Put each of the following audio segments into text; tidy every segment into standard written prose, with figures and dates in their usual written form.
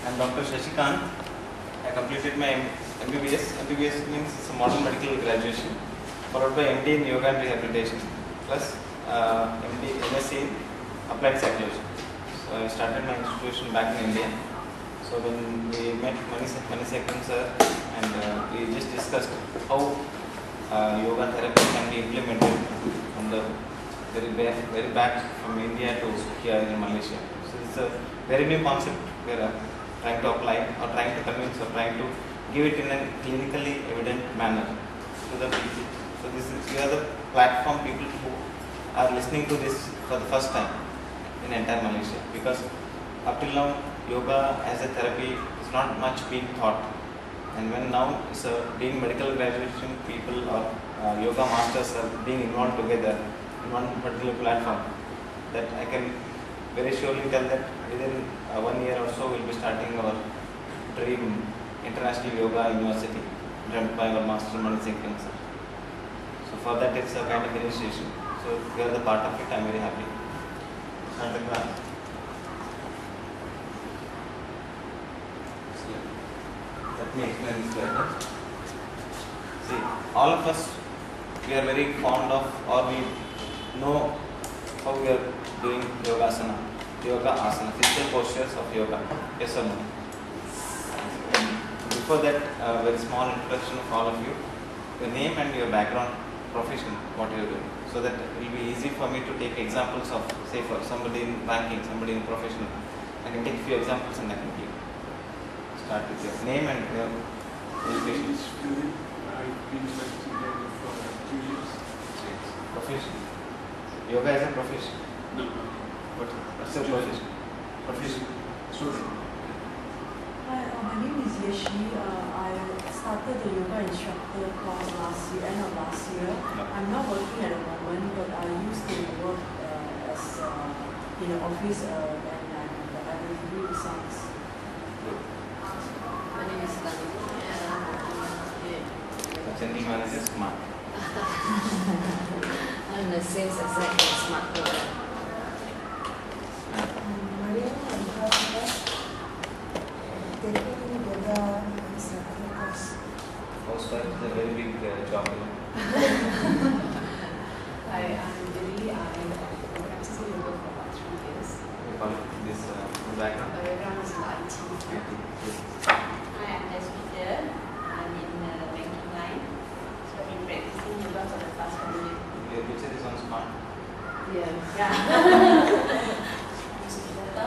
I'm Dr. Shashikant. I completed my MBBS. MBBS means it's a modern medical graduation, followed by MD in Yoga and Rehabilitation, plus MSc in Applied Psychology. So I started my institution back in India. So when we met Manisekhan sir, and we just discussed how yoga therapy can be implemented from the very back from India to here in Malaysia. So it's a very new concept we are trying to apply or trying to convince or trying to give it in a clinically evident manner to the people. So this is we are the platform people who are listening to this for the first time in entire Malaysia, because up till now yoga as a therapy is not much being taught, and when now it's being medical graduation people or yoga masters are being involved together in one particular platform, that I can very surely tell that within 1 year or so we'll be starting our dream International Yoga University run by our master Manisekhan sir. So for that it's a kind of initiation. So we are the part of it. I'm very happy. Start the class. Let me explain this better. See, all of us, we are very fond of, or we know how we are doing yoga asana, physical postures of yoga. Yes or no? Before that, very small introduction of all of you, your name and your background, profession, what you are doing, so that it will be easy for me to take examples of, say, for somebody in banking, somebody in professional. I can take few examples and I can give. Start with your name and your education. I've been studying yoga for 2 years. Profession. Yoga is a profession. No. What's your profession? Profession. Student. Hi, my name is Yeshi. I started the yoga instructor course end of last year. No. I'm not working at the moment, but I used to work as in an office and I review results. My name is Nandini and I'm working The general manager is Kumar. I'm the sales exec in Smart Program. Maria Andrea, taking yoga instructor course. Housewife is a very big job. Hi, I'm Lily. I'm practicing yoga for about 3 years. We call it this background. My background is in IT. Hi, I'm Esmita. I'm in the banking line. So I've been practicing yoga for the past 1 year. Your picture is on smart. Yeah. I'm Sujata,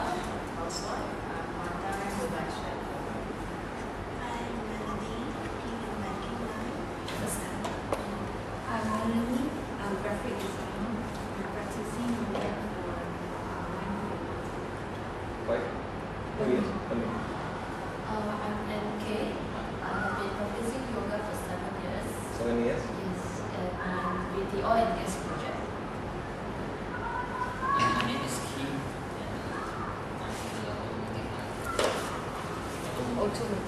housewife. I'm part-time yoga instructor. I'm Melody, working in banking line. I'm Melanie, I'm graphic designer. I'm practicing yoga for 1 year. Why? 2 years. I'm NK. I have been practicing yoga for 7 years. 7 years. Yes, and I'm with the oil and gas project. My name is Kim. Automotive.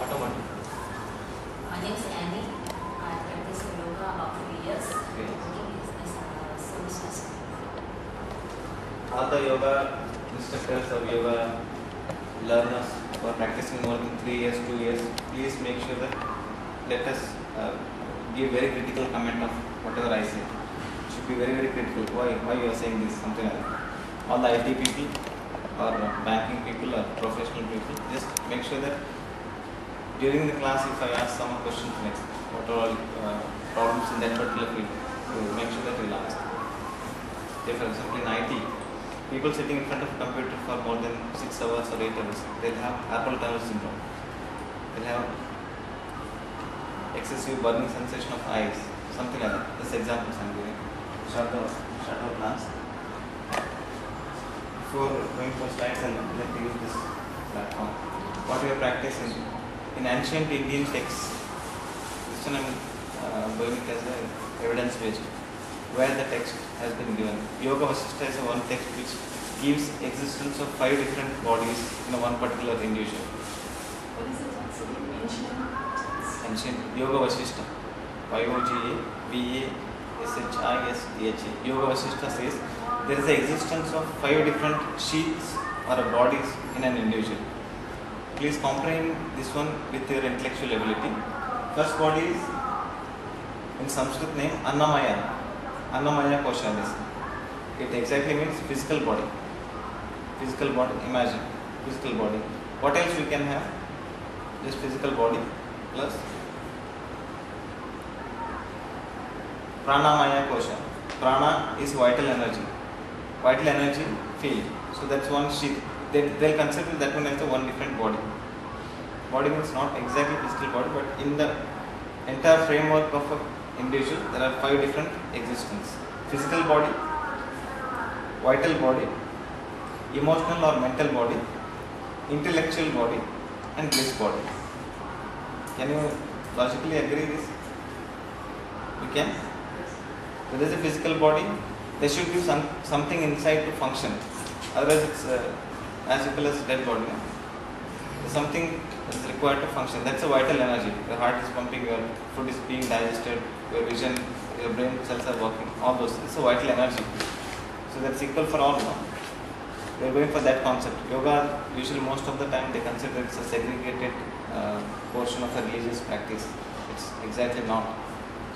Automatic. My name is Annie. I practice yoga about 3 years. Okay. Working as a service assistant. All the yoga instructors or yoga learners who are practicing more than 3 years, 2 years, please make sure that let us give very critical comment of whatever I say. It should be very, very critical. Why you are saying this, something like that. All the IT people or banking people or professional people, just make sure that during the class, if I ask some questions like what are all problems in that particular field, to make sure that you will answer. Say for example in IT, people sitting in front of a computer for more than 6 hours or 8 hours, they'll have carpal tunnel syndrome. They'll have excessive burning sensation of eyes, something like that. This examples I'm giving. Shut our plans. Before going for slides, and let me use this platform. What we are practicing in ancient Indian texts, this one I'm going it as a evidence based, where the text has been given. Yoga Vasishtha is one text which gives existence of 5 different bodies in a one particular individual. What is it actually? Ancient Yoga Vasishtha, YOGA VASHISTHA. Yoga Vasishtha says there is the existence of 5 different sheaths or bodies in an individual. please comprehend this one with your intellectual ability. First body is in Sanskrit name Annamaya. Annamaya Koshalis. It exactly means physical body. Physical body, imagine. Physical body. What else we can have? Just physical body plus Pranamaya Kosha. Prana is vital energy. Vital energy field. So that's one sheet. They'll consider that one as the one different body. Body means not exactly physical body, but in the entire framework of an individual, there are 5 different existence. Physical body, vital body, emotional or mental body, intellectual body, and bliss body. Can you logically agree this? You can? So there is a physical body, there should be something inside to function. Otherwise it's as simple as dead body. No? There's something that is required to function. That's a vital energy. Your heart is pumping, your food is being digested, your vision, your brain cells are working. All those. It's a vital energy. So that's equal for all. No? We are going for that concept. Yoga, usually most of the time they consider it's a segregated portion of a religious practice. It's exactly not.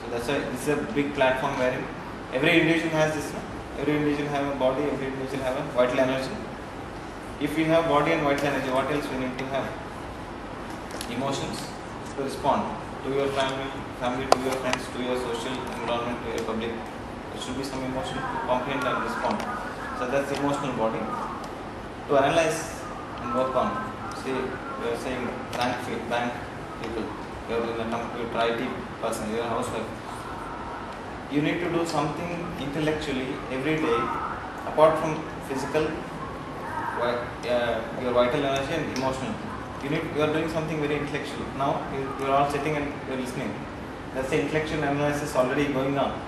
So that's why this is a big platform wherein every individual has this. No? Every individual have a body, every individual have a vital energy. If we have body and vital energy, what else we need to have? Emotions to respond to your family, to your friends, to your social environment, to your public. There should be some emotion to comprehend and respond. So that's the emotional body. To analyze and work on. See, we are saying bank people, you are in a company, you are IT person, you are a housewife. You need to do something intellectually every day, apart from physical, your vital energy and emotional. You are doing something very intellectual. Now you are all sitting and you are listening. That's the intellectual analysis already going on.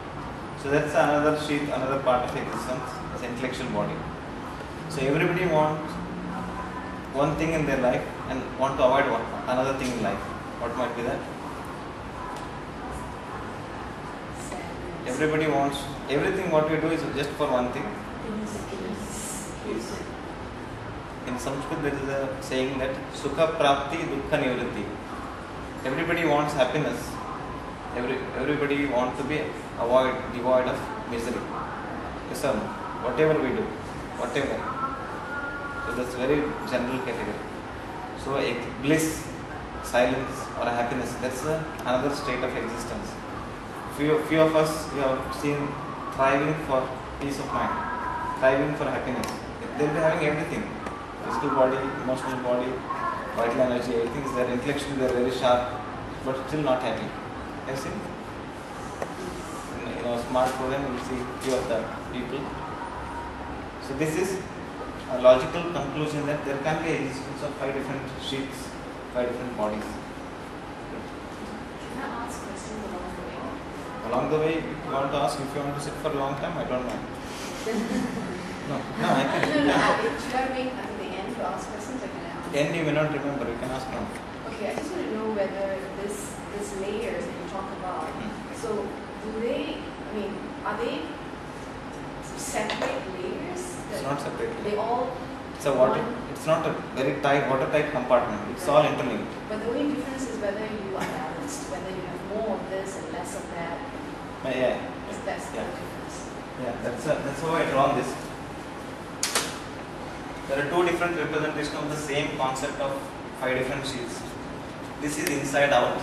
So that's another sheet, another part of existence, as intellectual body. So everybody wants one thing in their life and want to avoid another thing in life. What might be that? Everybody wants everything. What we do is just for one thing. In Sanskrit there is a saying that Sukha Prapti Dukkha Nivritti. Everybody wants happiness. Everybody wants to be devoid of misery. Yes, sir. Whatever we do, whatever. So that's very general category. So a bliss, silence or a happiness, that's another state of existence. Few of us we have seen thriving for peace of mind, thriving for happiness. They'll be having everything. Physical body, emotional body, vital energy, everything is there. Intellectually they are very sharp, but still not happy. Have you seen? In a smart program you will see few of the people. So this is a logical conclusion that there can be existence of 5 different sheets, 5 different bodies. Can I ask questions along the way? Along the way, if you want to ask, if you want to sit for a long time, I don't mind. No, I can. Should I wait until the end to ask questions or can I ask? End you may not remember, you can ask now. Okay, I just want to know whether this layers that you talk about, so are they separate layers? It's not separate. They all. It's a water. It's not a very watertight compartment. It's all interlinked. But the only difference is whether you are balanced, whether you have more of this and less of that. Yeah. That's the difference. Yeah, that's how I drawn this. There are 2 different representations of the same concept of 5 different sheets. This is inside out.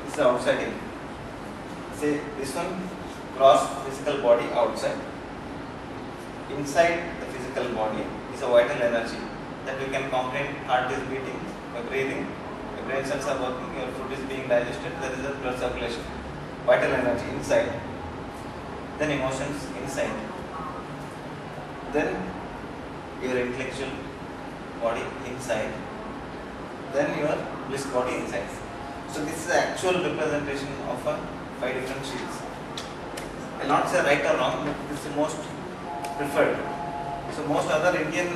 This is outside in. Say this one gross physical body outside. Inside the physical body is a vital energy that we can comprehend. Heart is beating, your breathing, your brain cells are working, your food is being digested, there is a blood circulation. Vital energy inside. Then emotions inside. Then your intellectual body inside. Then your bliss body inside. So this is the actual representation of a 5 different sheets. I will not say right or wrong, but this is the most preferred. So most other Indian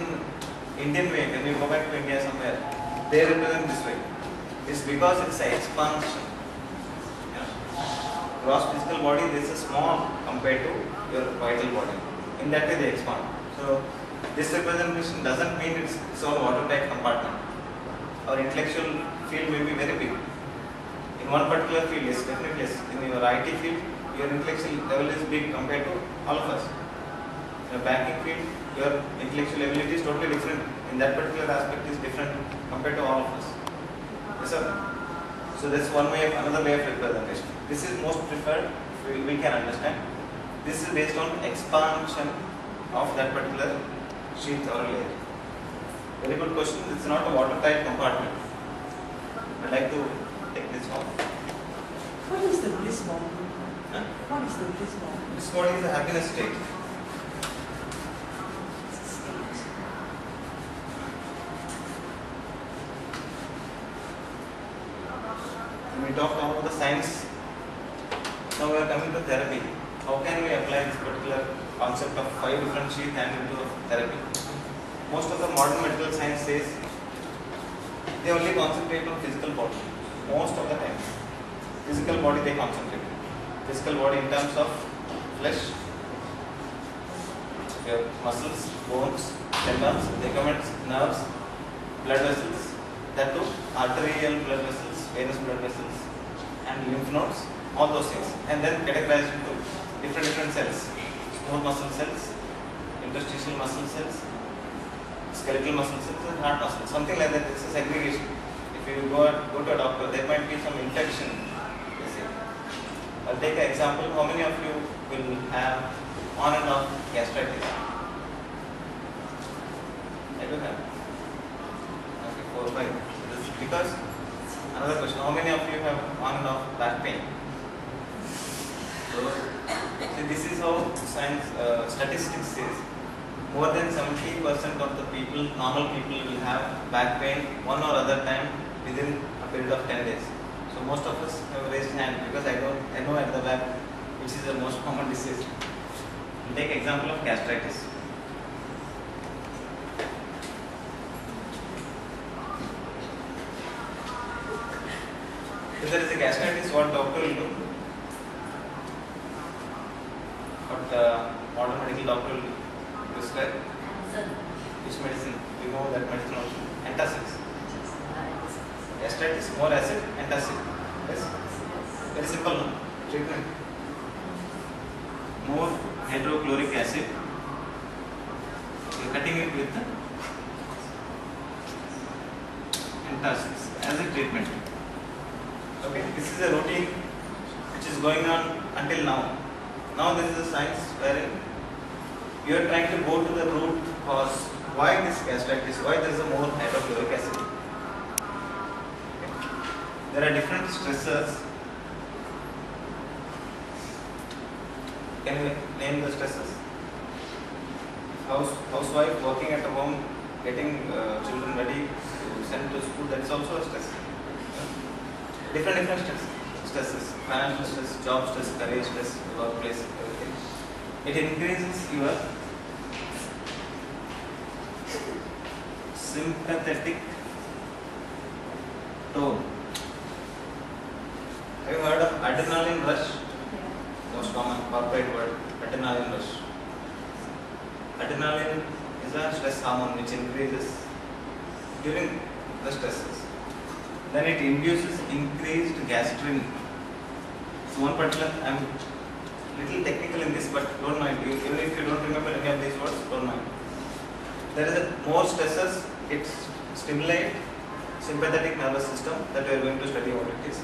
way, when you go back to India somewhere, they represent this way. It's because it's an expansion. Gross physical body, this is small compared to your vital body. In that way they expand. So this representation doesn't mean it's all watertight compartment. our intellectual field may be very big. In one particular field, yes, definitely yes. In your IT field, your intellectual level is big compared to all of us. In a banking field, your intellectual ability is totally different. In that particular aspect is different compared to all of us. Yes, sir. So that's one way, another way of representation. This is most preferred. We can understand. This is based on expansion of that particular sheath or layer. Very good question. It's not a watertight compartment. I'd like to take this off. What is the bliss mode? Huh? What is the bliss mode? This body is a happiness state. When we talked about the science, now we are coming to therapy. How can we apply this particular concept of 5 different sheaths and into therapy? Most of the modern medical science says they only concentrate on physical body. Most of the time, physical body they concentrate. Physical body in terms of flesh, your muscles, bones, tendons, ligaments, nerves, blood vessels, that too, arterial blood vessels, venous blood vessels, and lymph nodes, all those things. And then categorized into different cells, smooth muscle cells, interstitial muscle cells, skeletal muscle cells, and heart muscle, something like that. It's a segregation. If you go to a doctor, there might be some infection. I'll take an example. How many of you will have on and off gastritis? I do have. Okay, 4 or 5. This is because another question. How many of you have on and off back pain? So, see, this is how science statistics says. More than 70% of the people, normal people, will have back pain one or other time within a period of 10 days. So most of us have raised hand because I know at the back which is the most common disease. We'll take example of gastritis. If there is a gastritis, what doctor will do? What modern medical doctor will prescribe? Which medicine? We know that medicine also. Antacids. Gastritis, more acid, antacid. Yes? Very simple, no? Treatment. More hydrochloric acid. You are cutting it with the antacids as a treatment. Okay, this is a routine which is going on until now. Now there is a science wherein you are trying to go to the root cause. Why this gastritis? Why there is a more hydrochloric acid? There are different stressors. Can you name the stressors? Housewife working at home, getting children ready to send to school, that is also a stress. Different stresses. Financial stress, job stress, career stress, workplace, everything. It increases your sympathetic tone. Have you heard of adrenaline rush? Most common corporate word, adrenaline rush. Adrenaline is a stress hormone which increases during the stresses. Then it induces increased gastrin. So one particular, I am little technical in this, but don't mind. Even if you don't remember any of these words, don't mind. There is a more stresses. It stimulates sympathetic nervous system that we are going to study what it is,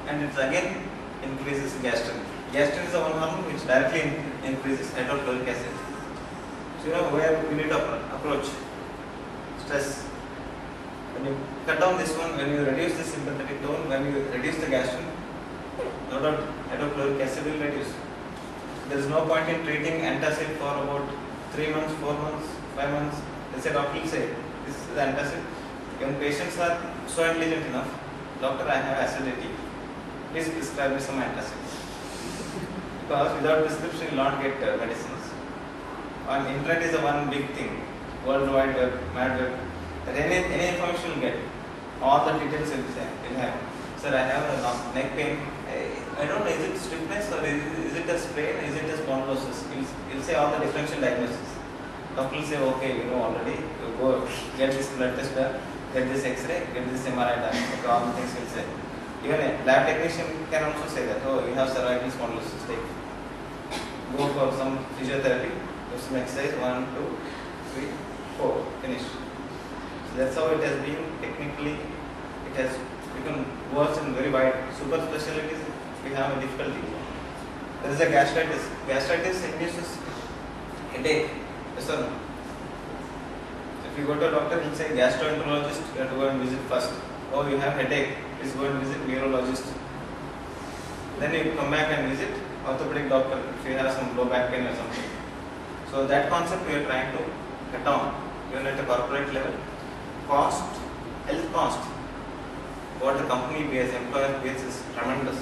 and it again increases gastrin. Gastrin is the one hormone which directly increases hydrochloric acid. So you know where we need to approach stress. When you cut down this one, when you reduce the sympathetic tone, when you reduce the gastrin, no doubt hydrochloric acid will reduce. There is no point in treating antacid for about 3 months, 4 months, 5 months. They say, doctor will say, this is the antacid. When patients are so intelligent enough, doctor, I have acidity, please prescribe me some antacids. Because without prescription, you will not get medicines. And internet is a one big thing, worldwide web, mad web. That any information you will get, all the details will have. Sir, I have a neck pain. I don't know, is it stiffness or is it a sprain, is it a spondylosis? You'll say all the differential diagnosis. Doctor will say, okay, you know already, you go get this blood test done, get this X-ray, get this MRI done. Okay, all the things will say. Even a lab technician can also say that, oh, you have cervical spondylosis, take. Go for some physiotherapy, do some exercise, 1, 2, 3, 4, finish. So that's how it has been technically, it has become worse and very wide. Super specialties, we have a difficulty. There is a gastritis. Gastritis induces headache. Yes or no? If you go to a doctor, he'll say gastroenterologist, you have to go and visit first. Oh, you have headache, please go and visit neurologist. Then you come back and visit orthopedic doctor if you have some low back pain or something. So that concept we are trying to cut down, even at a corporate level. Cost, health cost, what the company pays, employer pays is tremendous.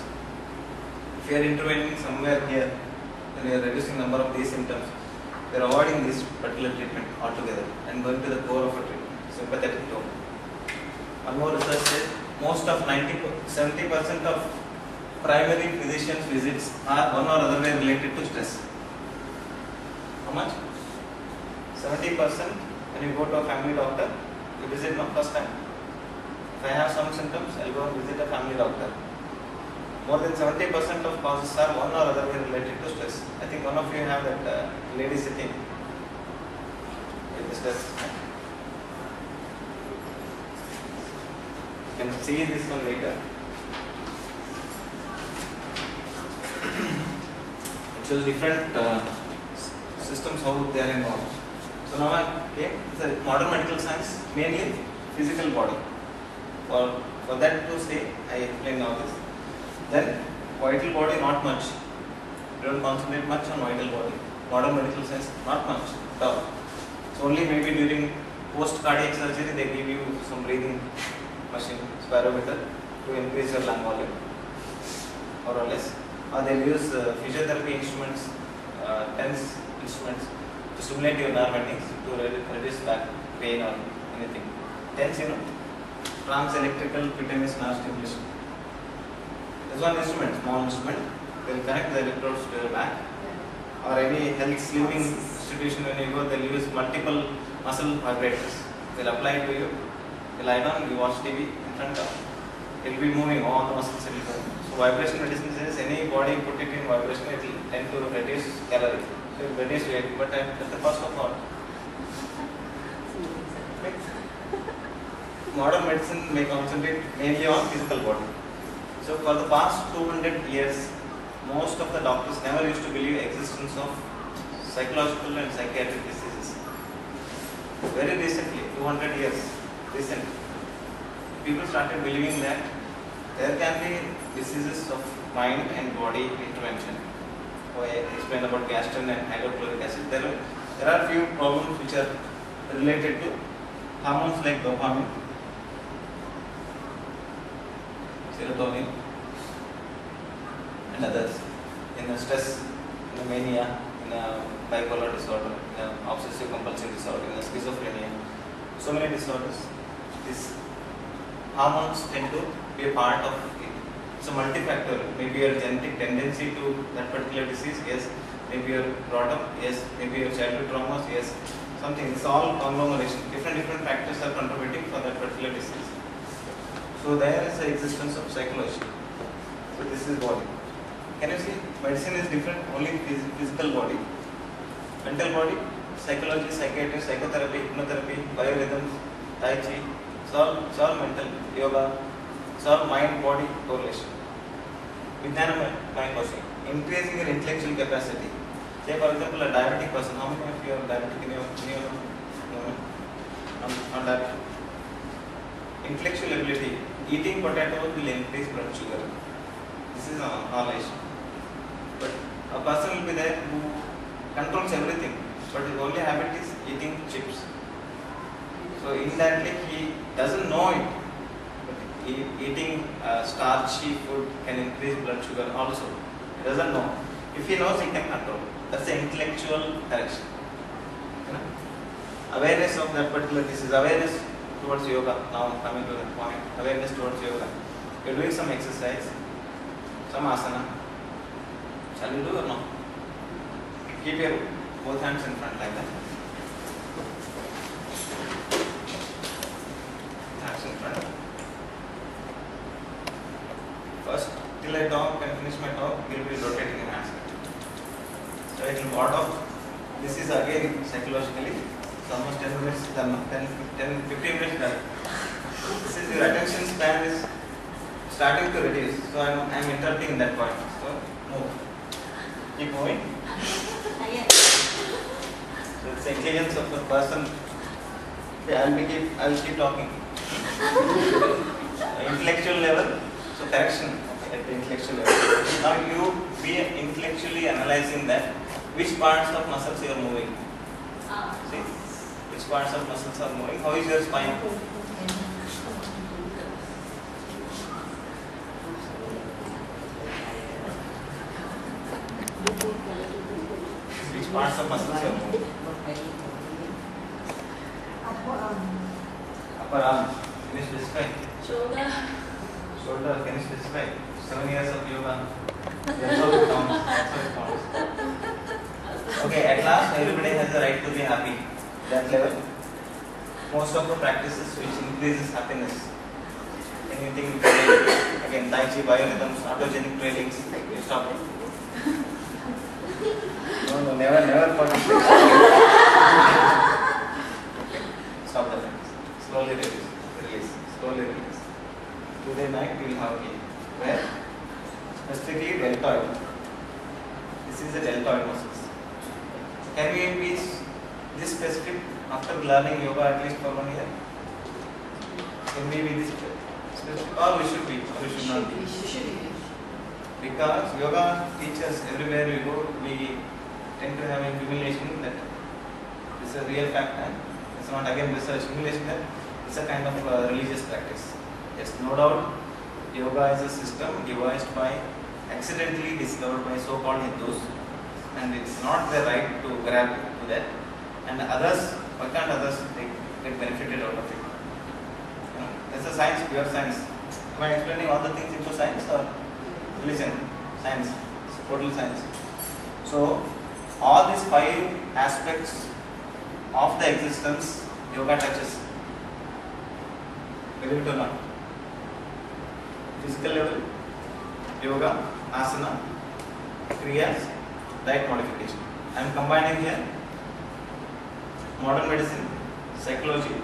If you are intervening somewhere here, then you are reducing number of these symptoms. They are avoiding this particular treatment altogether and going to the core of a treatment, sympathetic tone. One more research says most of 70% of primary physicians' visits are one or other way related to stress. How much? 70% when you go to a family doctor, you visit not first time. If I have some symptoms, I will go and visit a family doctor. More than 70% of causes are one or other way related to stress. I think one of you have that lady sitting with the stress. You can see this one later. It shows different systems how they are involved. So now I came to modern medical science, mainly physical body. For that to say, I explained now this. Then vital body not much. We don't concentrate much on vital body. Modern medical science not much at all. So only maybe during post cardiac surgery they give you some breathing machine, spirometer to increase your lung volume, more or less. Or they use physiotherapy instruments, TENS instruments to stimulate your nerve endings to reduce back pain or anything. TENS, you know, trans-electrical cutaneous nerve stimulation. There's one instrument, small instrument. They will connect the electrodes to your back. Or any health slimming institution when you go, they'll use multiple muscle vibrators. They'll apply it to you. You lie down, you watch TV in front of. It will be moving, all the muscles will be moving. So vibration medicine says any body put it in vibration, it will tend to reduce calories. So it will reduce weight, but at the cost of what? Modern medicine may concentrate mainly on physical body. So for the past 200 years, most of the doctors never used to believe existence of psychological and psychiatric diseases. Very recently, 200 years recently, people started believing that there can be diseases of mind and body intervention. So I explained about gastrin and hydrochloric acid. There are few problems which are related to hormones like dopamine, serotonin, and others. In a stress, in a mania, in a bipolar disorder, in an obsessive compulsive disorder, in a schizophrenia, so many disorders, these hormones tend to be a part of it. It's a multifactorial. Maybe your genetic tendency to that particular disease, yes. Maybe you're brought up, yes. Maybe your childhood traumas, yes. Something. It's all conglomeration. Different factors are contributing for that particular disease. So there is the existence of psychology. So this is body. Can you see? Medicine is different, only physical body. Mental body, psychology, psychiatry, psychotherapy, hypnotherapy, biorhythms, tai chi. It's all mental. Yoga. It's all mind-body correlation. Vijnana mind question. Increasing your intellectual capacity. Say for example a diabetic person. How many of you are diabetic in your on diabetic? Intellectual ability. Eating potatoes will increase blood sugar. This is knowledge. But a person will be there who controls everything, but his only habit is eating chips. So indirectly he doesn't know it, but eating starchy food can increase blood sugar also. He doesn't know. If he knows, he can control. That's the intellectual correction. You know? Awareness of that particular disease, awareness towards yoga. Now coming to that point, awareness towards yoga. You're doing some exercise, some asana. Shall we do or no? Keep your both hands in front like that. till I talk and finish my talk, we will be rotating an aspect. So it will ward off. This is again psychologically, it's almost 10 minutes done, 15 minutes done. This is your attention span is starting to reduce. So I am interrupting in that point. So move. Keep moving. So it's the intelligence of the person. Okay, I will keep talking. Intellectual level, so correction at the intellectual level. Now you be intellectually analyzing that which parts of muscles you are moving. See, which parts of muscles are moving. How is your spine? Which parts of muscles you are moving? Upper arm. Can you specify? Shoulder. Shoulder. Can you specify? 7 years of yoga. That's how it counts. That's how it counts. Okay, at last everybody has the right to be happy. That level. Most of the practices which increases happiness. Anything again, Tai Chi, biorhythms, autogenic trailings. You stop. No, never for this. Stop the practice. Slowly release. Slowly release. Today night we will have game. Where? Specifically deltoid. This is the deltoid muscles. Can we be this specific after learning yoga at least for 1 year? Can we be this specific? Or we should be? Or we should not be? Because yoga teaches everywhere we go, we tend to have a humiliation that this is a real fact and it's not again research humiliation that it's a kind of religious practice. Yes, no doubt yoga is a system devised by, accidentally discovered by so-called Hindus, and it's not their right to grab to that. And others, why can't others get benefited out of it? You know, that's a science, pure science. Am I explaining all the things into science or religion? Science, it's total science. So all these 5 aspects of the existence yoga touches. Believe it or not. Physical level, yoga, asana, kriyas, diet modification. I am combining here modern medicine, psychology,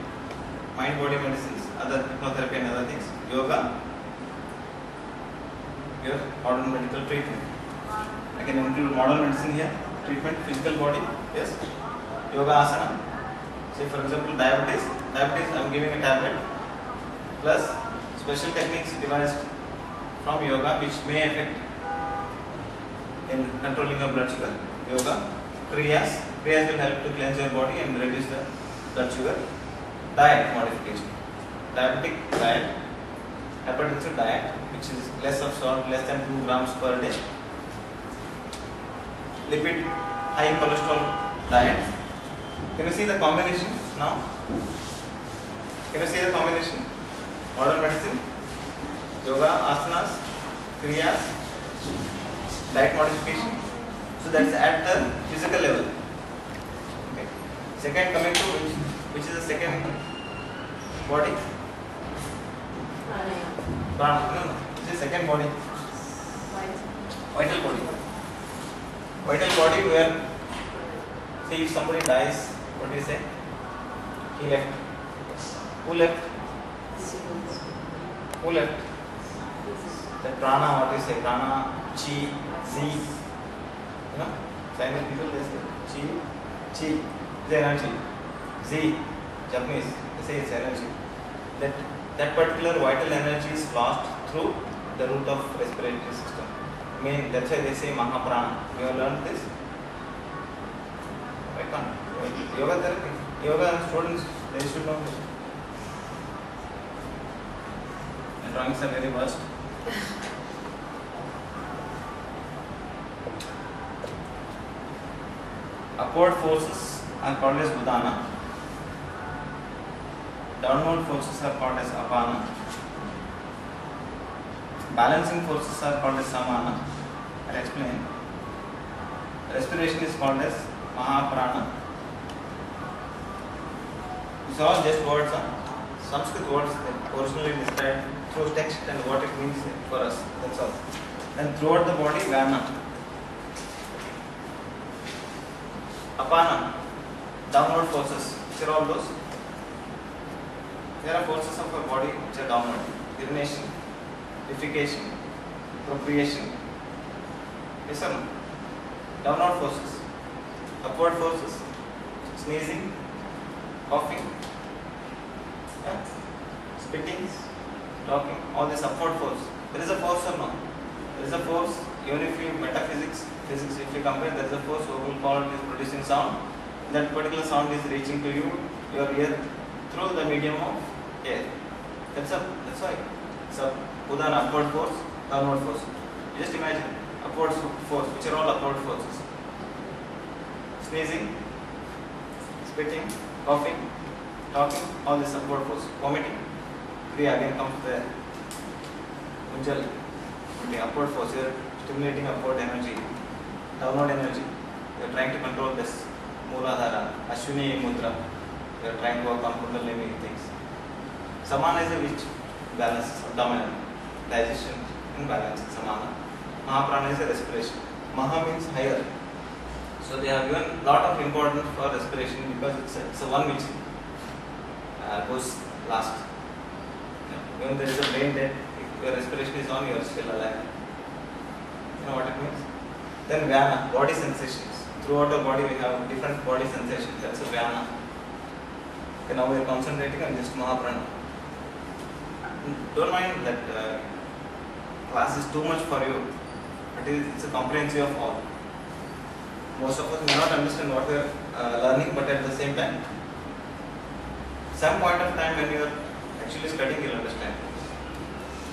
mind-body medicines, other hypnotherapy and other things, yoga, your modern medical treatment. I can include modern medicine here, treatment, physical body, yes, yoga, asana. Say for example diabetes, I am giving a tablet, plus special techniques devised from yoga which may affect in controlling your blood sugar. Yoga, kriyas will help to cleanse your body and reduce the blood sugar. Diet modification, diabetic diet, hypertensive diet which is less of salt, less than 2 grams per day. Lipid, high cholesterol diet. Can you see the combination now? Can you see the combination? Modern medicine, yoga, asanas, kriyas, diet modification. So that's at the physical level. Okay. Second, coming to which is the second body? Prana. No, this is second body. Vital body. Vital body where, say if somebody dies, what do you say? He left. Who left? Who left? The prana, what do you say? Prana, chi, zi. You know? Chinese people they say chi is energy. Zi, Japanese, they say it's energy. That particular vital energy is lost through the route of respiratory system. I mean, that's why they say Mahaprana. You have learned this? Why can't? Yoga therapy. Yoga students, they should know this. The drawings are very worst. Upward forces are called as Udana. Downward forces are called as Apana. Balancing forces are called as Samana. I'll explain. Respiration is called as Mahaprana. These are all just words. Sanskrit words originally described through text and what it means for us. That's all. Then throughout the body, Vyana. Apana, downward forces. Which are all those? There are forces of our body which are downward. Urination, defecation, procreation. Yes or no? Downward forces. Upward forces. Sneezing, coughing, spitting, talking. All this upward force. There is a force or no? There is a force. Even if you metaphysics, physics, if you compare, there is a force who will call it is producing sound. That particular sound is reaching to you, your ear, through the medium of air. That's why. It's a Udana, upward force, downward force. You just imagine upward force, which are all upward forces. Sneezing, spitting, coughing, talking, all this upward force. Vomiting, Kriya again comes there. Ujjal, the upward force, you are stimulating upward energy, downward energy. You are trying to control this Mooladhara, Ashwini Mudra. You are trying to work on Kundalini things. Samana is a which balance, abdominal, digestion and balance, Samana. Mahaprana is a respiration. Maha means higher. So they have given lot of importance for respiration because it's a one which goes last. When there is a brain dead, if your respiration is on, you are still alive. You know what it means? Then Vyana, body sensations. Throughout our body we have different body sensations. That's a Vyana. Okay, now we are concentrating on just Mahaprana. Don't mind that class is too much for you, but it's a comprehensive of all. Most of us may not understand what we are learning, but at the same time, some point of time when you are actually studying, you will understand.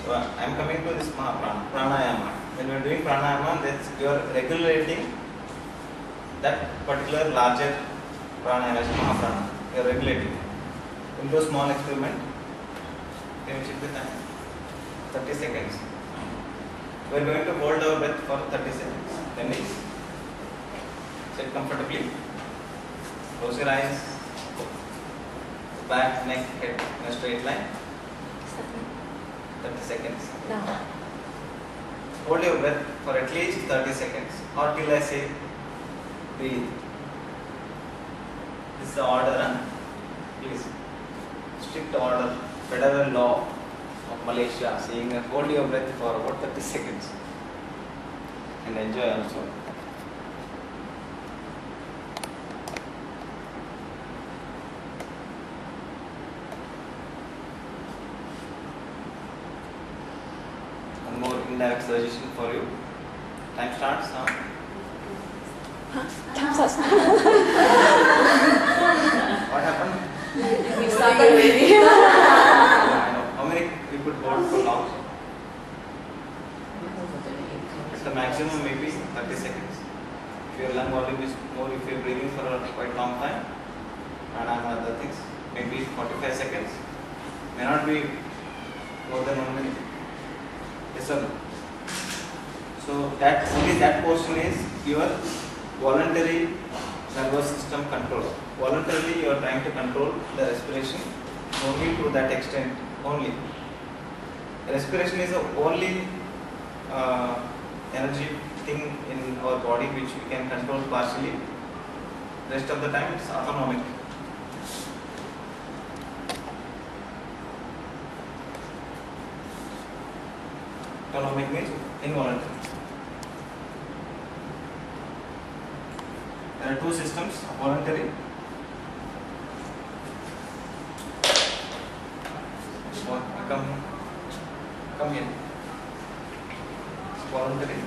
So I am coming to this Mahaprana, Pranayama. When you are doing Pranayama, that's you are regulating that particular larger Pranayama, Mahaprana. You are regulating. We'll do a small experiment. Can you check the time? 30 seconds. We are going to hold our breath for 30 seconds. Then we sit comfortably. Close your eyes. Back, neck, head in a straight line. 30 seconds. Now. Hold your breath for at least 30 seconds or till I say breathe. This is the order, huh? Please. Strict order, federal law of Malaysia saying that hold your breath for about 30 seconds and enjoy also. One more indirect suggestion for you. Time starts now. What happened? We started already. I know. How many you could hold for long? The maximum maybe 30 seconds. If your lung volume is more, if you are breathing for a quite long time, and other things, maybe 45 seconds. May not be more than 1 minute. Yes or no? So that only that portion is your voluntary nervous system control. Voluntarily you are trying to control the respiration only to that extent only. Respiration is the only energy thing in our body which we can control partially. Rest of the time it's autonomic. Autonomic means involuntary. There are two systems, voluntary. Come here. Voluntary.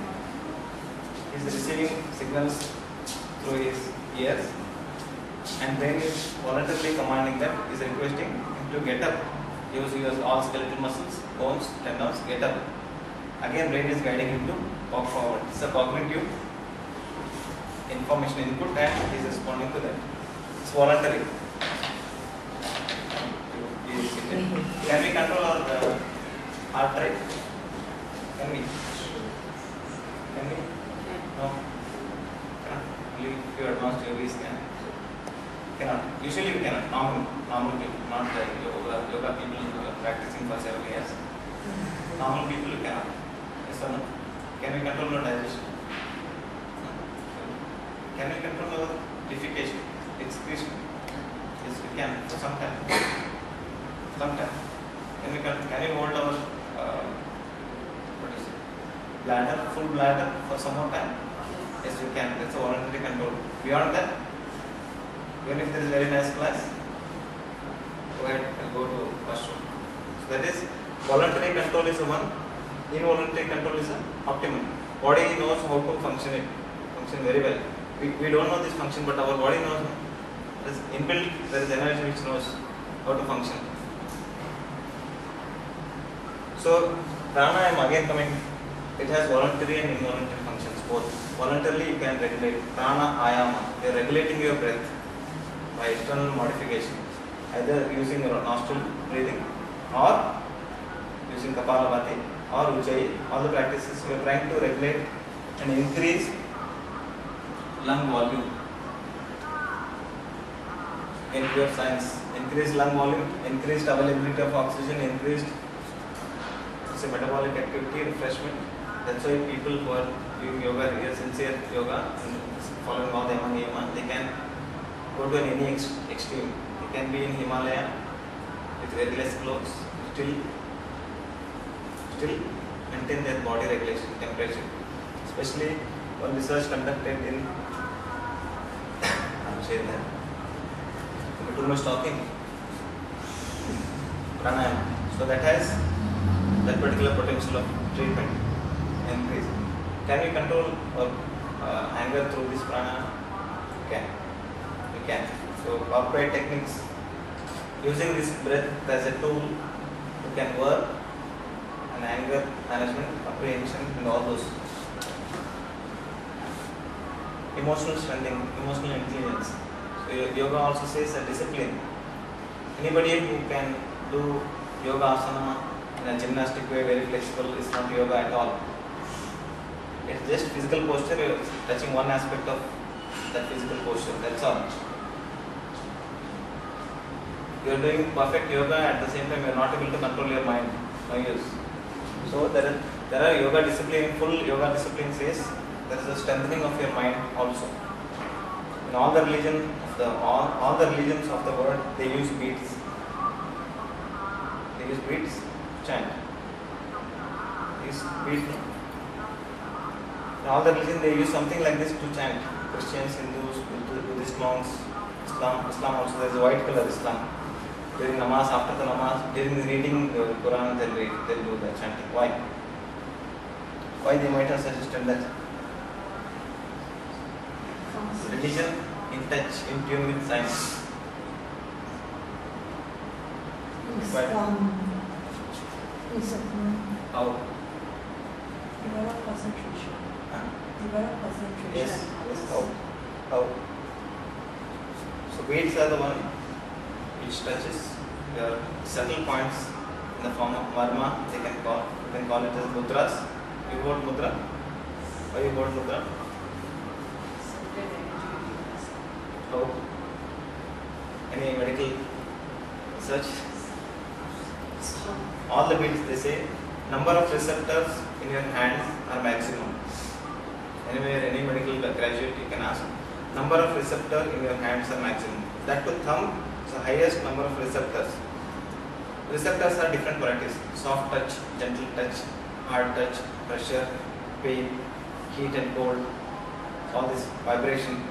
He is receiving signals through his ears, and brain is voluntarily commanding them, is requesting him to get up. Use all skeletal muscles, bones, tendons, get up. Again, brain is guiding him to walk forward. It's a cognitive information input and he is responding to that. It's voluntary. Can we control our heart rate? Can we? Can we? No. Only few advanced yogis can. Cannot. Usually we cannot. Normal people, not like yoga people who are practicing for several years. Normal people you cannot. Yes or no? Can we control our digestion? No. Can we control our defecation, excretion? Yes, we can for some time. Sometime. Can we hold our bladder, full bladder for some more time? Yes, we can. That's a voluntary control. Beyond that, even if there is very nice class, go ahead and go to washroom. So that is voluntary control is one, involuntary control is an optimum. Body knows how to function very well. We don't know this function, but our body knows. There is inbuilt, there is energy which knows how to function. So prana, I am again coming. It has voluntary and involuntary functions both. Voluntarily you can regulate prana ayama. You are regulating your breath by external modification, either using your nostril breathing or using Kapalabhati or Ujjayi. All the practices you are trying to regulate and increase lung volume. In pure science, increased lung volume, increased availability of oxygen, increased metabolic activity, refreshment. That's why people who are doing yoga, sincere yoga, and following all the Yama Niyama, they can go to any extreme. They can be in Himalaya with very less clothes, still maintain their body regulation, temperature. Especially one research conducted in, I'm saying that, too much talking, pranayama. So that has that particular potential of treatment increase. Can we control our anger through this pranayama? We can. So corporate techniques, using this breath as a tool, you can work on anger management, apprehension, and all those. Emotional strengthening, emotional intelligence. So yoga also says a discipline. Anybody who can do yoga asana in a gymnastic way, very flexible, is not yoga at all. It's just physical posture, you're touching one aspect of that physical posture, that's all. You're doing perfect yoga, at the same time you're not able to control your mind, no use. So there are yoga discipline, full yoga discipline says there is a strengthening of your mind also. In all the religions of the world, they use beats. They use beats to chant. These beats. In all the religions, they use something like this to chant. Christians, Hindus, Buddhist monks, Islam also. There is a white color Islam. During namaz, after the namaz, during the reading the Quran, they'll do the chanting. Why? Why they might have suggested that? Religion in touch, in tune with science. How? Develop concentration. Develop concentration. Yes. How? So weights are the one which touches your subtle points in the form of marma. You can call it as mudras. You hold mudra. Why you hold mudra? How? Any medical research? All the beats they say number of receptors in your hands are maximum. Anywhere, any medical graduate you can ask. Number of receptors in your hands are maximum. That to thumb is the highest number of receptors. Receptors are different varieties: soft touch, gentle touch, hard touch, pressure, pain, heat and cold, all this vibration.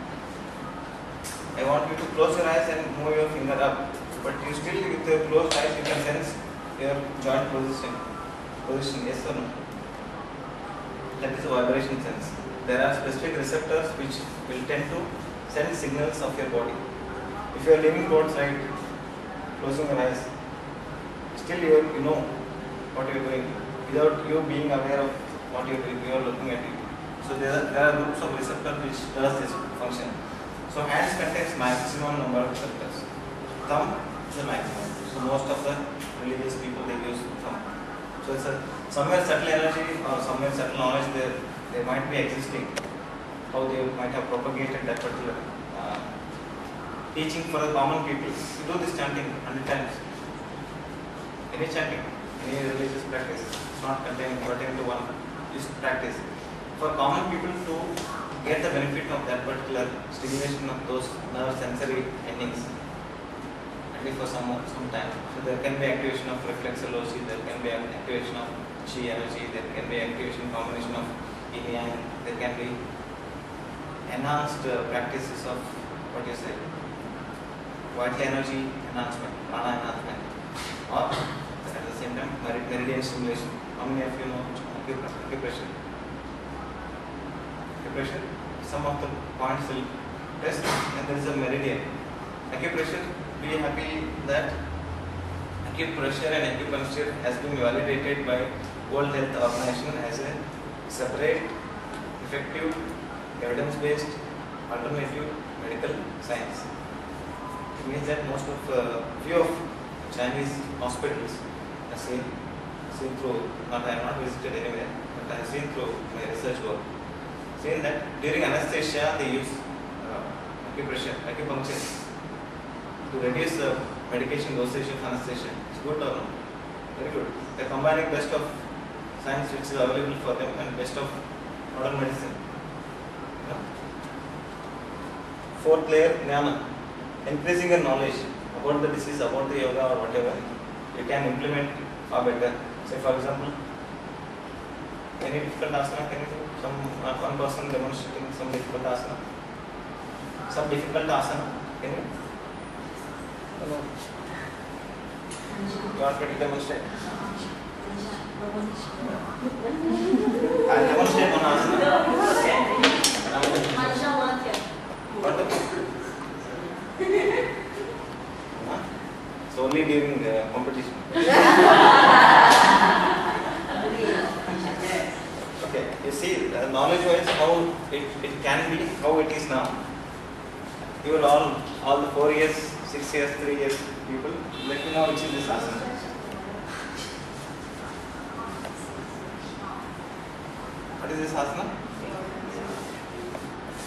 I want you to close your eyes and move your finger up, but you still, with your closed eyes, you can sense your joint position. Yes or no? That is a vibration sense. There are specific receptors which will tend to send signals of your body. If you are living roadside, closing your eyes, still you know what you are doing without you being aware of what you are doing. You are looking at it. So there are groups of receptors which does this function. So hands contains maximum number of receptors. Thumb is the maximum. So most of the religious people, they use thumb. So it's somewhere subtle energy or somewhere subtle knowledge there might be existing. How they might have propagated that particular teaching for the common people. You do this chanting 100 times. Any chanting, any religious practice, not pertaining to one. Just practice. For common people to get the benefit of that particular stimulation of those nerve sensory endings, at least for some time. So there can be activation of reflexology, there can be activation of chi energy, there can be activation combination of yin yang, there can be enhanced practices of what you say, vital energy enhancement, prana enhancement, or at the same time meridian stimulation. How many of you know acupressure? Acupressure, some of the points will test, and there is a meridian. Acupressure, be happy that acupressure and acupuncture has been validated by World Health Organization as a separate, effective, evidence-based, alternative medical science. It means that most of few of Chinese hospitals have seen through, I have not visited anywhere, but I have seen through my research work, saying that during anesthesia they use acupressure, acupuncture to reduce the medication dosage of anesthesia. It's good or no? Very good. They are combining best of science which is available for them and best of modern medicine. Fourth layer, jnana. Increasing your knowledge about the disease, about the yoga or whatever, you can implement far better. Say for example, any difficult asana, can you do? One person demonstrating some difficult asana. Some difficult asana, can you? Hello. You want me to demonstrate? I'll demonstrate one asana. It's only during the competition. Okay, you see, knowledge-wise, how it can be, how it is now. You will all the 4 years, 6 years, 3 years people, let me know which is this asana. What is this asana?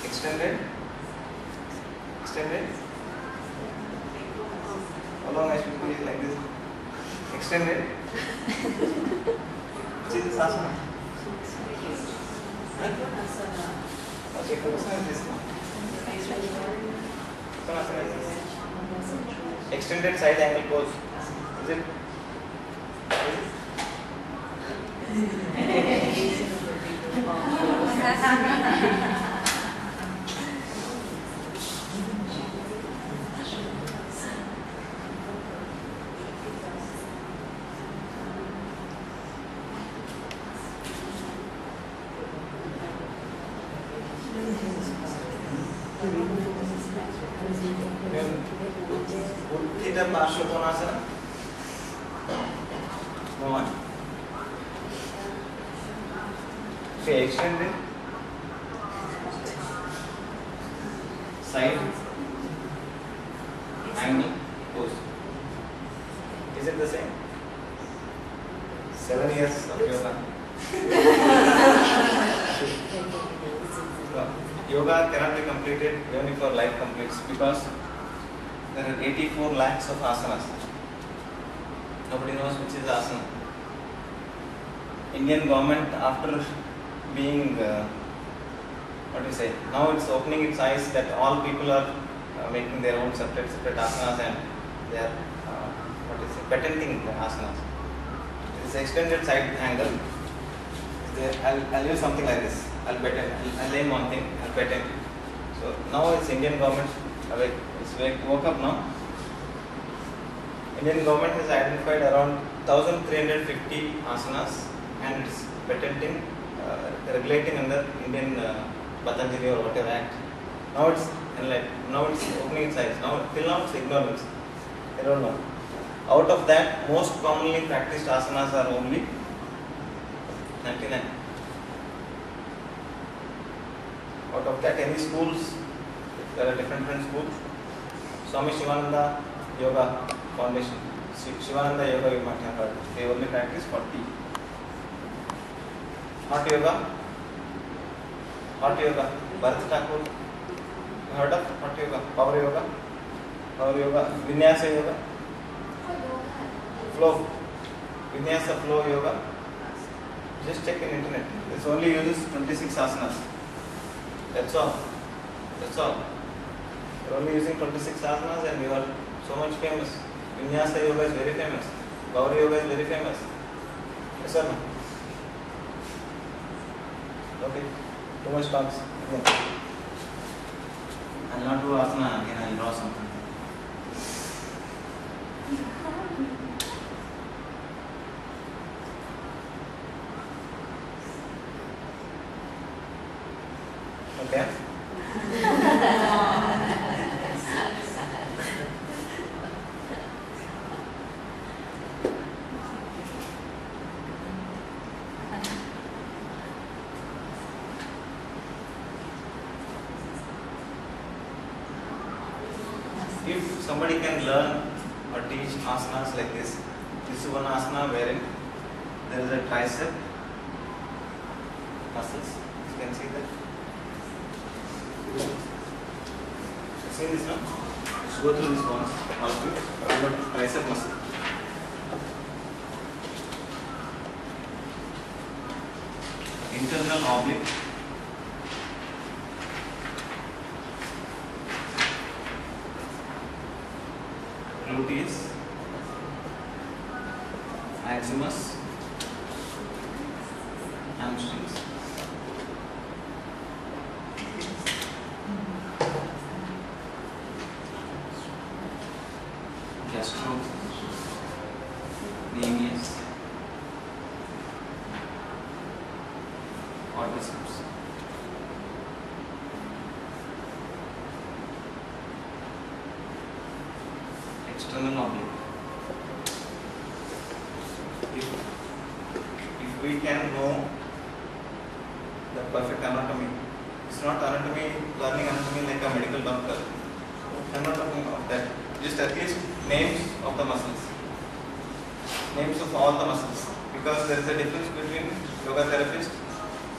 Extended? Extended? How long I should be like this? Extended? Which is this asana? Okay, Konasana is this one. Konasana is this. Extended side angle pose. Is it? Uttita Parsva Konasana? No one? Okay, extended side angle pose. Is it the same? 7 years of yoga. Yoga cannot be completed even if our life completes because there are 84 lakhs of asanas. Nobody knows which is asana. Indian government, after being what do you say, now it's opening its eyes that all people are making their own separate asanas and they are patenting the asanas. This extended side angle. I'll use something like this. I'll name one thing. I'll patent. So now it's Indian government awake. It's woke up now. Indian government has identified around 1,350 asanas and it's patenting, regulating under Indian Patanjali or whatever act. Now it's opening its eyes. Till now it's ignorance. I don't know. Out of that, most commonly practiced asanas are only 99. Out of that, any schools, there are different schools. Swami Shivananda Yoga Foundation, Shivananda Yoga, you might have heard. They only practice 40. Hot Yoga, Bharat Thakur, you heard of Hot Yoga, Power Yoga? Power yoga, vinyasa yoga, flow, vinyasa flow yoga. Just check in internet. This only uses 26 asanas. That's all. That's all. You're only using 26 asanas and you are so much famous. Vinyasa yoga is very famous. Power yoga is very famous. Yes or no? Okay. Too much talks. Again. I'll not do asana again. I'll draw something. Okay. If somebody can learn or teach asanas like this is one asana wherein there is a tricep muscles. You can see that. See this now? Let's go through this one. Also, tricep muscle. Internal oblique. Gluteus, maximus, hamstrings, gastrocnemius, quadriceps. External oblique. If we can know the perfect anatomy, it's not anatomy, learning anatomy like a medical doctor. I'm not talking about that. Just at least names of the muscles, names of all the muscles, because there is a difference between yoga therapists,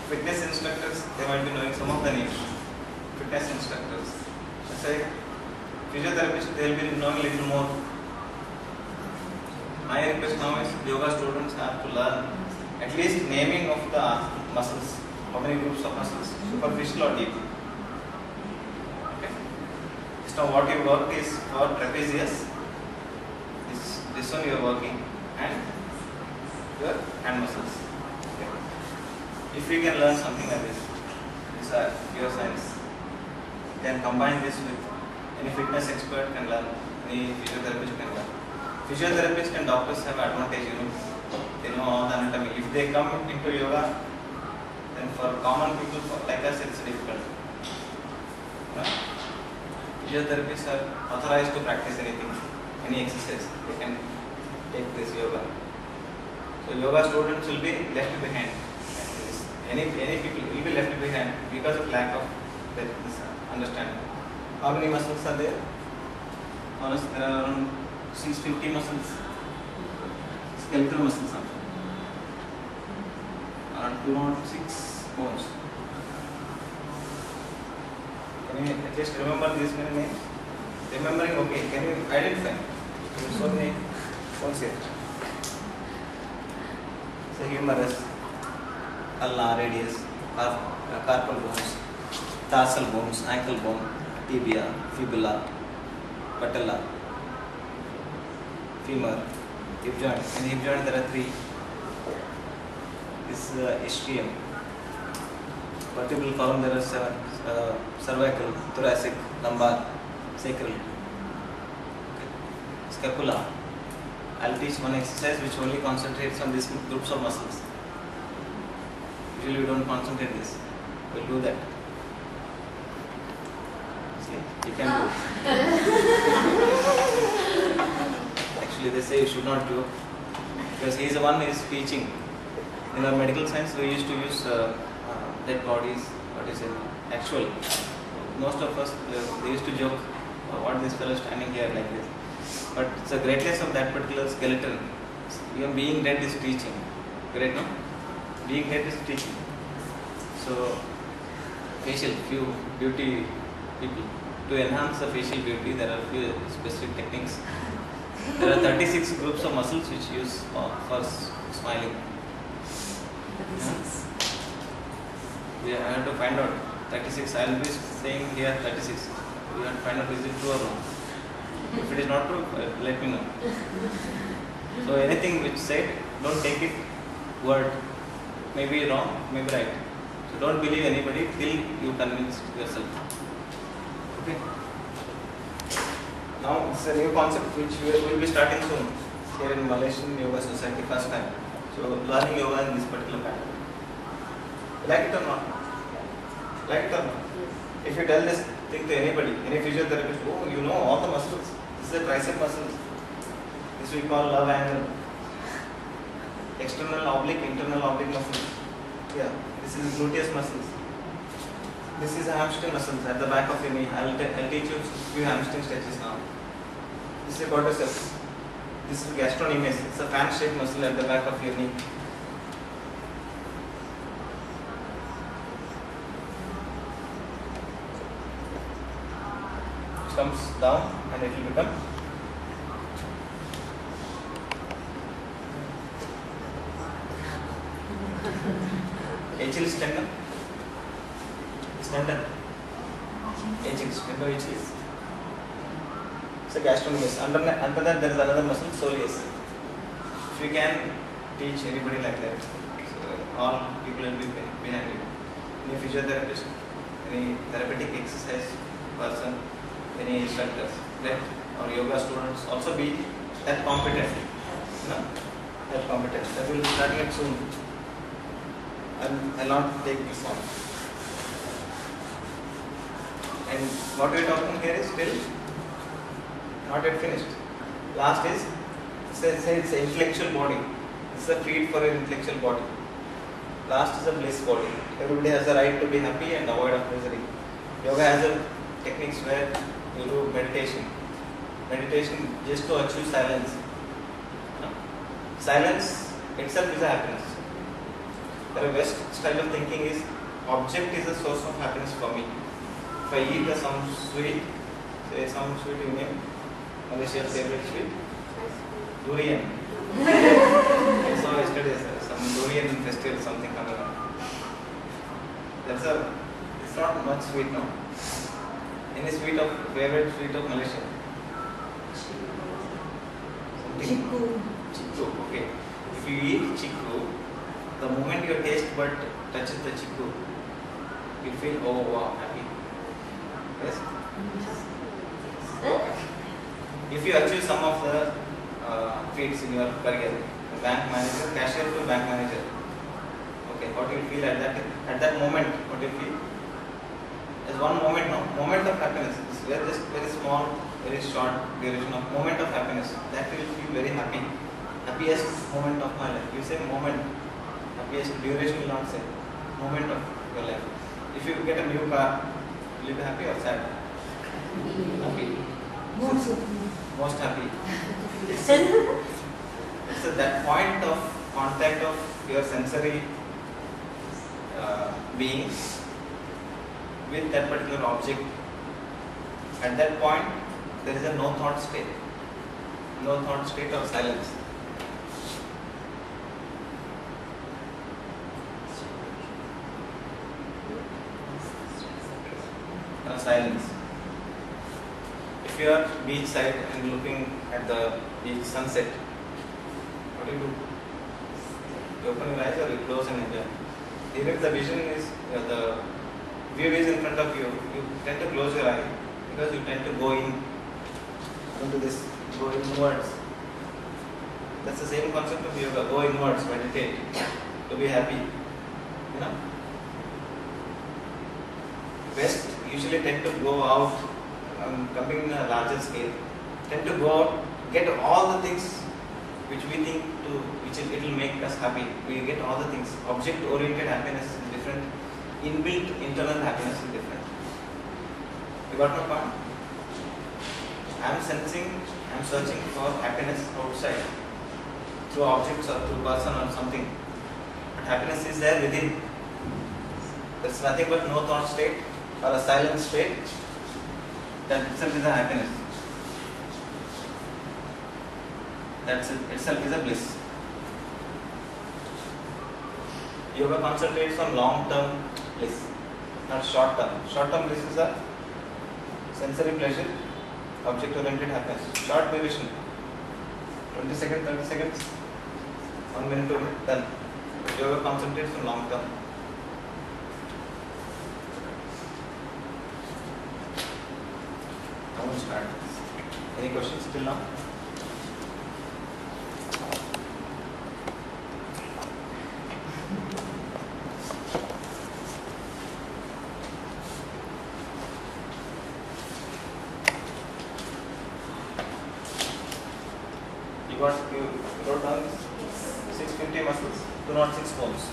fitness instructors. They might be knowing some of the names. Fitness instructors. Let's say physiotherapists, they will be knowing a little more. My request now is yoga students have to learn at least naming of the muscles. How many groups of muscles? Superficial or deep? Okay. So what you work is for trapezius. This one you are working, and your hand muscles. Okay. If we can learn something like this, these are pure science. Then combine this with any fitness expert can learn, any physiotherapist can learn. Physiotherapists and doctors have advantage, they know all the anatomy. If they come into yoga, then for common people like us, it's difficult. Physiotherapists are authorized to practice anything, any exercise. They can take this yoga. So yoga students will be left behind. Any people will be left behind because of lack of this understanding. How many muscles are there? Honestly, there are around 650 muscles, skeletal muscles are around 206 bones. Can you just remember these many names? Remembering, okay, can you identify? There are so many bones here. So humerus, ulna, radius, carpal bones, tarsal bones, ankle bone, tibia, fibula, patella, femur, hip joint. In hip joint there are three. This ischium. Vertebral column there are seven. Cervical, thoracic, lumbar, sacral. Okay. Scapula. I'll teach one exercise which only concentrates on these groups of muscles. Usually we don't concentrate this. We'll do that. See, you can do. Actually, they say you should not do, because he is the one who is teaching. In our medical science, we used to use dead bodies. What is it? Actual. Most of us they used to joke, what this fellow standing here like this. But it's the greatness of that particular skeleton. Even being dead is teaching. Great, no? Being dead is teaching. So, facial, few beauty people, To enhance the facial beauty, there are few specific techniques. There are 36 groups of muscles which use for smiling. 36. We have to find out 36. I will be saying here 36. We have to find out is it true or wrong. If it is not true, let me know. So anything which said, don't take it word. Maybe wrong, maybe right. So don't believe anybody till you convince yourself. Okay. Now it's a new concept which we will be starting soon here in Malaysian Yoga Society first time. So learning yoga in this particular pattern. Like it or not? Like it or not? If you tell this thing to anybody, any physiotherapist, oh, you know all the muscles. This is the tricep muscles. This we call love angle. External oblique, internal oblique muscles. Yeah, this is gluteus muscles. This is hamstring muscles at the back of your knee. I'll teach you few hamstring stretches now. This is quadriceps. This is gastrocnemius. It's a fan-shaped muscle at the back of your knee. It comes down and it will become Achilles tendon. Tendon. Achilles. Achilles. It's a gastrocnemius. Under that there is another muscle, soleus. If you can teach anybody like that, so all people will be behind you. Any physiotherapist, any therapeutic exercise person, any instructors, right? Or yoga students also be that competent. No? That competent. That will be starting it soon. I'll not take this on. And what we are talking here is still not yet finished. Last is, say it's an intellectual body. This is a feed for an intellectual body. Last is a bliss body. Everybody has the right to be happy and avoid of misery. Yoga has a techniques where you do meditation. Meditation just to achieve silence. No? Silence itself is a happiness. The West style of thinking is object is a source of happiness for me. If I eat some sweet, say some sweet you name, Malaysia's favorite sweet, durian. I saw yesterday some durian festival, something coming up. It's not much sweet, no? Any sweet of favorite sweet of Malaysia? Chiku. Chiku, okay. If you eat chiku, the moment your taste bud touches the chiku, you feel, oh wow, happy. Yes? If you achieve some of the feats in your career, bank manager, cashier to bank manager, okay, what do you feel at that moment? What do you feel? There's one moment, no? Moment of happiness. It's just very small, very short duration of moment of happiness. That will feel very happy. Happiest moment of my life. You say moment. Happiest duration will not say. Moment of your life. If you get a new car, will you be happy or sad? Happy. Most happy. So that point of contact of your sensory being with that particular object, at that point there is a no thought state. No thought state of silence. Silence. If you are beach side and looking at the beach sunset, what do? You open your eyes or you close and enjoy? Even if the vision is, the view is in front of you, you tend to close your eye because you tend to go into this, go inwards. That's the same concept of yoga. Go inwards, meditate, to be happy. You know? West usually tend to go out, coming in a larger scale, tend to go out, get all the things which we think it will make us happy. We get all the things. Object-oriented happiness is different. Inbuilt internal happiness is different. You got my point? I am searching for happiness outside through objects or through person or something. But happiness is there within. There is nothing but no thought state or a silent state. that itself is a happiness. That itself is a bliss. Yoga concentrates on long-term bliss, not short-term. Short-term bliss is a sensory pleasure, object-oriented happiness. Short duration, 20 seconds, 30 seconds, 1 minute, 2 minutes, done. Yoga concentrates on long-term. Now we'll start. Any questions till now? You wrote down 650 muscles, 206 bones.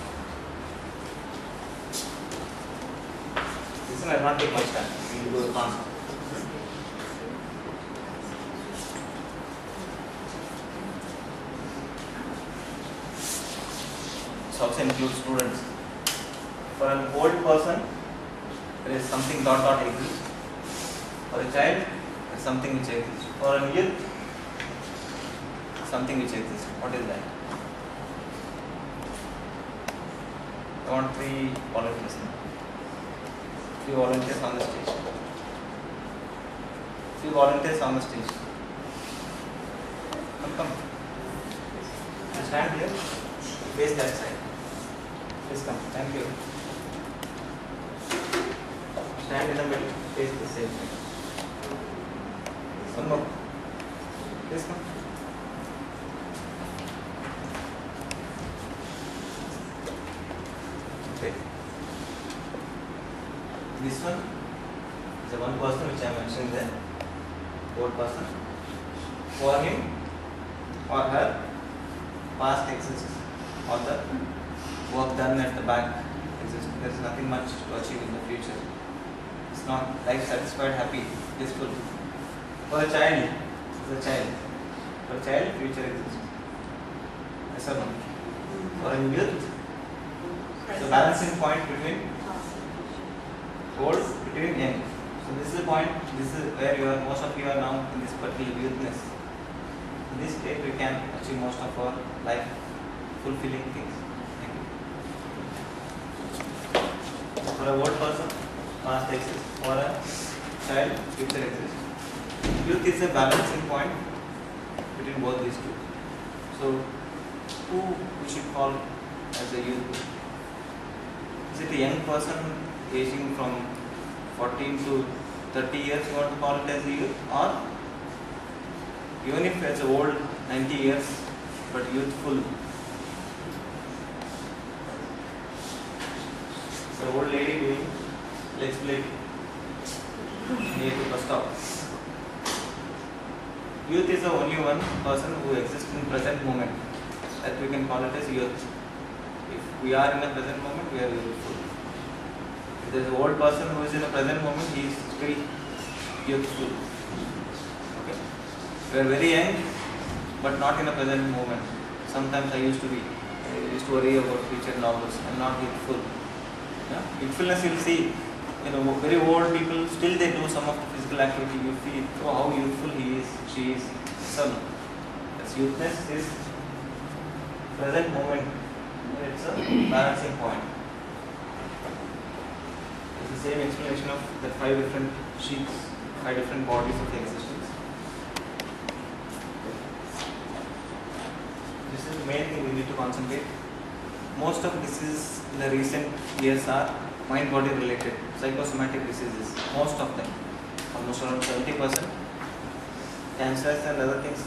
Listen, I will not take much time. We will go fast. This also includes students. For an old person, there is something dot exists. For a child, there is something which exists. For a youth, something which exists. What is that? I want 3 volunteers. 3 volunteers on the stage. 3 volunteers on the stage. Come. You stand here. Face that side. Please come. Thank you. Stand in the middle. Face the same side. One more. Please come. Okay. This one is the one person which I mentioned there. Old person. For him or her, past exists, or the work done at the back exists. There is nothing much to achieve in the future. It's not life satisfied, happy, blissful. For a child, it's a child. For a child, future exists. Yes or no? For a youth, the balancing point between old, between young. So this is the point, this is where you are, most of you are now in this particular youthness. In this state we can achieve most of our life fulfilling things. Thank you. For a old person, past exists. For a child, future exists. Youth is a balancing point between both these two. So who we should call as a youth? Is it a young person aging from 14 to 30 years you want to call it as a youth, or even if it's old 90 years but youthful? So old lady doing leg split near to bus stop. Youth is the only one person who exists in present moment, that we can call it as youth. If we are in a present moment, we are youthful. If there is an old person who is in a present moment, he is still youthful. Okay. We are very young, but not in a present moment. Sometimes I used to worry about future novels. I am not youthful. Yeah? Youthfulness, you will see, very old people, still they do some of the physical activity. You feel, oh, how youthful he is, she is. So, that's youthness is present moment. It's a balancing point. It's the same explanation of the 5 different sheets, 5 different bodies of the existence. This is the main thing we need to concentrate. Most of diseases in the recent years are mind-body related, psychosomatic diseases. Most of them, almost around 70%. Cancers and other things,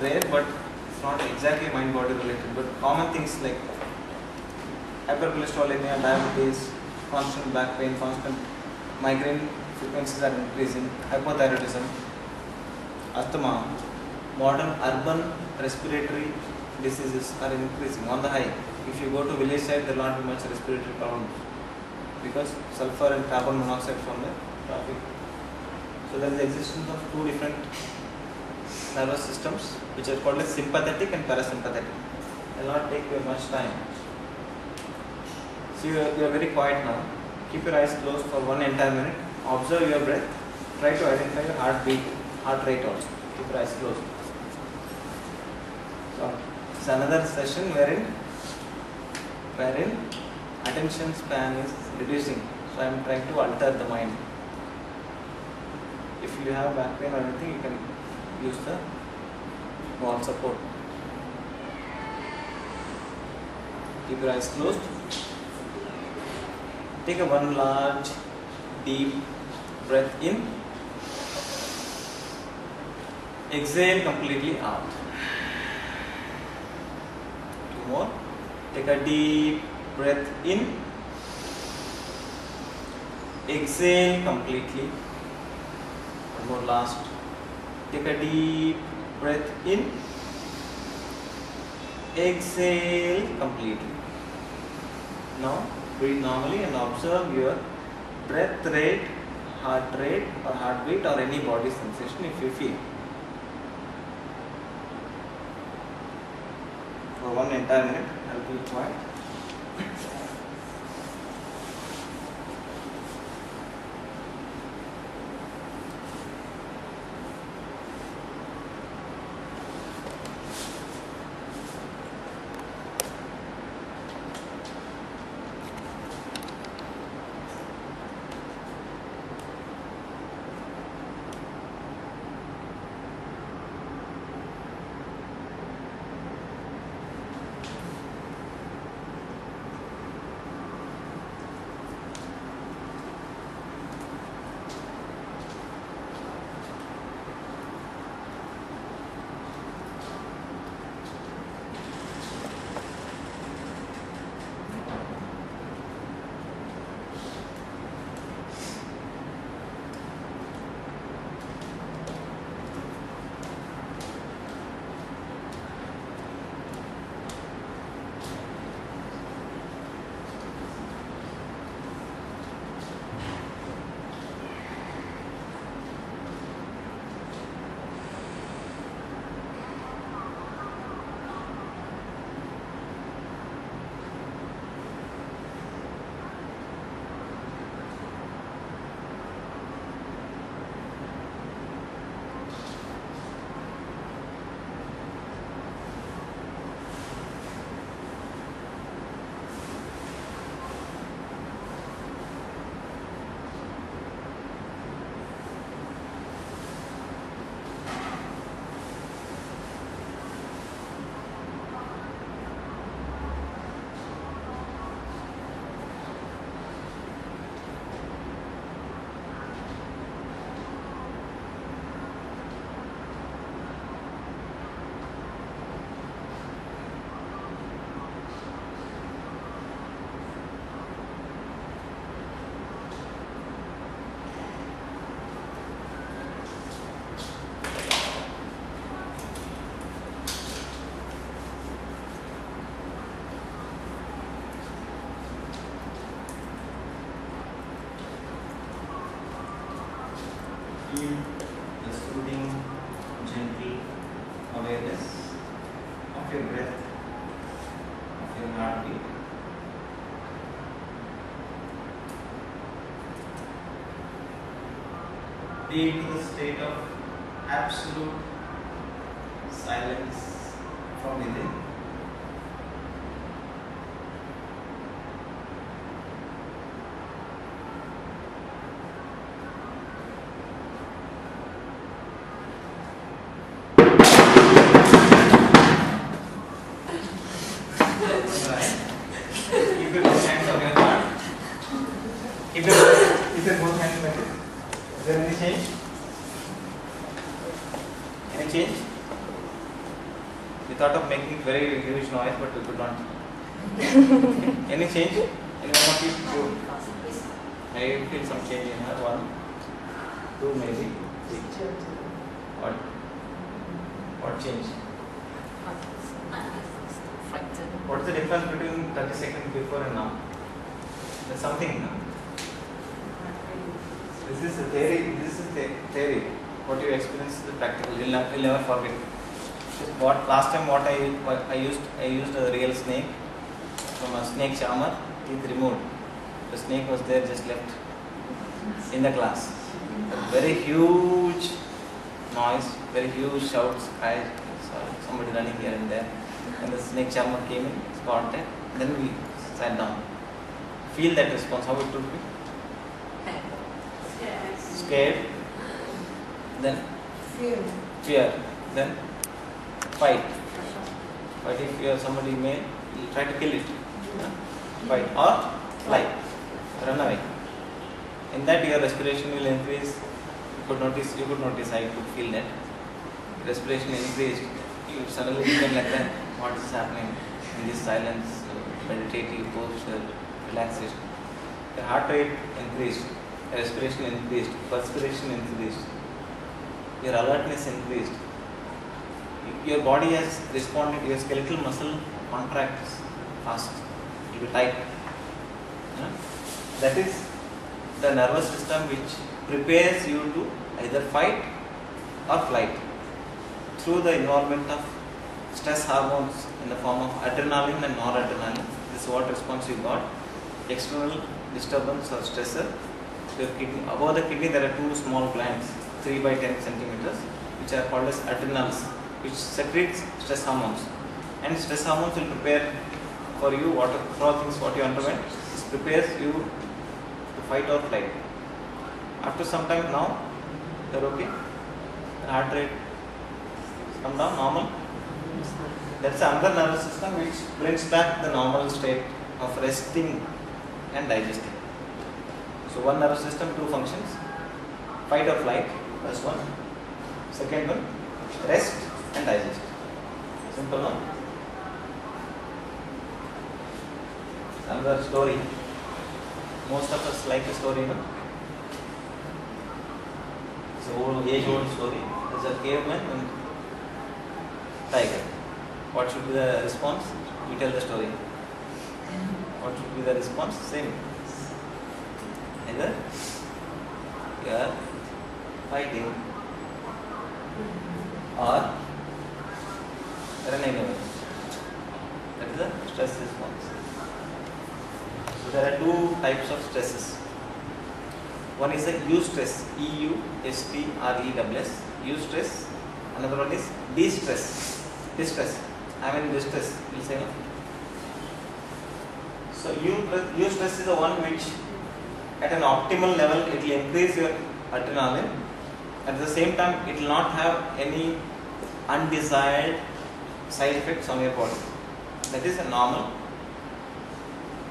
rare, but it's not exactly mind-body related. But common things like hypercholesterolemia, diabetes, constant back pain, constant migraine frequencies are increasing, hypothyroidism, asthma, modern urban respiratory diseases are increasing on the high. If you go to village side, there will not be much respiratory problems because sulfur and carbon monoxide from the traffic. So there is the existence of 2 different nervous systems which are called as sympathetic and parasympathetic. I will not take you much time. So you are very quiet now. Keep your eyes closed for 1 entire minute. observe your breath. Try to identify your heartbeat, heart rate also. Keep your eyes closed. So it's another session wherein attention span is reducing. So I am trying to alter the mind. If you have back pain or anything, you can use the wall support. Keep your eyes closed. Take a one large, deep breath in. Exhale completely out. Two more. Take a deep breath in. Exhale completely. One more last. Take a deep breath in. Exhale completely. Now breathe normally and observe your breath rate, heart rate or heartbeat or any body sensation if you feel. For one entire minute, I'll be quiet. Feel the soothing, gentle awareness of your breath, of your heartbeat. Be into the state of absolute silence from within. Keep your both hands on your heart. Keep your both hands like this. Is there any change? Any change? We thought of making very huge noise, but we could not. Any change? Any one of you? Good. I feel some change in her. 1, 2 maybe. What change? What is the difference between 30 seconds before and now? There's something now. This is the theory. This is the theory. What you experience is the practical. You'll never forget. What last time? What I used a real snake from a snake charmer. Teeth removed. The snake was there, just left. in the class. Very huge noise, very huge shouts, cries, somebody running here and there. And the snake charmer came in, caught it, then we sat down. Feel that response, how it would be? Yes. Scared, then fear, then fight. But if you have somebody male, you try to kill it. Fight or fly, run away. In that your respiration will increase. You could notice, I could feel that. Respiration increased. You suddenly became like that. What is happening in this silence, meditative posture, relaxation? Your heart rate increased, respiration increased, perspiration increased, your alertness increased. Your body has responded, your skeletal muscle contracts fast, it will be tight. That is the nervous system which prepares you to either fight or flight through the involvement of stress hormones in the form of adrenaline and noradrenaline. This is what response you got. External disturbance or stressor. Your kidney, above the kidney there are two small glands, 3 by 10 centimeters, which are called as adrenals, which secretes stress hormones. And stress hormones will prepare for you what you underwent. This prepares you to fight or flight. After some time now, you are okay. The heart rate come down normal. That's another nervous system which brings back the normal state of resting and digesting. So one nervous system, two functions: fight or flight, first one. Second one, rest and digest. Simple, no? Another story. Most of us like a story, no? It's an age-old story. There's a caveman and tiger. What should be the response? You tell the story. What should be the response? Same. Either you are fighting or running away. That is the stress response. So there are two types of stresses. One is the eustress, E-U-S-T-R-E-S-S, eustress. Another one is distress. Distress. I am in distress. Will say no. So eustress is the one which, at an optimal level, it will increase your adrenaline. At the same time, it will not have any undesired side effects on your body. That is a normal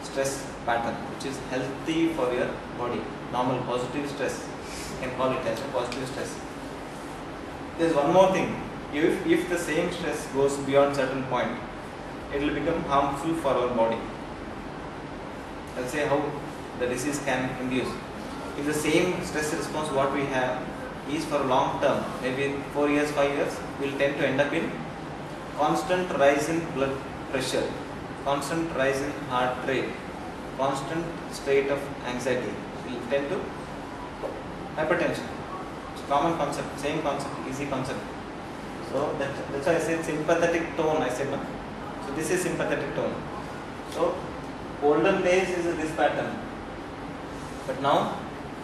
stress pattern, which is healthy for your body. Normal positive stress. You can call it as a positive stress. There is one more thing. If the same stress goes beyond certain point, it will become harmful for our body. Let's say how the disease can induce. If the same stress response what we have is for long term, maybe 4 years, 5 years, we will tend to end up in constant rise in blood pressure, constant rise in heart rate, constant state of anxiety. We will tend to hypertension. It's a common concept, same concept, easy concept. So that's why I said sympathetic tone. I said no. So this is sympathetic tone. So olden days is this pattern, but now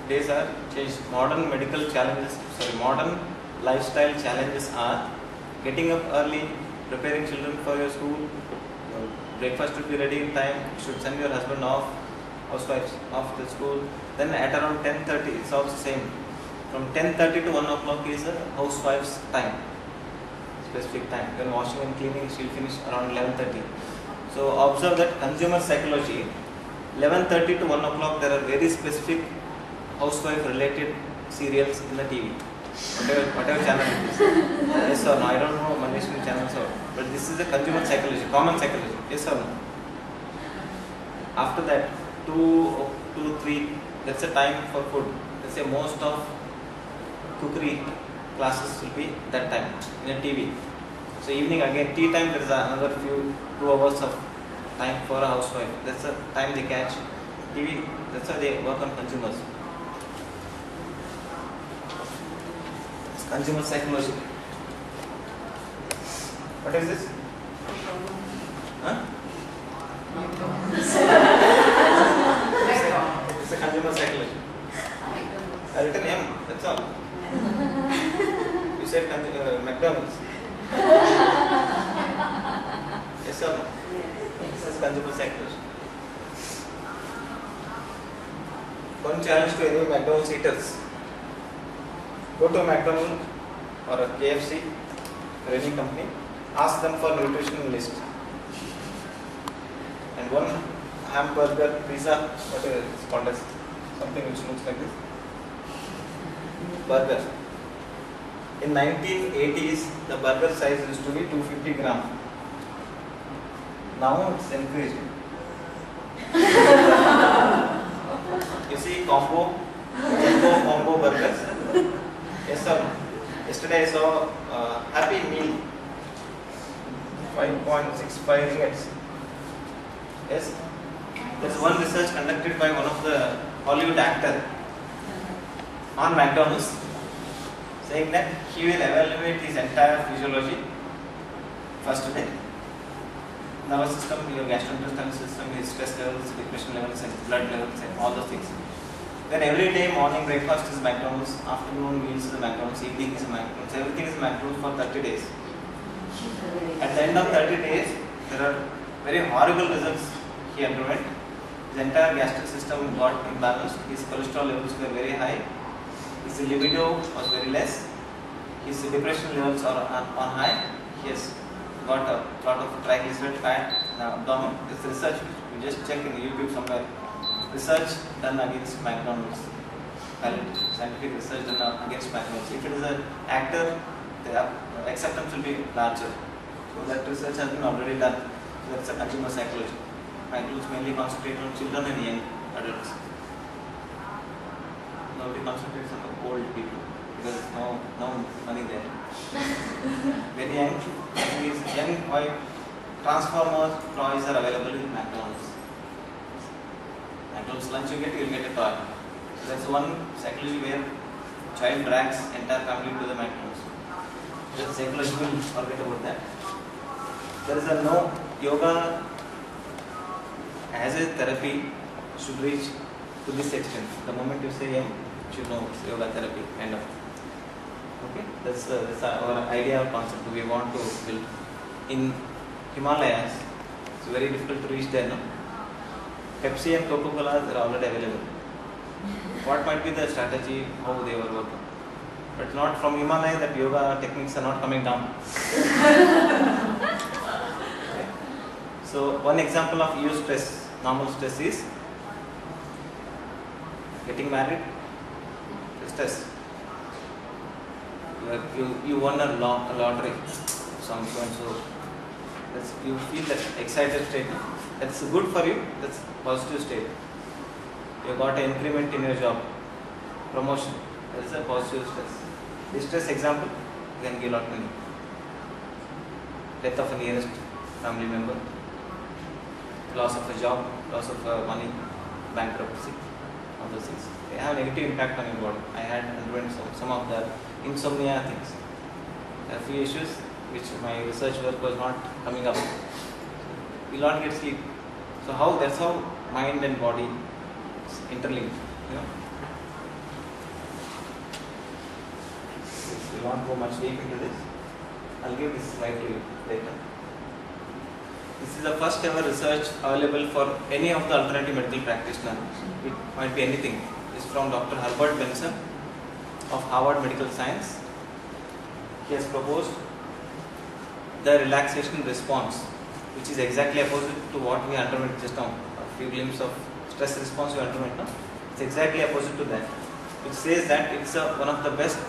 days are changed. Modern medical challenges, modern lifestyle challenges are getting up early, preparing children for your school. Your breakfast should be ready in time. You should send your husband off, housewives off to school. Then at around 10:30, it's also same. From 10:30 to 1 o'clock is a housewife's time. Specific time. When washing and cleaning, she'll finish around 11:30. So observe that consumer psychology. 11:30 to 1 o'clock, there are very specific housewife related serials in the TV. Whatever channel it is. Yes or no? I don't know Malaysian channels or, but this is a consumer psychology, common psychology. Yes or no? After that, 2, 3, that's a time for food. Let's say most of cookery classes will be that time in a TV. So evening again, tea time, there is another 2 hours of time for a housewife. That's the time they catch TV. That's how they work on consumers. It's consumer psychology. What is this? Huh? It's a consumer psychology. or no? This is consumer psychology. One challenge to any McDonald's eaters. Go to a McDonald's or a KFC or any company, ask them for nutritional list. And one hamburger, pizza, what is it? It's called as something which looks like this. Burger. In 1980s, the burger size used to be 250 gram. Now it's increased. You see combo burgers. Yes sir. Yesterday I saw Happy Meal, 5.65 ringgits. Yes. There is one research conducted by one of the Hollywood actor on McDonald's, saying that he will evaluate his entire physiology first day. Nervous system, your gastrointestinal system, his stress levels, depression levels, and blood levels, and all those things. Then every day morning breakfast is McDonald's, afternoon meals is McDonald's, evening is McDonald's, everything is McDonald's for 30 days. At the end of 30 days, there are very horrible results he underwent. His entire gastric system got imbalanced, his cholesterol levels were very high, his libido was very less, his depression levels are on high, he has got a lot of triglyceride fat in the abdomen. This is research, you just check in YouTube somewhere. Research done against McDonald's, valid scientific research done against McDonald's. If it is an actor, the acceptance will be larger. So that research has been already done. So that's a consumer psychology. McDonald's mainly concentrate on children and young adults. Nobody concentrates on the old people because no money there. Very young, white Transformers toys are available in McDonald's. McDonald's lunch you will get a toy. So that's one psychology where child drags entire family to the McDonald's. That's psychological, forget about that. There is a no yoga as a therapy should reach to this extent. The moment you say you should know it's yoga therapy, kind of. Okay, that's our idea or concept we want to build. In Himalayas, it's very difficult to reach there, no? Pepsi and Coca-Cola are already available. What might be the strategy, how they were working? But not from Himalaya that yoga techniques are not coming down. Okay. So one example of eustress, normal stress is getting married, stress. You won a lottery, so you feel that excited state. That's good for you. That's positive state. You got an increment in your job, promotion. That's a positive stress. This stress example, you can give a lot of money. Death of a nearest family member, loss of a job, loss of money, bankruptcy, all those things. They have a negative impact on your body. I had underwent some of the insomnia things. There are few issues which my research work was not coming up. You will not get sleep. So that's how mind and body is interlinked. You know. We won't go much deep into this. I'll give this slide to you later. This is the first ever research available for any of the alternative medical practitioner. It might be anything. It's from Dr. Herbert Benson of Harvard Medical Science. He has proposed the relaxation response, which is exactly opposite to what we underwent just now. A few glimpses of stress response we underwent now. It's exactly opposite to that, which says that it's one of the best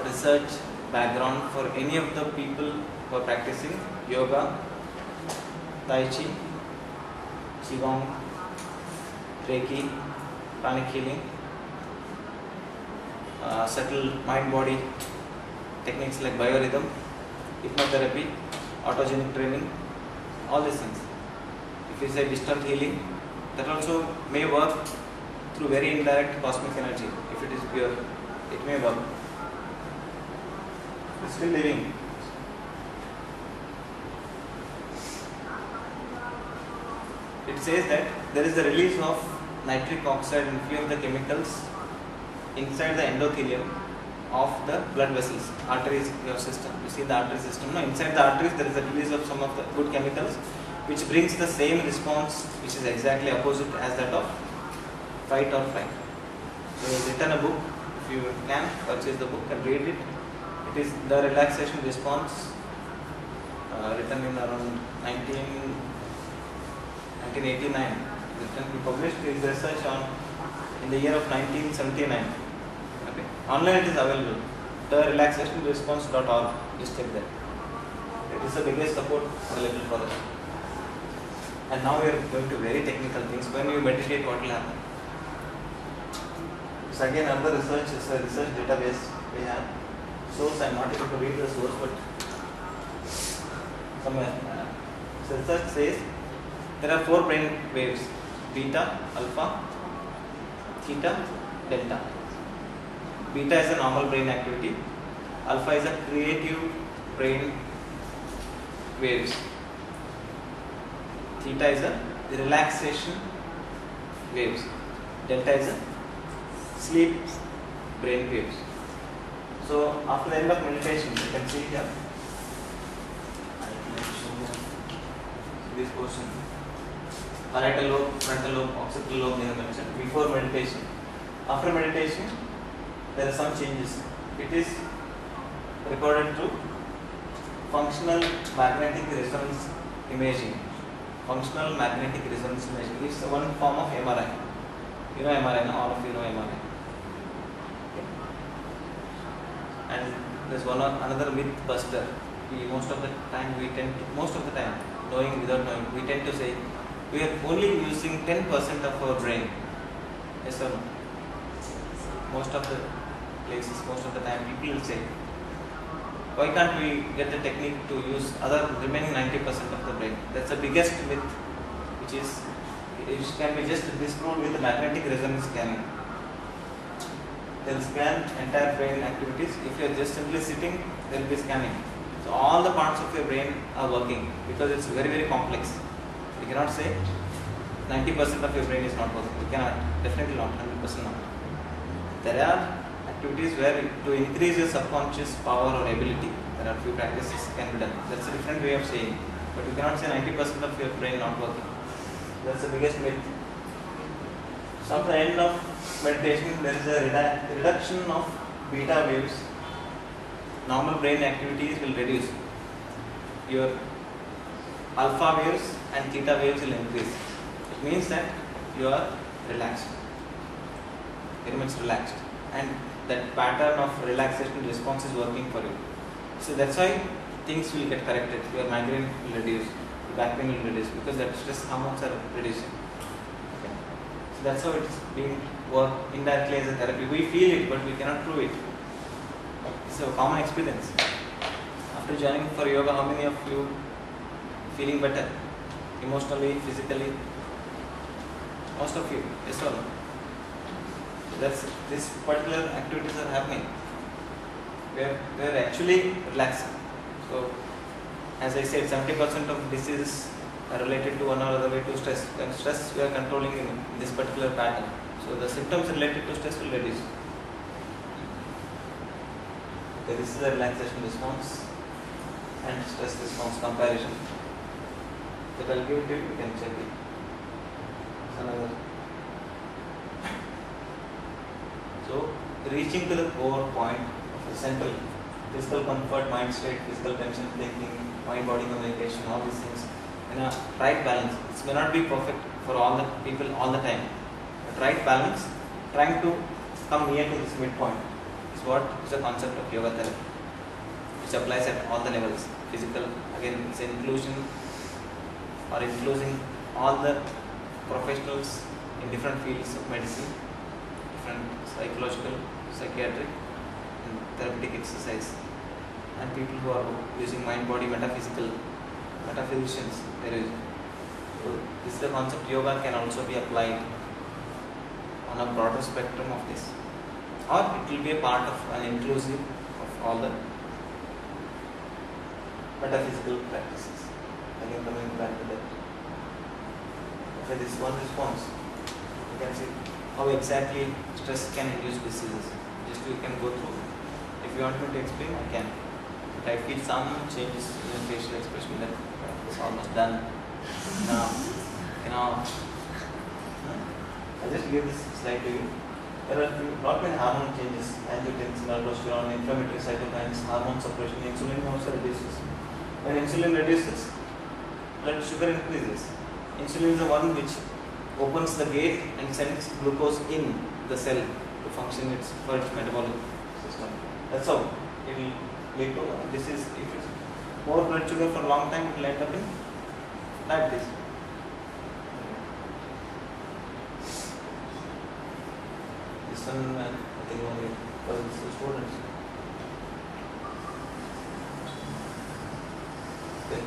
research background for any of the people who are practicing yoga, Tai Chi, Qigong, Reiki, pranic healing, subtle mind-body techniques like biorhythm, hypnotherapy, autogenic training, all these things. If you say distant healing, that also may work through very indirect cosmic energy. If it is pure, it may work. It's still living. It says that there is a release of nitric oxide and few of the chemicals inside the endothelium of the blood vessels, arteries, your system. You see the artery system. No, inside the arteries there is a release of some of the good chemicals, which brings the same response, which is exactly opposite as that of fight or flight. So he has written a book. If you can purchase the book and read it, it is the relaxation response, written in around 1989. He published his research in the year of 1979. Okay. Online it is available. therelaxationresponse.org. Just check that. It is the biggest support available for us. And now we are going to very technical things. When you meditate, what will happen? So again, another research is a research database we have. Source, I am not able to read the source, but somewhere. So research says there are 4 brain waves: beta, alpha, theta, delta. Beta is a normal brain activity. Alpha is a creative brain waves. Theta is a relaxation waves. Delta is a sleep brain waves. So after the end of meditation, you can see here. This portion. Parietal lobe, frontal lobe, occipital lobe, they have mentioned before meditation. After meditation, there are some changes. It is recorded through functional magnetic resonance imaging. Functional magnetic resonance imaging is one form of MRI. You know MRI, no? All of you know MRI. Okay. And there's another myth buster. Most of the time, knowing without knowing, we tend to say we are only using 10% of our brain. Yes or no? Most of the places, most of the time, people will say, why can't we get the technique to use other remaining 90% of the brain? That's the biggest myth, which can be just disproved with the magnetic resonance scanning. They'll scan entire brain activities. If you are just simply sitting, they'll be scanning. So all the parts of your brain are working because it's very, very complex. You cannot say 90% of your brain is not working. You cannot, definitely not, 100% not. There are activities where to increase your subconscious power or ability, there are few practices can be done. That's a different way of saying. But you cannot say 90% of your brain not working. That's the biggest myth. So at the end of meditation, there is a reduction of beta waves. Normal brain activities will reduce. Your alpha waves and theta waves will increase. It means that you are relaxed, very much relaxed, and that pattern of relaxation response is working for you. So that's why things will get corrected. Your migraine will reduce, your back pain will reduce, because that stress hormones are reducing. Okay. So that's how it's being worked indirectly as a therapy. We feel it, but we cannot prove it. It's a common experience. After joining for yoga, how many of you feeling better? Emotionally, physically? Most of you, yes or no? That's this particular activities are happening. We are actually relaxing. So, as I said, 70% of diseases are related to one or other way to stress. And stress we are controlling in this particular pattern. So the symptoms related to stress will reduce. Okay, this is a relaxation response and stress response comparison. That I'll give it to you. You can check it. It's another. So, reaching to the core point of the central physical comfort, mind state, physical tension taking, mind-body communication, all these things in a right balance. It may not be perfect for all the people all the time, but right balance, trying to come near to this midpoint is what is the concept of yoga therapy, which applies at all the levels. Physical, again, it's inclusion or including all the professionals in different fields of medicine, different psychological, psychiatric, and therapeutic exercise, and people who are using mind-body metaphysicians. So this is the concept. Yoga can also be applied on a broader spectrum of this, or it will be a part of an inclusive of all the metaphysical practices. Again, coming back to that. Okay, this one response. You can see how exactly stress can induce diseases. Just you can go through If you want me to explain, I can. But I feel some changes in the facial expression that it's almost done. Now, I just give this slide to you. There are not many hormone changes: angiotensin, aldosterone, inflammatory cytokines, hormone suppression, insulin also reduces. When insulin reduces, blood sugar increases. Insulin is the one which opens the gate and sends glucose in the cell to function for its metabolic system. That's how it will lead to this is if it's more blood sugar for a long time, it will end up in diabetes. This one I think only for the students. Okay.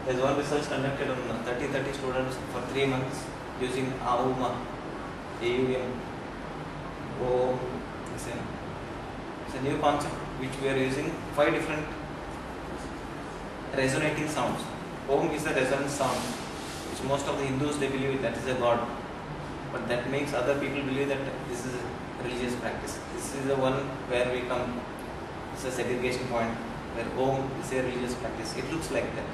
There is one research conducted on 30 students for 3 months using AUM. It's a new concept which we are using 5 different resonating sounds. Om is a resonant sound, which most of the Hindus they believe that is a god, but that makes other people believe that this is a religious practice. This is the one where we come. It's a segregation point where Om is a religious practice. It looks like that.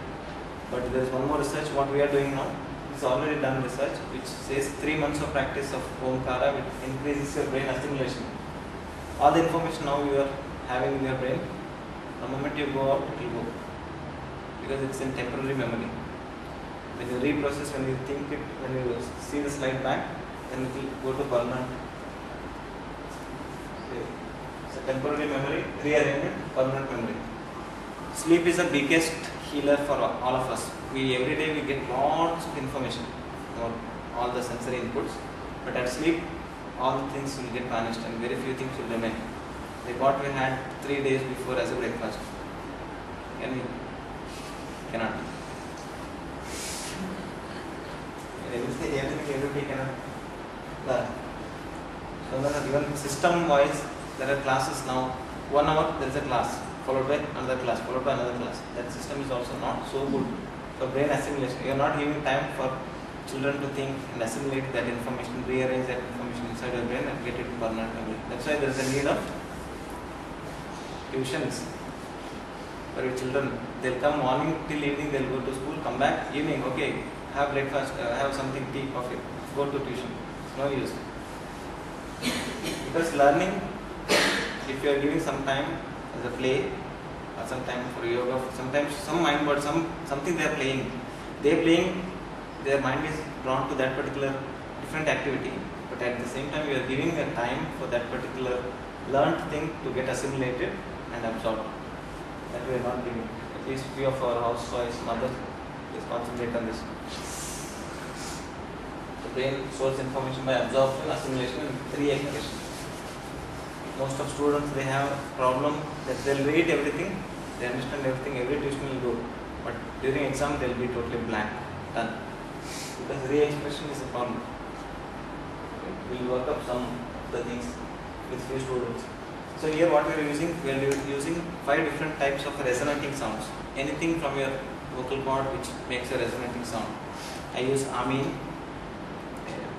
But there is one more research, what we are doing now, it's already done research, which says 3 months of practice of Omkara, which increases your brain assimilation. All the information now you are having in your brain, the moment you go out, it will go. Because it's in temporary memory. When you reprocess, when you think it, when you see the slide back, then it will go to permanent. It's a temporary memory, rearrangement, permanent memory. Sleep is the biggest healer for all of us. Every day we get lots of information or all the sensory inputs, but at sleep all the things will get vanished and very few things will remain. Like what we had 3 days before as a breakfast. Can we? Cannot. Everything everybody cannot learn. So even system wise, there are classes now. 1 hour there is a class, followed by another class, followed by another class. That system is also not so good for brain assimilation. You are not giving time for children to think and assimilate that information, rearrange that information inside your brain and get it permanent memory. That's why there is a need of tuitions for your children. They'll come morning till evening, they'll go to school, come back, evening, okay, have breakfast, have something, tea, coffee, go to tuition. It's no use. Because learning, if you are giving some time as a play, or some time for yoga, sometimes some mind word, something they are playing. Their mind is drawn to that particular different activity. But at the same time, you are giving a time for that particular learned thing to get assimilated and absorbed. That we are not giving. At least few of our housewives, mothers, please concentrate on this. The brain stores information by absorption, assimilation, and re-expression. Most of students, they have a problem that they'll read everything, they understand everything, every tuition will go, but during exam they'll be totally blank, done. Because re-expression is a problem. We'll work up some of the things with few students. So here what we are using 5 different types of resonating sounds. Anything from your vocal cord which makes a resonating sound. I use Amin.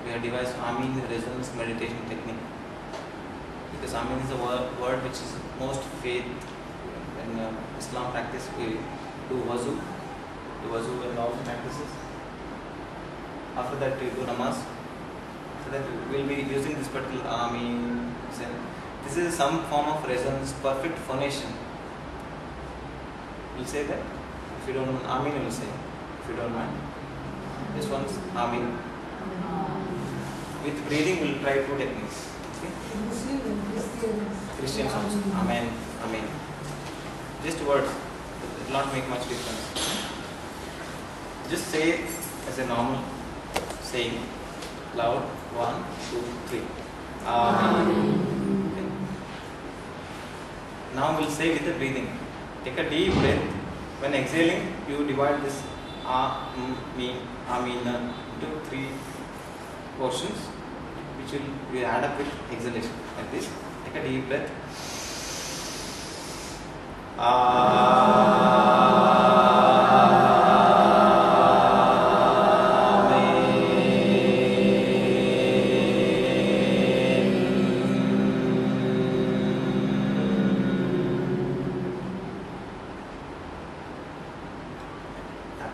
We have devised Amin resonance meditation technique. Because Amin is a word which is most faith in Islam practice. We do wazu and all the practices. After that we do namaz. So that we will be using this particular Amin. This is some form of resonance, perfect phonation. We'll say that. If you don't know, Amin will say. If you don't mind. This one's Amin. With breathing, we'll try 2 techniques. Okay? Muslim and Christians also. Amen. Amen. Just words. It will not make much difference. Just say as a normal saying. Loud. 1, 2, 3. Amen. Okay. Now we'll say with the breathing. Take a deep breath. When exhaling, you divide this Amina into 3 portions, which will we add up with exhalation like this. Take a deep breath.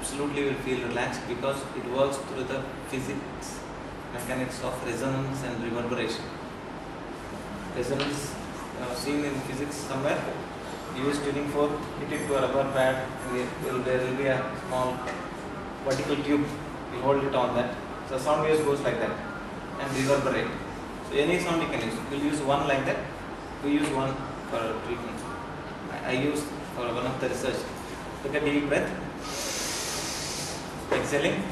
absolutely will feel relaxed because it works through the physics, mechanics of resonance and reverberation. Resonance seen in physics somewhere. You use tuning fork, hit it to a rubber pad, and there will be a small vertical tube. You hold it on that. So sound waves goes like that and reverberate. So any sound you can use. We'll use one like that. We use one for treatment. I use for one of the research. Take a deep breath. Exhaling.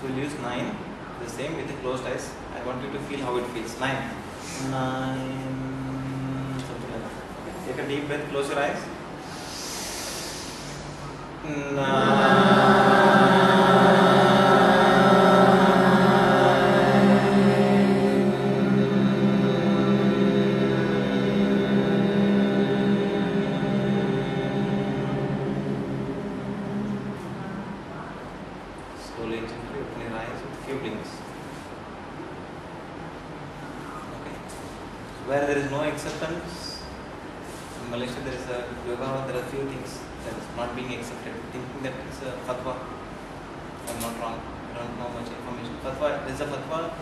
We'll use 9, the same with the closed eyes. I want you to feel how it feels. 9. 9. Something like that. Take a deep breath, close your eyes. 9. Slowly and gently open your eyes with few blinks. Okay. Where there is no acceptance, in Malaysia there is a yoga, there are few things that is not being accepted, thinking that it's a fatwa. I'm not wrong, I don't know much information. Fatwa, there is a fatwa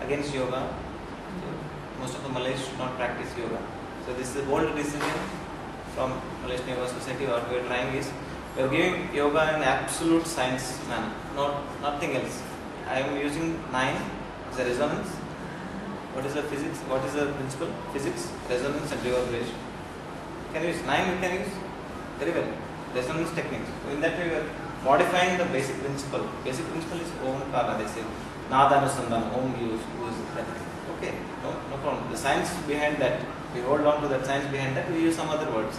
against yoga. So most of the Malays should not practice yoga. So this is a bold decision from Malaysian Yoga Society. What we are trying is, we are giving yoga in absolute science manner, nothing else. I am using 9 as a resonance. What is the physics? What is the principle? Physics, resonance and reverberation. Can you use 9? We can use very well. Resonance techniques. So in that way we are modifying the basic principle. Basic principle is Omkara, they say. Nadanusandana, Om use that. Okay, no problem. The science behind that, we hold on to that science behind that, we use some other words.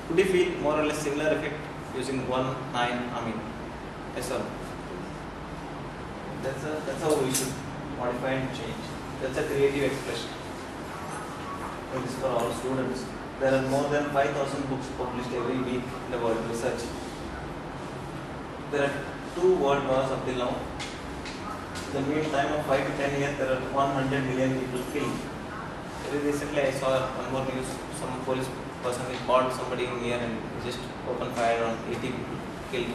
Could you feel more or less similar effect using 1, 9, Amin? Yes sir. That's how we should modify and change. That's a creative expression. And this is for all students. There are more than 5,000 books published every week in the world research. There are 2 world wars up till now. In the meantime of 5 to 10 years, there are 100 million people killed. Very recently, I saw one more news. Some police person called somebody near and just opened fire on 80 people killed.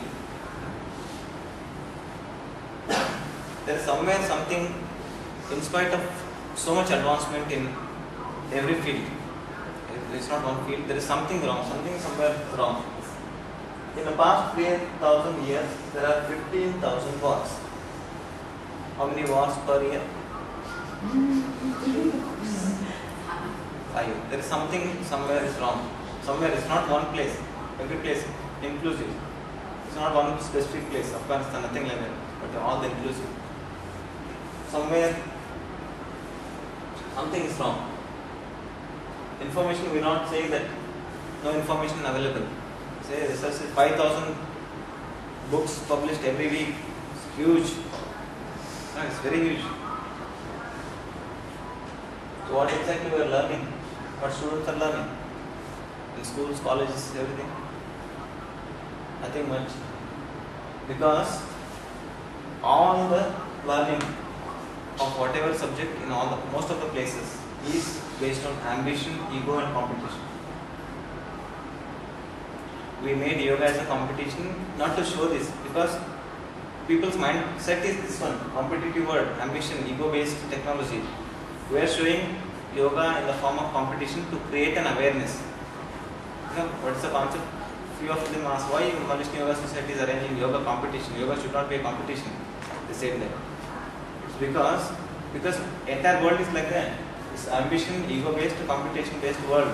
There is somewhere something, in spite of so much advancement in every field, there is not one field, there is something wrong, something somewhere wrong. In the past 3,000 years, there are 15,000 wars. How many wars per year? 5. There is something somewhere is wrong. Somewhere it's not one place. Every place inclusive. It's not one specific place. Afghanistan, nothing like that. But they're all inclusive. Somewhere something is wrong. Information, we not say that no information available. Say research is 5,000 books published every week. It's huge. No, it's very huge. So what exactly we are learning? What students are learning? In schools, colleges, everything? Nothing much. Because all the learning of whatever subject in all the most of the places is based on ambition, ego and competition. We made yoga as a competition not to show this, because people's mindset is this one, competitive word, ambition, ego based technology. We are showing yoga in the form of competition to create an awareness. You know, what's the concept? Few of them ask, why Malaysian Yoga Society is arranging yoga competition? Yoga should not be a competition. They said that. It's because entire world is like that. It's ambition, ego-based, competition-based world.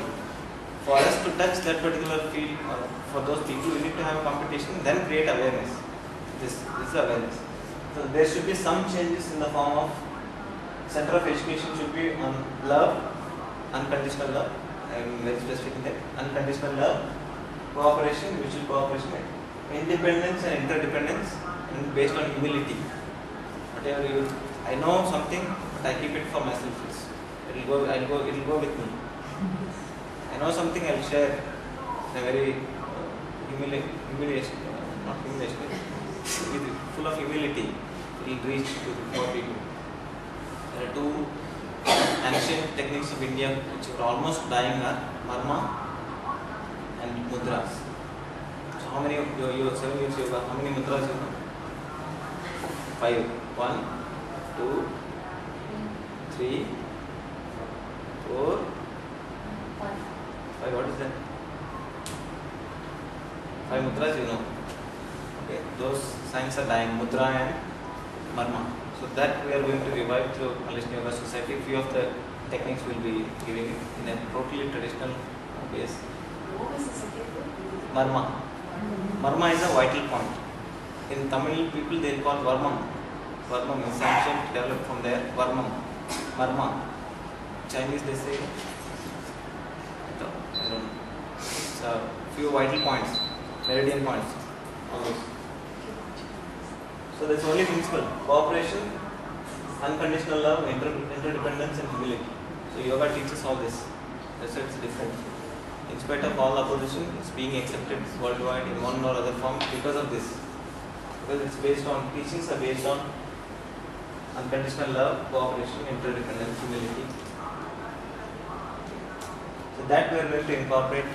For us to touch that particular field, for those people, we need to have a competition, then create awareness. This is awareness. So there should be some changes in the form of center of education should be on love, unconditional love. I am very specific in that. Unconditional love, cooperation, mutual cooperation, independence and interdependence, and based on humility. Whatever you, I know something, but I keep it for myself. It will go with me. I know something, I will share in a very humiliation, not humiliation, full of humility. will reach to more people. There are two ancient techniques of India which are almost dying are Marma and Mudras. So how many of you 7 years yoga, how many mudras you know? 5. 1, 2, 3, 4, 5. What is that? 5 mudras you know. Okay, those signs are dying, Mudra and Marma. So that we are going to revive through Malaysian Yoga Society. Few of the techniques will be giving it in a totally traditional ways. What was the second one? Marma. Marma is a vital point. In Tamil people they call Varmam. Varmam is ancient, developed from there. Varmam. Marma. Chinese they say, I don't know. So few vital points, meridian points. All those. So that's only principle: cooperation, unconditional love, interdependence, and humility. So yoga teaches all this. That's why it's different. In spite of all opposition, it's being accepted worldwide in one or other form because of this. Because it's based on, teachings are based on unconditional love, cooperation, interdependence, humility. So that we are going to incorporate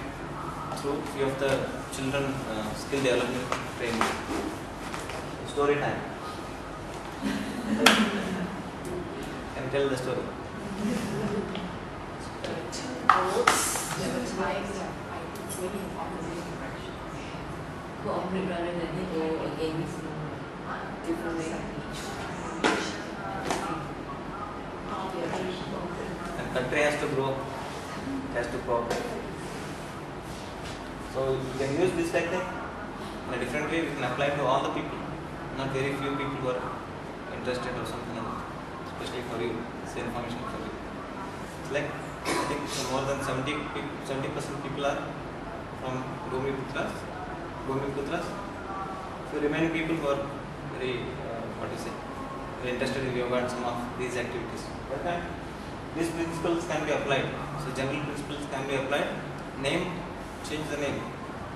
through few of the children skill development training. Story time. Can you tell the story? Boats, there were times I was going in opposite directions. Cooperate rather than go against different way. And country has to grow, has to cooperate. So you can use this technique in a different way. We can apply to all the people. Not very few people who are interested or something like that. Especially for you, it's information for you. It's like I think more than 70% people are from Bhumiputras. So remaining people who are very very interested in yoga and some of these activities. Okay. These principles can be applied. So general principles can be applied. Name, change the name.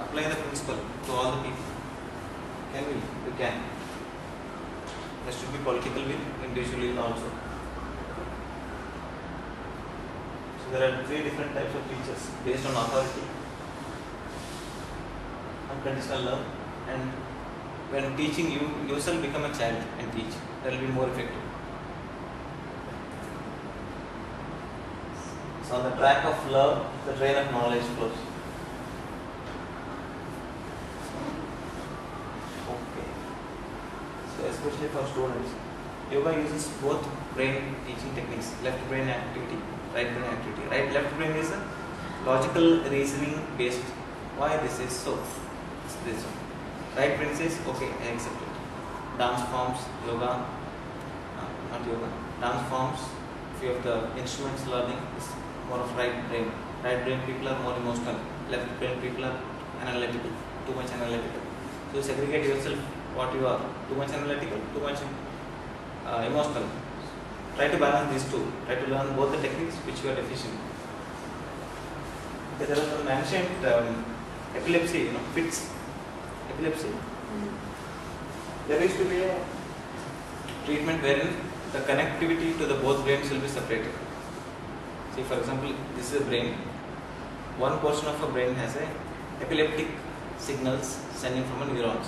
Apply the principle to all the people. Can we? We can. There should be political will, individual will also. So there are 3 different types of teachers based on authority, unconditional love, and when teaching you yourself become a child and teach. That will be more effective. So on the track of love, the train of knowledge flows. Okay. So especially for students, yoga uses both brain teaching techniques, left brain activity, right brain activity. Left brain is a logical reasoning based. Why this is so? It's this one. Right brain says, okay, I accept it. Dance forms, yoga, not yoga, dance forms, few of the instruments learning is more of right brain. Right brain people are more emotional. Left brain people are analytical, too much analytical. So segregate yourself what you are. Too much analytical, too much emotional. Try to balance these two. Try to learn both the techniques which you are deficient. Okay, there was an ancient epilepsy, fits. Epilepsy. There used to be a treatment wherein the connectivity to the both brains will be separated. See, for example, this is a brain. One portion of a brain has a epileptic signals sending from a neurons.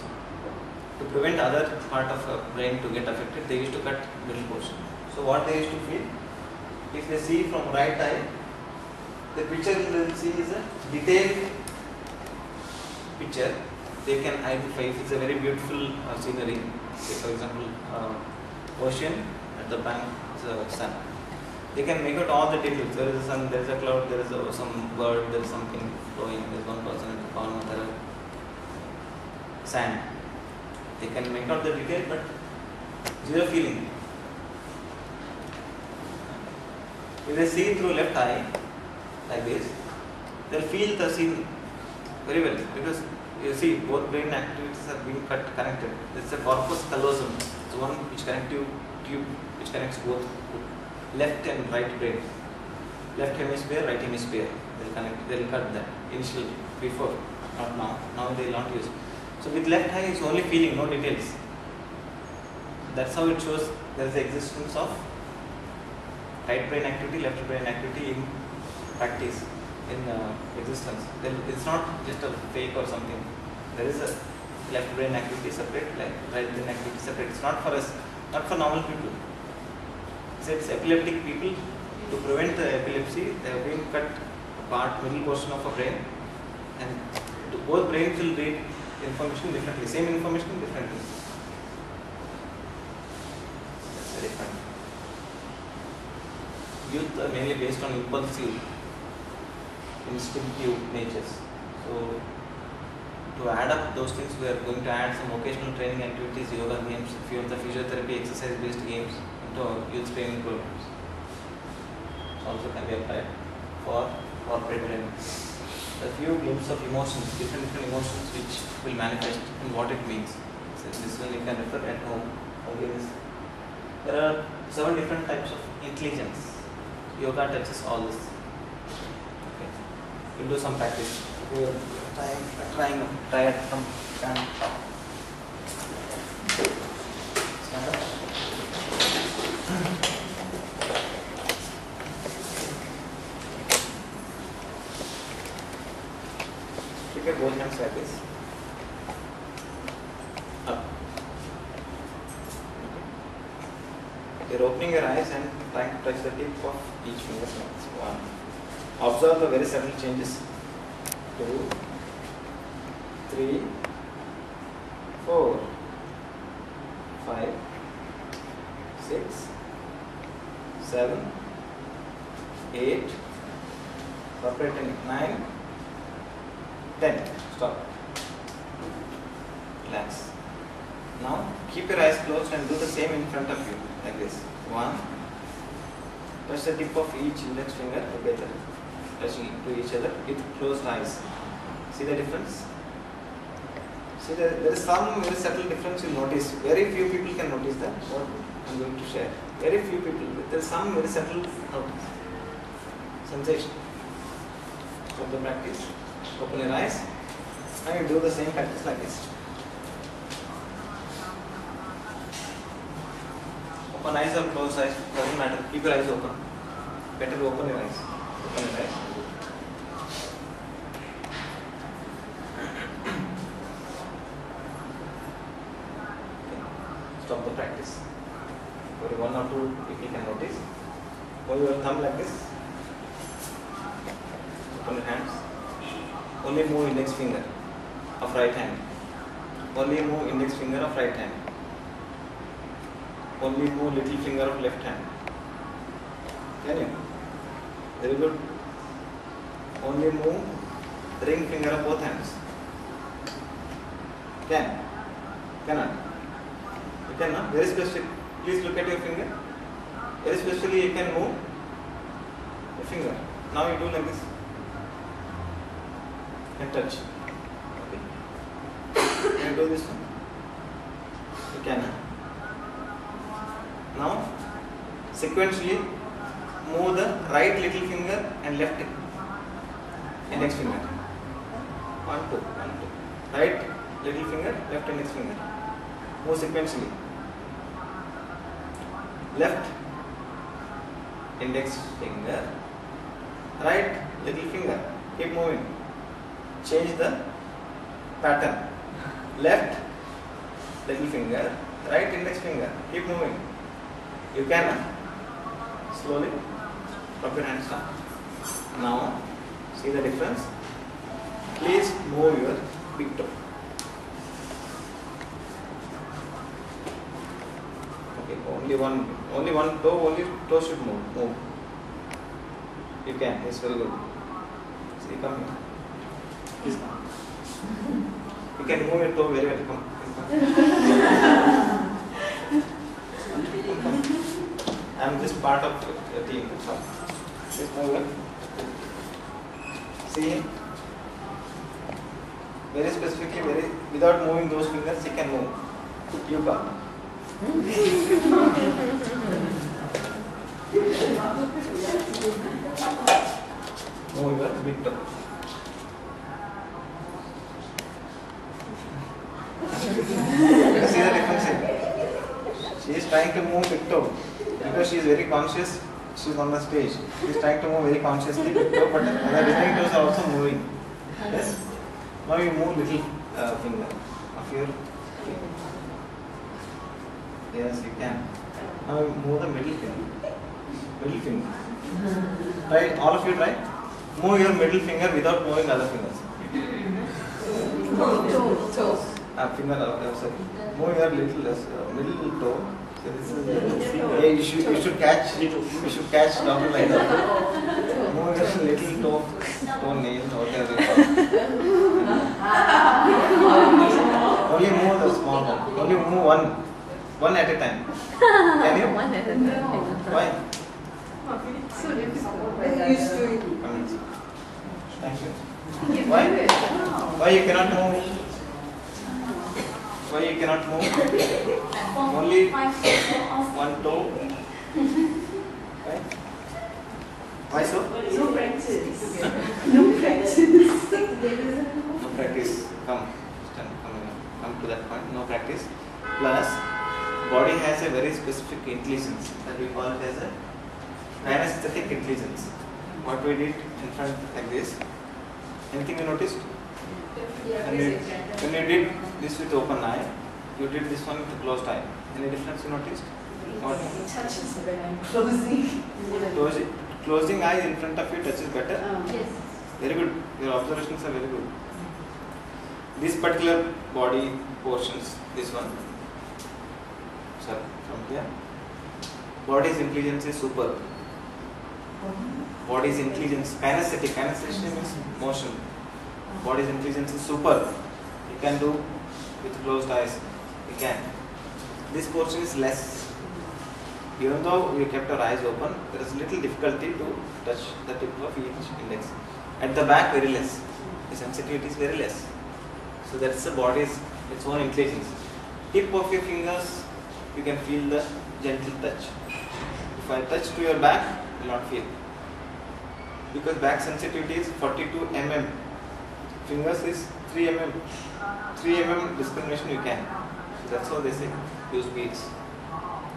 To prevent other part of a brain to get affected, they used to cut middle portion. So what they used to feel, if they see from right eye, the picture they will see is a detailed picture. They can identify if it's a very beautiful scenery. Say for example, ocean, at the bank is a sun. They can make out all the details. There is a sun, there is a cloud, there is some bird, there is something flowing, there is one person at the corner, there is sand. They can make out the detail, but zero feeling. If they see through left eye, like this, they'll feel the scene very well, because you see both brain activities are being connected. This is a corpus callosum. It's one which tube which connects both left and right brain. Left hemisphere, right hemisphere. They'll cut that initially, before, not now. Now they will not use. So with left eye it's only feeling, no details. That's how it shows there is the existence of right brain activity, left brain activity in practice, in existence. It's not just a fake or something. There is a left brain activity separate, right brain activity separate. It's not for us, not for normal people. It's epileptic people. To prevent the epilepsy, they have been cut apart middle portion of a brain, and both brains will read information differently, same information differently. That's very funny. Youth are mainly based on impulsive, instinctive natures. So, to add up those things, we are going to add some vocational training activities, yoga games, few of the physiotherapy exercise-based games into youth training programs. Also can be applied for corporate training. A few glimpses of emotions, different emotions which will manifest and what it means. So this one you can refer at home. There are 7 different types of intelligence. Yoga touches all this. Okay. We'll do some practice. We are trying from stand up. Keep your both hands like this. Up. You're opening your eyes and trying to touch the tip of each finger. 1. Observe the very subtle changes. 2, 3, 4, 5, 6, 7, 8, corporate 9, 10. Stop. Relax. Now keep your eyes closed and do the same in front of you, like this. 1. Touch the tip of each index finger together, touching to each other with closed eyes. See the difference? See, there is some very subtle difference you'll notice. Very few people can notice that, what I'm going to share. Very few people. There is some very subtle sensation. Stop the practice. Open your eyes. Now you do the same practice like this. Open eyes or closed eyes, doesn't matter. Keep your eyes open. Better to open your eyes. Open your eyes. Stop the practice. Only 1 or 2 people can notice. Hold your thumb like this. Open your hands. Only move index finger of right hand. Only move index finger of right hand. Only move little finger of left hand. Can you? Very good. Only move ring finger of both hands. Can? Cannot? You cannot? Very specific. Please look at your finger. Very specifically you can move the finger. Now you do like this. And touch. Okay. Can you do this one? You can. Now sequentially move the right little finger and left index finger. 1, 2, 1, 2. Right little finger, left index finger. Move sequentially. Left index finger, right little finger. Keep moving. Change the pattern. Left little finger, right index finger. Keep moving. You can slowly drop your hands down. Now see the difference. Please move your big toe. Okay, only one toe, only toe should move. You can, it's very good. See, come here. Please come. You can move your toe very well. Come. I am just part of the team. Please move it. See, very specifically, without moving those fingers, you can move. You come. Move your big toe. See the difference here? See trying to move big toe because she is very conscious. She's on the stage. She's trying to move very consciously big toe, but the remaining toes are also moving. Yes. Now you move little finger of your. Yes, you can. Now you move the middle finger. Middle finger. Try, all of you try. Move your middle finger without moving other fingers. Toe. Finger, sorry. Move your little middle toe. So this is yeah, you should catch Dr. like that. Move your little toe nail, whatever you call it. Only move the small one. Only move one at a time. Can you? One at a time. Why? So difficult. Very used to it. Thank you. Why you cannot move? Why you cannot move? Only one toe. Why? Why so? No practice. No practice. Come to that point. No practice. Plus, body has a very specific intelligence that we call it as a kinesthetic intelligence. What we did in front like this. Anything you noticed? When you did this with open eye, you did this one with closed eye. Any difference you noticed? What? It touches when I'm closing. Closing eye in front of you touches better. Yes. Very good. Your observations are very good. This particular body portions, this one. Sir, from here. Body's intelligence is superb. Body's intelligence, kinesthetic means motion. Body's intelligence is superb. You can do with closed eyes. You can. This portion is less. Even though we kept our eyes open, there is little difficulty to touch the tip of each index. At the back, very less. The sensitivity is very less. So that's the body's its own intelligence. Tip of your fingers, you can feel the gentle touch. If I touch to your back, you will not feel. Because back sensitivity is 42 mm. Fingers is 3 mm. 3 mm discrimination you can. So that's how they say use beads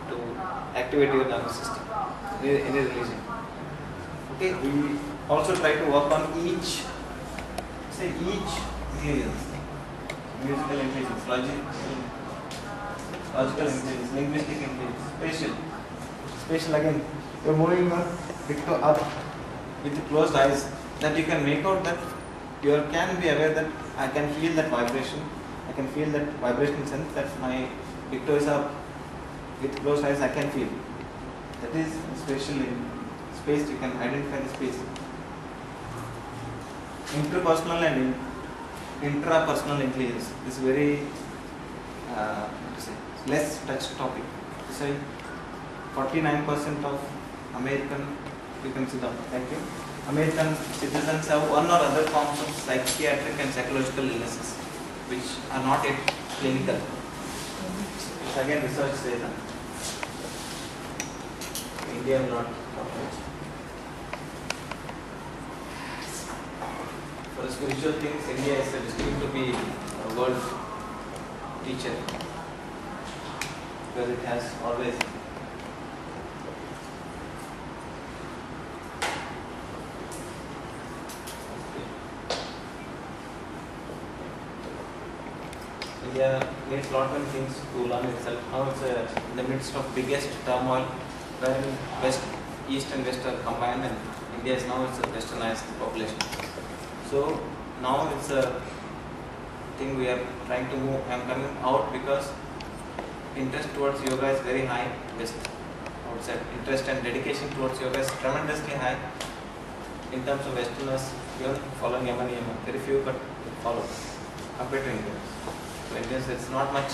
to activate your nervous system. Any religion. Okay, we also try to work on each intelligence. Musical intelligence, logical intelligence, linguistic intelligence, spatial again. You are moving your big toe up with closed eyes, that you can make out that you can be aware that I can feel that vibration. I can feel that vibration sense that my big toe is up. With closed eyes I can feel. That is spatial space, you can identify the space. Interpersonal and intrapersonal intelligence is very less touched topic. So 49% of American, you can sit down, thank you. American citizens have one or other forms of psychiatric and psychological illnesses which are not yet clinical. Which again research says that India will not cover it. For the spiritual things, India is destined to be a world teacher because it has always India needs lot many things to learn itself. Now it's in the midst of biggest turmoil where West, East and West are combined, and India is now it's a westernized population. So now it's a thing we are trying to move. I am coming out because interest towards yoga is very high. West, outside interest and dedication towards yoga is tremendously high. In terms of Westerners, even following Yama, very few but follow compared to Indians. So Indians, it's not much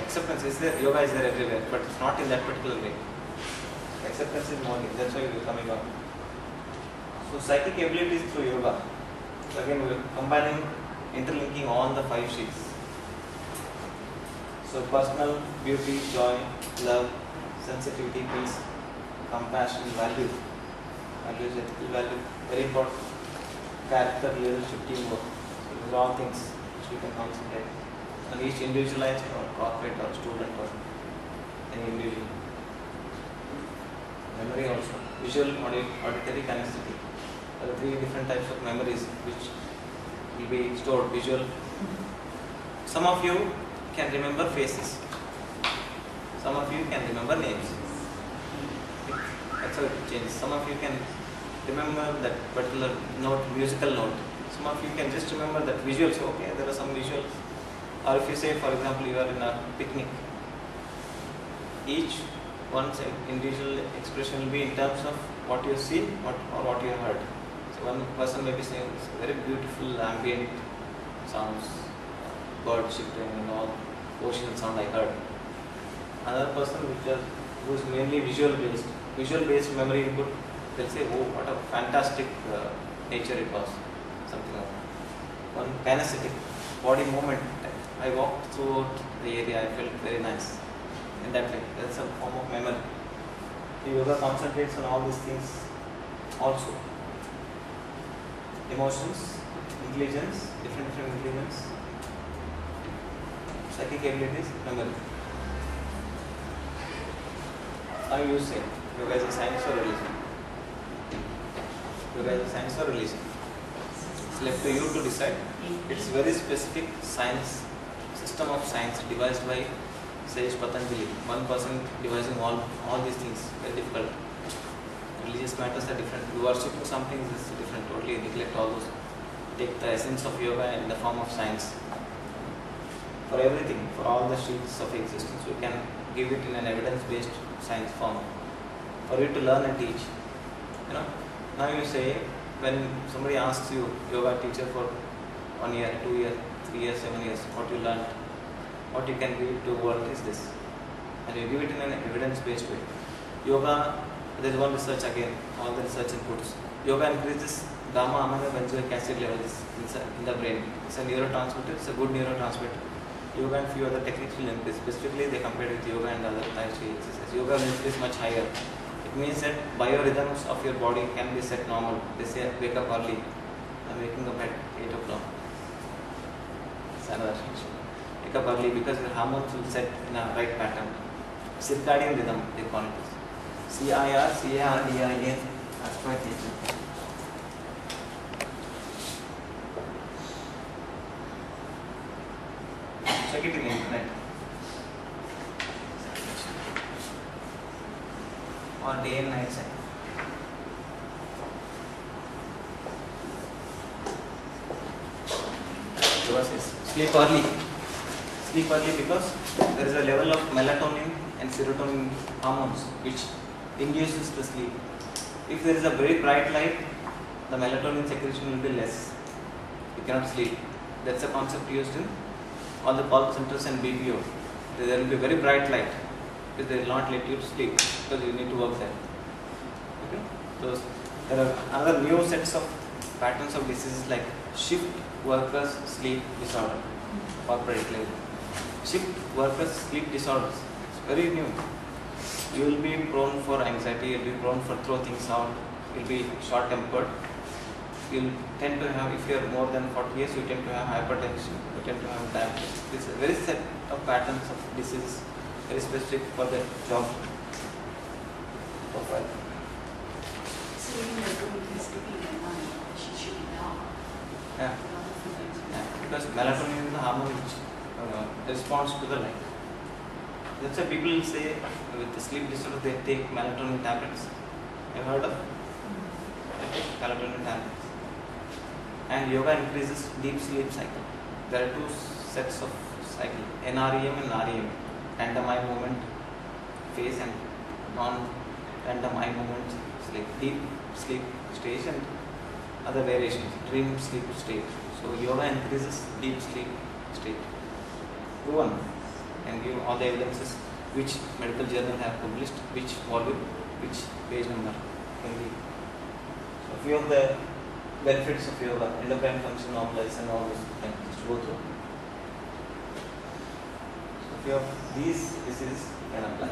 acceptance is there. Yoga is there everywhere, but it's not in that particular way. Acceptance is more. That's why we're coming out. So psychic abilities through yoga. So again, we're combining, interlinking all the 5 sheets. So personal, beauty, joy, love, sensitivity, peace, compassion, value, ethical value, very important. Character, leadership, teamwork. So these are all things which we can concentrate on each individualized or corporate or student or any individual. Memory also, visual, auditory, kinesthetic. There are 3 different types of memories which will be stored. Visual. Some of you can remember faces. Some of you can remember names. That's how it changes. Some of you can remember that particular note, musical note. Some of you can just remember that visuals. Okay, there are some visuals. Or if you say, for example, you are in a picnic, each one's individual expression will be in terms of what you see or what you have heard. So one person may be saying very beautiful ambient sounds, bird chirping and all, ocean sound I heard. Another person who is mainly visual based memory input, they'll say, oh, what a fantastic nature it was, something like that. One kinesthetic, body movement. I walked through the area, I felt very nice. In that way, that's a form of memory. The yoga concentrates on all these things also. Emotions, intelligence, different intelligence, psychic abilities, memory. Now you say, yoga is a science or religion? Yoga is a science or religion? It's left to you to decide. It's very specific science, system of science devised by Sage Patanjali. One person devising all these things, very difficult. Religious matters are different. You worship something is different, totally neglect all those. Take the essence of yoga in the form of science. For everything, for all the sheets of existence, we can give it in an evidence-based science form. For you to learn and teach. You know, now you say, when somebody asks you, yoga teacher for 1 year, 2 years, 3 years, 7 years, what you learned, what you can give to the world is this. And you give it in an evidence-based way. Yoga, there is one research again, all the research inputs. Yoga increases gamma amino benzoic acid levels in the brain. It's a neurotransmitter, it's a good neurotransmitter. Yoga and few other techniques will increase. Specifically, they compared with yoga and other Tai Chi exercises. Yoga will increase much higher. It means that biorhythms of your body can be set normal. They say, wake up early. I'm waking up at 8 o'clock. It's another thing. Wake up early because your hormones will set in a right pattern. Circadian rhythm, they call it. CIRCARDIAN. That's my teacher. Check it in the internet. Or day and night cycle. Yoga says, sleep early. Sleep early because there is a level of melatonin and serotonin hormones which induces the sleep. If there is a very bright light, the melatonin secretion will be less. You cannot sleep. That's a concept used in all the call centers and BPO. There will be very bright light because they will not let you sleep because you need to work there. Okay? So there are other new sets of patterns of diseases like shift workers sleep disorder, corporate labor. Shift workers sleep disorders. It's very new. You will be prone for anxiety, you will be prone for throw things out, you will be short tempered. You will tend to have, if you are more than 40 years, you tend to have hypertension, you tend to have diabetes. This is a very set of patterns of disease, very specific for the job profile. So when you're going to sleeping at night, she should be down. Yeah. Because melatonin is the hormone which responds to the light. That's why people say with the sleep disorder they take melatonin tablets. Have you heard of? They take melatonin tablets. And yoga increases deep sleep cycle. There are two sets of cycle, NREM and REM, random eye movement phase and non-random eye movement sleep, deep sleep stage and other variations, dream sleep state. So yoga increases deep sleep state. Proven and give all the evidences which medical journal have published, which volume, which page number can be. So few of the benefits of yoga, endocrine function normalize and all those things just go through. So few of these diseases can apply.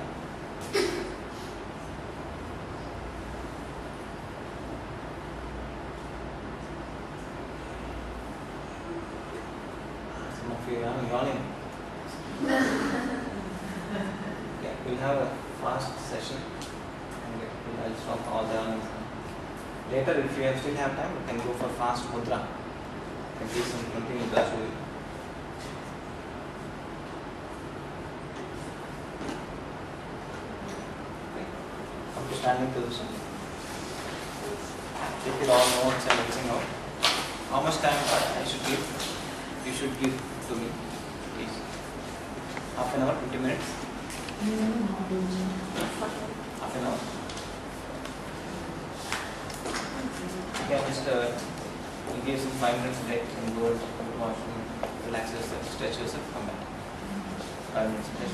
Some of you are yawning. Yeah, we'll have of all the later, if you still have time, you can go for fast mudra. You can do some 20 mudras. Come to standing position. Take it all notes and everything out. How much time I should give? You should give to me, please. Half an hour, 20 minutes. Half an hour. You can just you give some 5 minutes break and go to the washroom, relax yourself, stretch yourself, come back. 5 minutes break.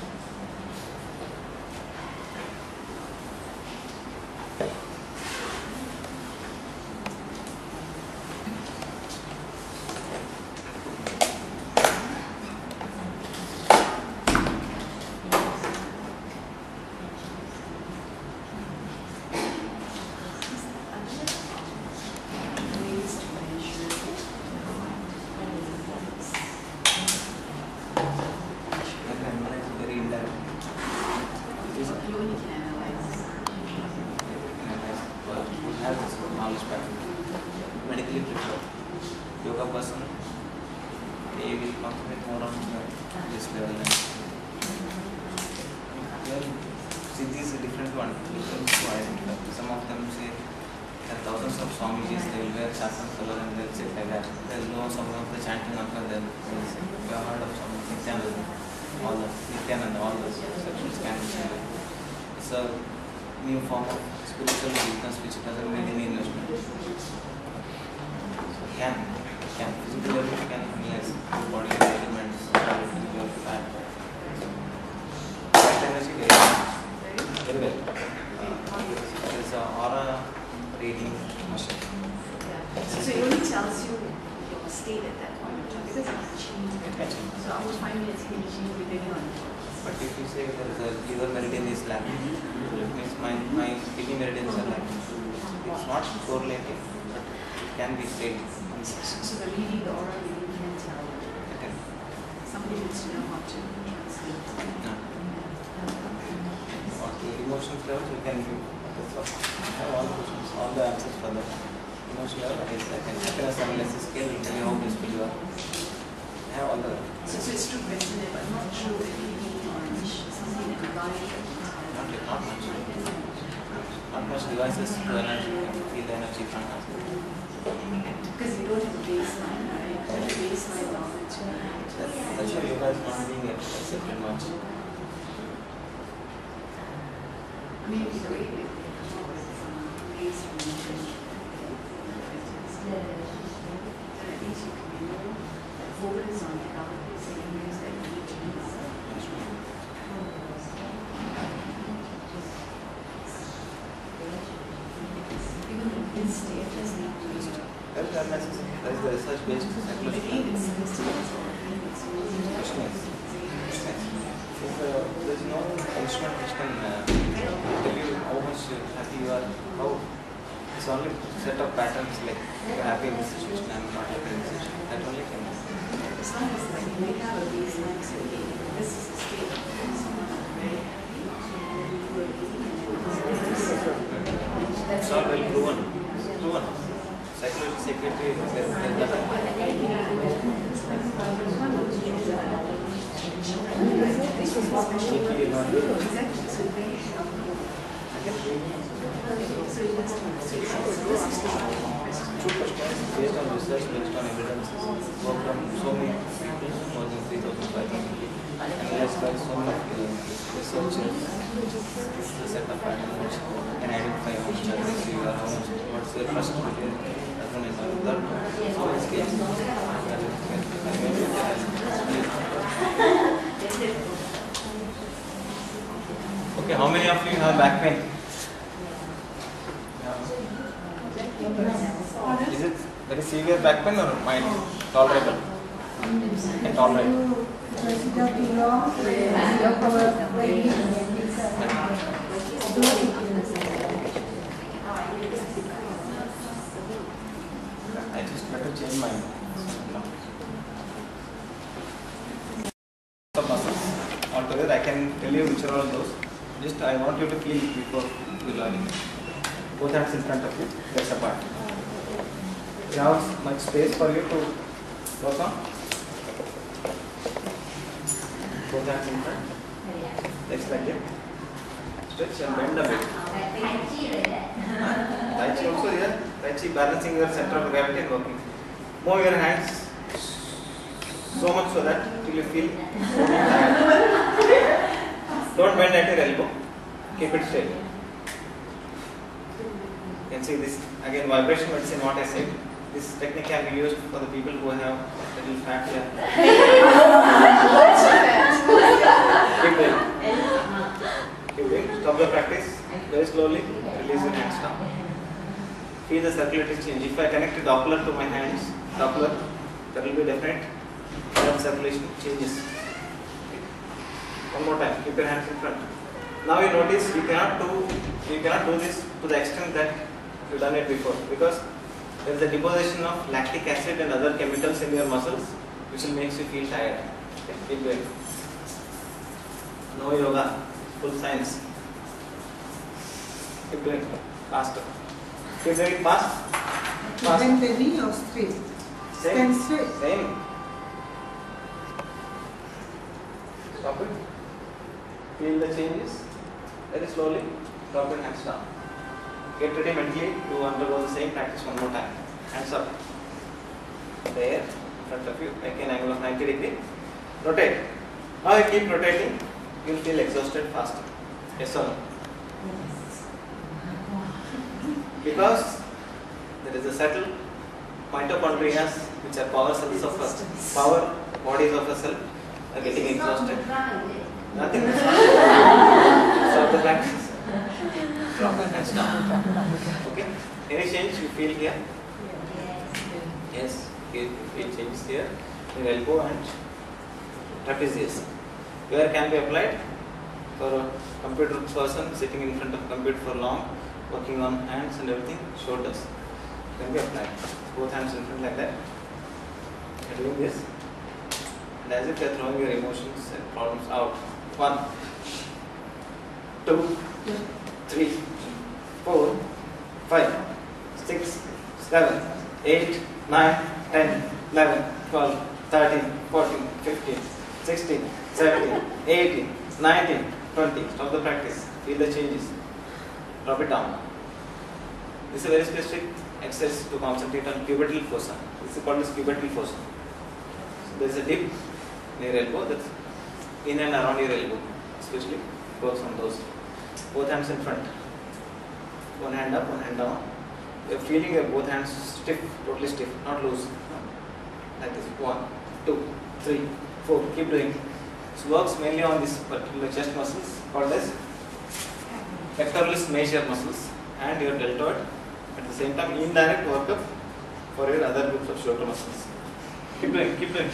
Medically prepared yoga person, they will concentrate more on this level. See, these are different ones. Some of them say there are thousands of Swamijis, they will wear saffron color and they'll sit like that. There is no some of the chanting after them. They say, you have heard of some Nityananda, all the sections can be seen. It's a new form of spiritual weakness which doesn't need any investment. Can physically level can analyze your body elements, your fat. Fat energy very well. There is a aura reading machine. So it only tells you your state at that point in time because it can change. So after 5 minutes it can change depending on. But if you say there is a liver meridian is lacking, it means my kidney meridians are lacking. It's not correlating, but it can be said. So the reading, the aura reading can tell. Okay. Somebody needs to know how to translate. Or the emotions level, you can give. I have all the questions, all the answers for the emotion level. I can happiness analysis scale, will tell you how peaceful you are. I have all the. So it's true resonate, but not true reading or something that you got it. Not much. Not much devices to energy, feel the energy from us. Because you don't have a baseline, right? You have a baseline knowledge. That's why yoga is not being accepted much. I mean, it's great if you come up with some baseline. Then at least you can be more focused on developing some areas that you need to use. Even in this state, there's need to use it. That is unnecessary. That is the research based psychology. There is no instrument which can tell you how much happy you are. How it's only set of patterns like you're happy in this situation, I'm not happy in this situation. That only can. As long as like we have a baseline, so this is the state of someone very happy, It's all well proven. Proven. Psychology secretary says based on research, based on evidence, work from so many people, more than 3,500 analyzed by so many researchers. This is a set of patterns which can identify how much aggressive you are, how much, what's your trust between everyone is on that. So in this case, okay, how many of you have back pain? Is it very severe back pain or mild? Tolerable? Tolerable. I just better change my muscles altogether. I can tell you which are all those. Just I want you to feel before you learn it. Both hands in front of you, legs apart. You have much space for you to work on. Both hands in front, legs like that. Stretch and bend a bit. Tai Chi also here. Tai Chi balancing your center of gravity and working. Move your hands so much so that till you feel tired. Don't bend at your elbow. Keep it straight. You can see this again vibration medicine. What I said. This technique can be used for the people who have little fat here. Keep doing. Keep doing. Stop the practice. Very slowly. Release your hands down. Feel the circulatory change. If I connect the Doppler to my hands, Doppler, there will be definite blood circulation changes. Okay. One more time. Keep your hands in front. Now you notice you cannot do this to the extent that you've done it before, because there is a deposition of lactic acid and other chemicals in your muscles which will make you feel tired. Okay. Keep going. No yoga, full science. Keep doing faster. Keep doing fast. Fast. Bend the knee or straight? Same. Stand straight. Same. Stop it. Feel the changes. Very slowly. Drop your hands down. Get ready mentally to undergo the same practice one more time. Hands up. There. In front of you. Make an angle of 90 degrees. Rotate. Now you keep rotating. You will feel exhausted faster. Yes or no? Because there is a subtle mitochondria which are power cells of us, power bodies of a cell are getting exhausted. Nothing is wrong. Stop the practice. Drop the hands down. Okay? Any change you feel here? Yes. You feel changes here. Your elbow and trapezius. Where can be applied? For a computer person sitting in front of a computer for long, working on hands and everything, shoulders can be applied. Both hands in front like that. You're doing this, and as if you're throwing your emotions and problems out. 1, 2, 3, 4, 5, 6, 7, 8, 9, 10, 11, 12, 13, 14, 15, 16, 17, 18, 19, 20. Stop the practice. Feel the changes. Drop it down. This is a very specific exercise to concentrate on cubital fossa. This is called as cubital fossa. So there is a dip near elbow, that's in and around your elbow, especially works on those. Both hands in front. One hand up, one hand down. You are feeling your both hands stiff, totally stiff, not loose. Like this. 1, 2, 3, 4. Keep doing. This works mainly on this particular chest muscles called as pectoralis major muscles and your deltoid. At the same time, indirect workup for your other groups of shoulder muscles. Keep doing, keep doing.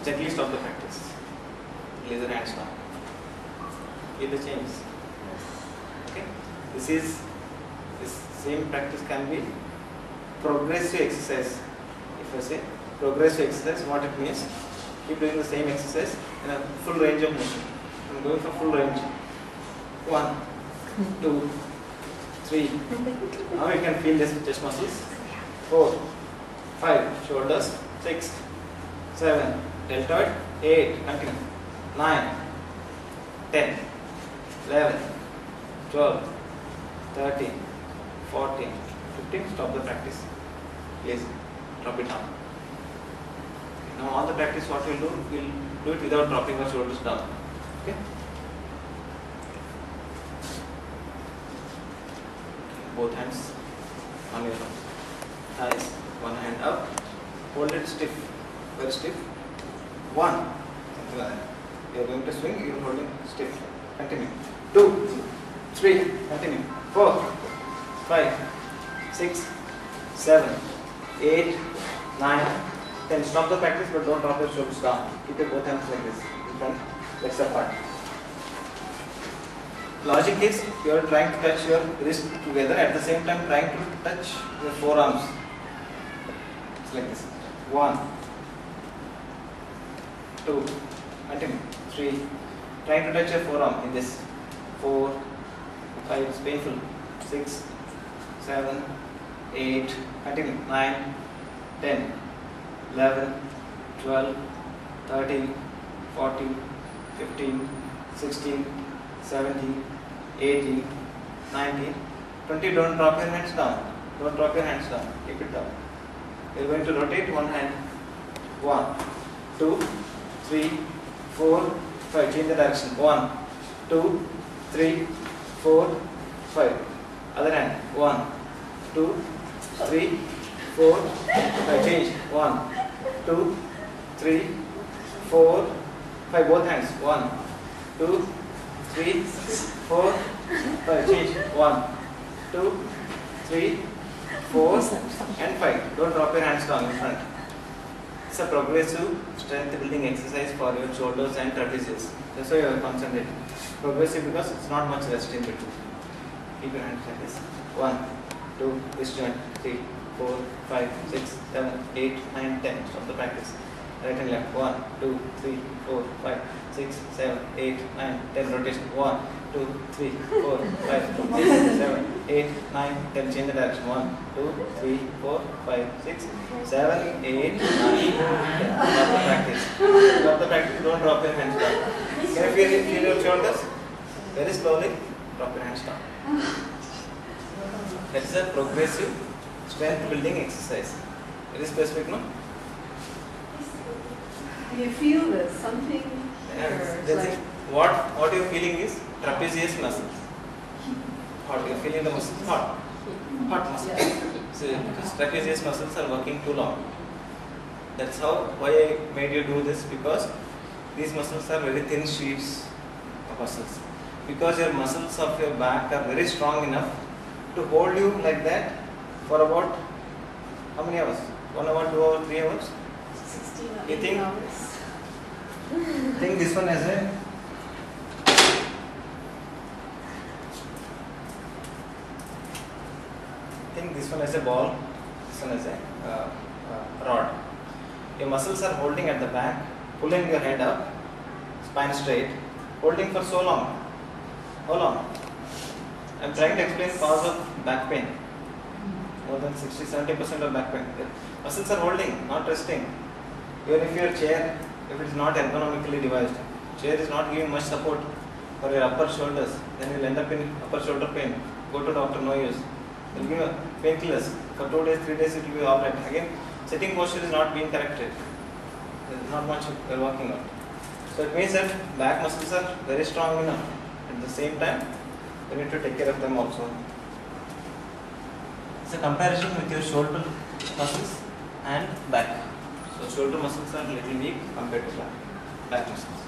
Gently stop the practice. Release your hands down. Feel the change. Okay. This same practice can be progressive exercise. If I say progressive exercise, what it means? Keep doing the same exercise in a full range of motion. I'm going for full range. 1, 2, 3. Now you can feel this chest muscles. 4, 5, shoulders. 6, 7, deltoid. 8, continue. 9, 10, 11, 12, 13, 14, 15. Stop the practice. Please drop it down. Now all the practice what we'll do it without dropping our shoulders down. Okay? Both hands on your thighs. One hand up. Hold it stiff. Very stiff. 1. Something like that. You are going to swing, you are holding stiff. Continue. 2, 3. Continue. 4, 5, 6, 7, 8, 9, 10. Stop the practice, but don't drop your shoulders down. Keep your both hands like this. In front, legs apart. Logic is you are trying to touch your wrist together, at the same time trying to touch your forearms. It's like this. 1, 2, continue. 3. Trying to touch your forearm in this. 4, 5. 5, it's painful. 6, 7, 8, continue. 9, 10, 11, 12, 13, 14, 15, 16, 17, 18, 19, 20. Don't drop your hands down. Don't drop your hands down. Keep it down. You're going to rotate one hand. 1, 2, 3, 4, 5. Change the direction. 1, 2, 3, 4, 5. Other hand. 1, 2, 3, 4, 5. Change. 1, 2, 3, 4, 5. Both hands. 1, 2, 3, 4, 5. Change. 1, 2, 3, 4, and 5. Don't drop your hands down in front. It's a progressive strength building exercise for your shoulders and trapezius. That's why you are concentrating. Progressive because it's not much rest in between. Keep your hands like this. 1, 2, this joint, 3, 4, 5, 6, 7, 8, 9, 10. Stop the practice. Right and left. 1, 2, 3, 4, 5, 6, 7, 8, 9, 10. Rotation. 1, 2, 3, 4, 5, 6, 7, 8, 9, 10. Change the direction. 1, 2, 3, 4, 5, 6, 7, 8, 9, 10. Stop the practice. Stop the practice. Don't drop your hands down. Can you feel your shoulders? Very slowly. Drop your hands down. That is a progressive strength building exercise. Very specific, no? You feel this, something there. It's like, what you're feeling is trapezius muscles. Hot, you're feeling the muscles hot. Hot muscles. So because trapezius muscles are working too long. That's why I made you do this, because these muscles are very thin sheets of muscles. Because your muscles of your back are very strong enough to hold you like that for about how many hours? 1 hour, 2 hours, 3 hours? 16 or You 18 think? hours. Think this one as a ball, this one as a rod. Your muscles are holding at the back, pulling your head up, spine straight, holding for so long. How long? I am trying to explain cause of back pain. More than 60-70% of back pain. The muscles are holding, not resting. Even if your chair, if it is not ergonomically devised, chair is not giving much support for your upper shoulders, then you will end up in upper shoulder pain. Go to doctor, no use. They will give you painkillers. For 2 days, 3 days it will be alright. Again, sitting posture is not being corrected. There is not much we are working on. So it means that back muscles are very strong enough. At the same time, you need to take care of them also. It's a comparison with your shoulder muscles and back. So shoulder muscles are little weak compared to back muscles.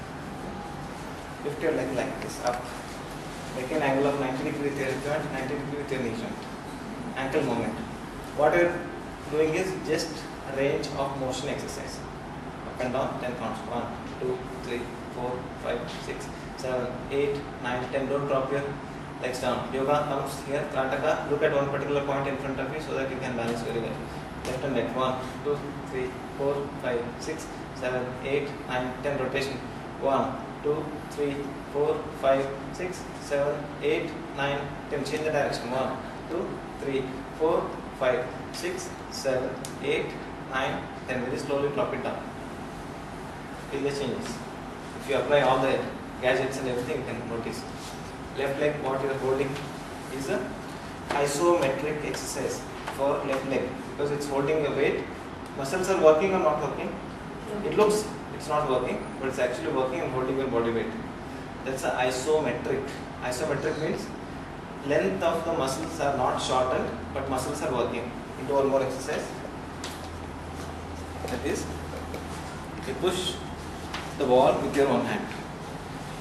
Lift your leg like this up. Make an angle of 90 degrees with your joint, 90 degrees with your knee joint. Ankle movement. What you are doing is just a range of motion exercise. Up and down, 10 counts. 1, 2, 3, 4, 5, 6, 7, 8, 9, 10. Don't drop your legs down. Yoga comes here, Karnataka. Look at one particular point in front of you so that you can balance very well. Left and right. 1, 2, 3, 4, 5, 6, 7, 8, 9, 10. Rotation. 1, 2, 3, 4, 5, 6, 7, 8, 9, 10. Change the direction. 1, 2, 3, 4, 5, 6, 7, 8, 9, 10. Very slowly drop it down. Feel the changes. If you apply all the gadgets and everything, you can notice. Left leg, what you are holding is a isometric exercise for left leg, because it's holding a weight. Muscles are working or not working? It looks it's not working, but it's actually working and holding your body weight. That's an isometric. Isometric means length of the muscles are not shortened, but muscles are working. Into one more exercise. That is, you push the wall with your one hand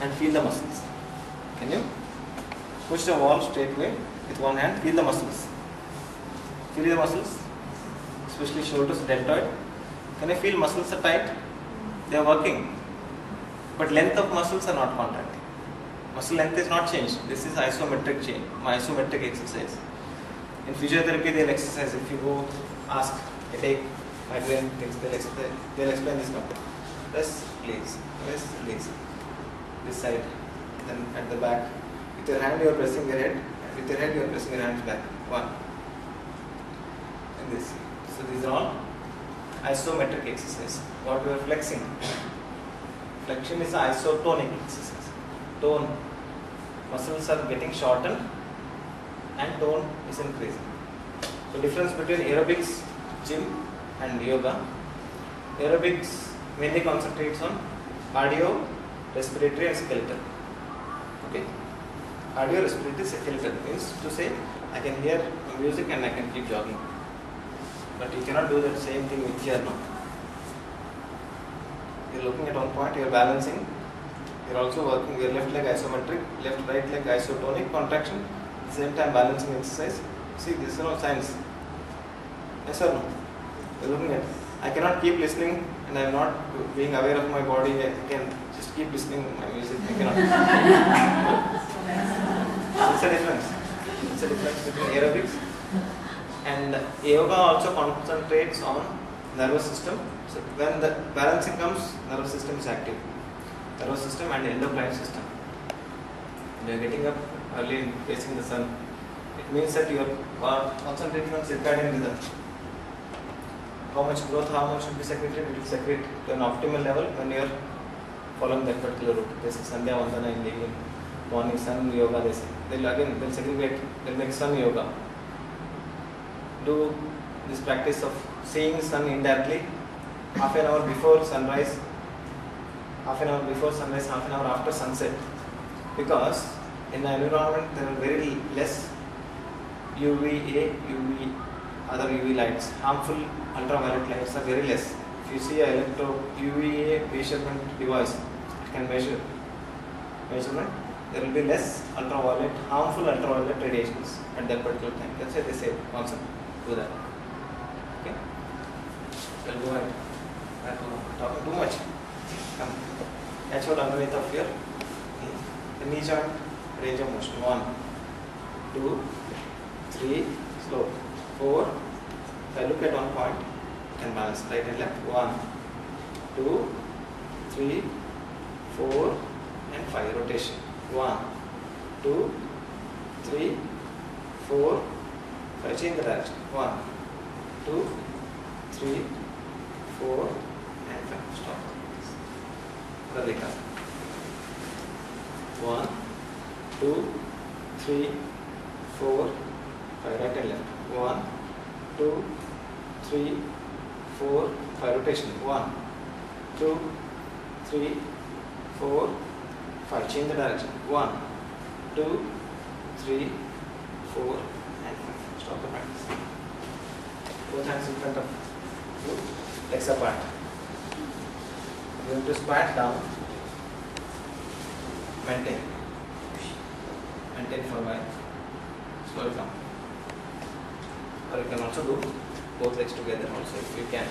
and feel the muscles. Can you push the wall straight away with one hand? Feel the muscles. Feel the muscles, especially shoulders, deltoid. Can you feel muscles are tight? They are working, but length of muscles are not contracting. Muscle length is not changed. This is isometric change, isometric exercise. In physiotherapy, they'll exercise. If you go ask headache, migraine, they'll explain this now. Press, please. Press, please. This side, then at the back. With your hand, you are pressing your head, With your head, you are pressing your hands back. 1. And this. So these are all isometric exercise. What we are flexing. Flexion is isotonic exercise. Tone. Muscles are getting shortened and tone is increasing. So difference between aerobics, gym and yoga. Aerobics mainly concentrates on cardio, respiratory and skeletal. Okay. Cardio, respiratory, skeletal means to say I can hear music and I can keep jogging. But you cannot do that same thing with here now. You are looking at one point, you are balancing. You are also working your left leg isometric, left right leg isotonic contraction. At the same time balancing exercise. See, this is no science. Yes or no? You are looking at. I cannot keep listening and I am not being aware of my body. I can just keep listening to my music. I cannot. It's a difference. It's a difference between aerobics and yoga also concentrates on nervous system. So when the balancing comes, nervous system is active. Nervous system and endocrine system. When you are getting up early and facing the sun, it means that you are concentrating on circadian rhythm. How much growth hormone should be secreted? It will secrete to an optimal level when you are following that particular route. This is Sandhya Vandana in the evening, morning sun yoga. They say they'll segregate. They'll make sun yoga. Do this practice of seeing sun indirectly, half an hour before sunrise, half an hour before sunrise, half an hour after sunset. Because in the environment there are very less UVA, UV, other UV lights. Harmful ultraviolet lights are very less. If you see an UVA measurement device, it can measure measurement. There will be less ultraviolet, harmful ultraviolet radiations at that particular time. That's why they say concept. Do that. Okay. We'll go ahead. I'm talking too much. Come. Catch hold underneath of your knee joint range of motion. 1, 2, 3, slow. 4. If I look at one point, I can balance right and left. 1, 2, 3, 4, and 5. Rotation. 1, 2, 3, 4, 5. Change the direction. 1, 2, 3, 4, and 5. Stop. Karlika. 1, 2, 3, 4, 5. Right and left. 1, 2, 3, 4, 5. Rotation. 1, 2, 3, 4, 5. Change the direction. 1, 2, 3, 4, and 5. Stop the practice. Both hands in front of you. Legs apart. You have to squat down. Maintain. Maintain for a while. Slowly come. Or you can also do both legs together also if you can.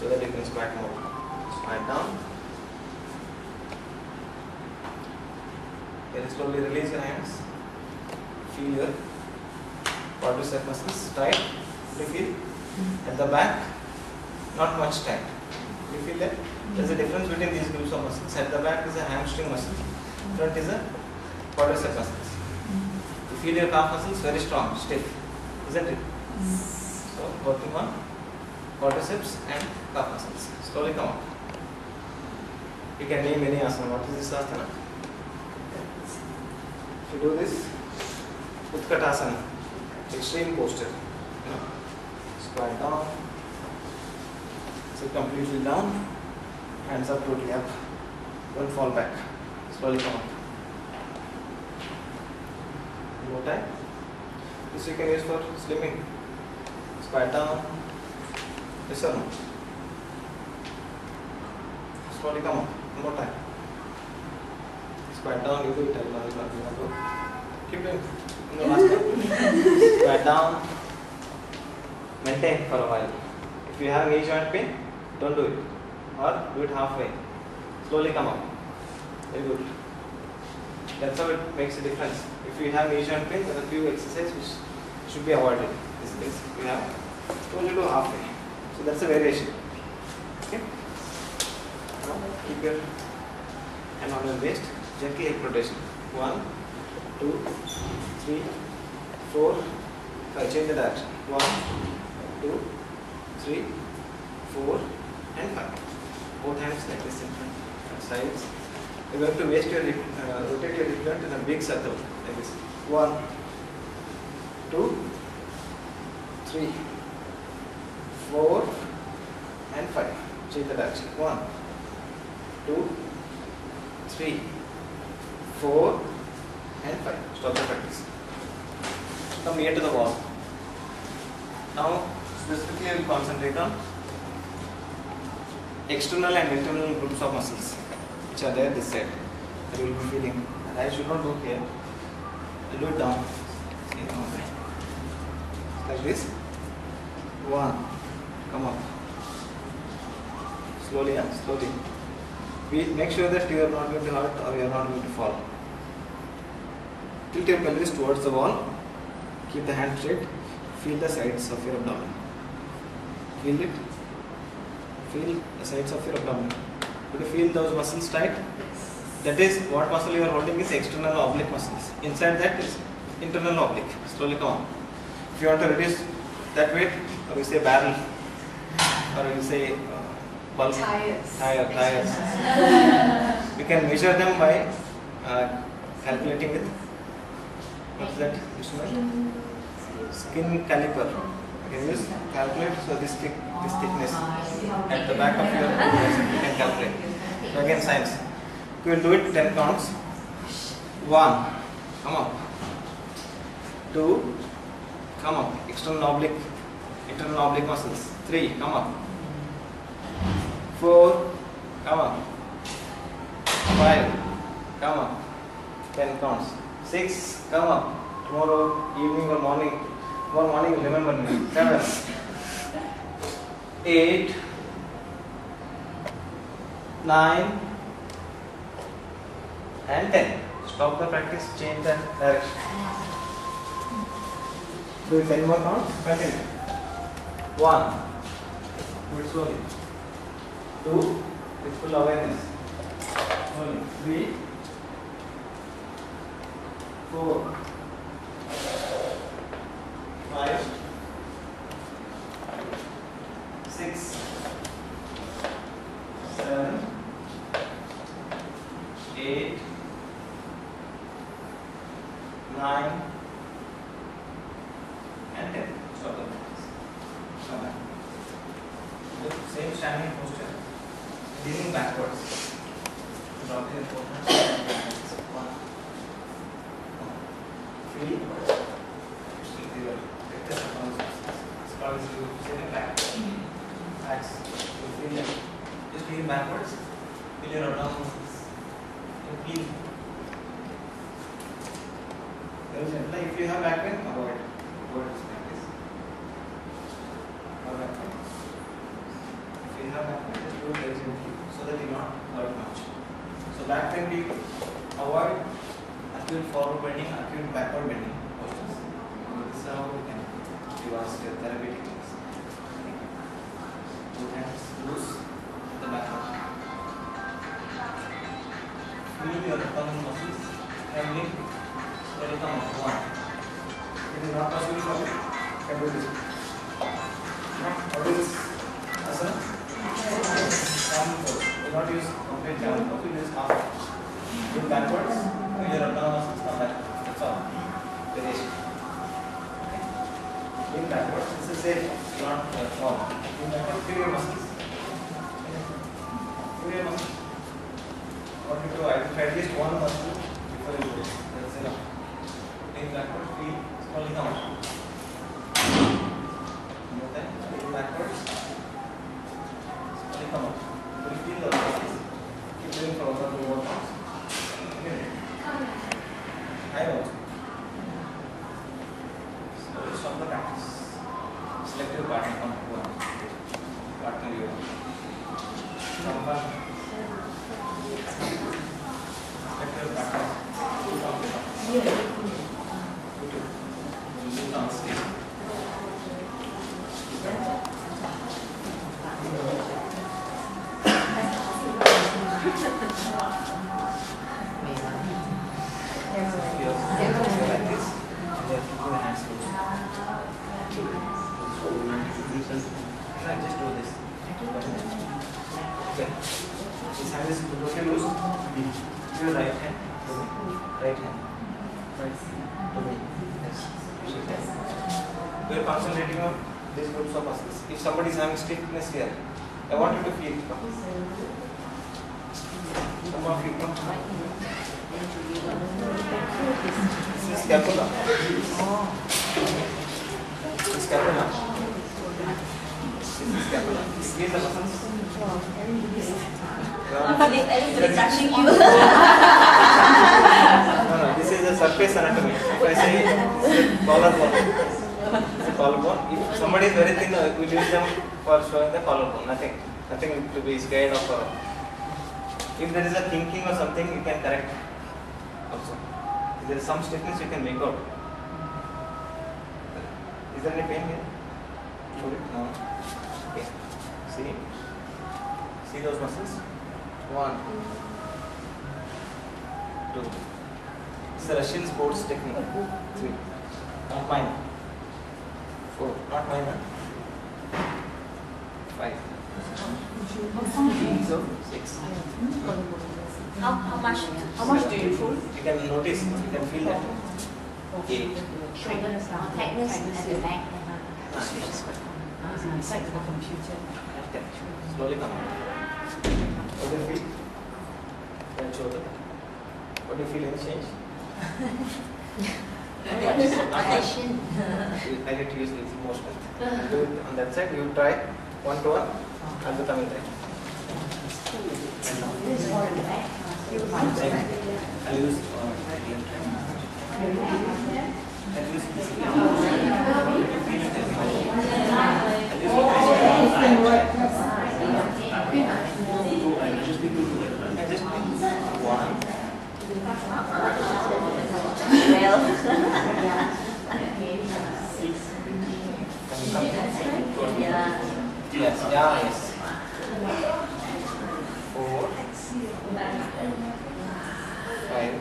So that you can squat more. Squat down. Very slowly release your hands. Feel your quadricep muscles tight. Do you feel? At the back, not much tight. Do you feel that? There is a difference between these groups of muscles. At the back is a hamstring muscle. Front is a quadricep muscles. You feel your calf muscles very strong, stiff, isn't it? So working on quadriceps and calf muscles. Slowly come up. You can name any asana. What is this asana? If you do this, Utkatasana, extreme posture. Squat down, sit completely down, hands up totally up, don't fall back, slowly come up. One more time. This you can use for slimming. Squat down, yes or no? Slowly come up, one more time. Squat down, you do it, I will do. Keep doing. No, last time. Squat down. Maintain for a while. If you have knee joint pain, don't do it. Or do it halfway. Slowly come up. Very good. That's how it makes a difference. If you have knee joint pain, there are a few exercises which should be avoided. This case, we have told you to halfway. So that's a variation. Okay? Now keep your hand on your waist. Gentle hip rotation. 1, 2, 3, 4, 5. Change the direction. 1, 2, 3, 4, and 5. Both hands like this in front and sides. You're going to rotate your hip joint in a big circle like this. 1, 2, 3, 4, and 5. Change the direction. 1, 2, 3, 4, and 5. Stop the practice. Come near to the wall. Now, specifically, we will concentrate on external and internal groups of muscles which are there this side that you will be feeling. And I should not do here. I will do it down. Like this. 1. Come up. Slowly, slowly. Make sure that you are not going to hurt or you are not going to fall. Tilt your pelvis towards the wall. Keep the hand straight. Feel the sides of your abdomen. Feel it. Feel the sides of your abdomen. Do you feel those muscles tight? That is what muscle you are holding is external oblique muscles. Inside that is internal oblique. Slowly come on. If you want to reduce that weight, or you say barrel, or you say bulk, tires. We can measure them by calculating with what's that instrument? Skin caliper. You can use calculate so this thickness at the back of your bicep you can calculate. So again science. You will do it 10 counts. 1, come up. 2, come up. External oblique, internal oblique muscles. 3, come up. 4, come up. 5, come up. 10 counts. 6, come up. Tomorrow evening or morning. Tomorrow morning you remember me. 7, 8, 9, and 10. Stop the practice, change the direction. Do it 10 more counts, continue. 1, do it slowly. 2, with full awareness. Slowly. 3, 4, 5, 6, 7, 8, 9, and 10. Stop the practice. Come back. The same standing posture. Leaning backwards. Drop your forehands. 1. Feel. Relax. You feel that. Just lean backwards. Feel your abdominal muscles. You feel. If you have back pain, avoid this practice. Have back pain. If you have back pain, just do it very gently so that you not hurt much. So back pain, we avoid acute forward bending, acute backward bending postures. This is how we can do our therapy techniques. Two hands loose at the back. Feel your abdominal muscles trembling. Slowly come up. 1. It is not possible for you. Can do this. What is this? Asana? Down pose. Do not use complete down pose. You use half. Look backwards. Feel your abdominal muscles come back. That's all. Variation. Okay. Lean backwards. This is safe. Do not fall. Lean backwards. Feel your muscles. Feel your muscles. What you do? I will try at least one muscle before you do it. That's enough. Lean backwards, feel, slowly come up. More time, lean backwards, slowly come up. Will you feel those muscles? Keep doing for 1 or 2 more counts. I won't. Slowly stop the practice. Select your partner from who are. Partner you want. From partner. Select your partner. Who from the partner. Like this. To me. Yes. We are concentrating on these groups of muscles. If somebody is having stiffness here, I want you to feel. Come on, feel. This is scapula. This is scapula. This is scapula. Squeeze the muscles. Everybody touching you. No, this is the surface anatomy. If I say collarbone, collarbone. If somebody is very thin, we use them for showing the collarbone. Nothing to be scared of. If there is a thinking or something, you can correct. Also, if there is some stiffness, you can make out. Is there any pain here? No. Okay. See those muscles. 1, 2. This is the Russian sports technique. 3. Not mine. 4. Not mine. 5. 6. How much do you pull? You can notice. You can feel that. 8. Shoulders down, tightness at the back. 9. Inside the computer. 10. Slowly come out. What do you feel? Then show them. What do you feel? Any change? Attention. I need to use this motion. Do it on that side. You try 1 to 1. I'll do coming right. I'll use Yes. 4, 5,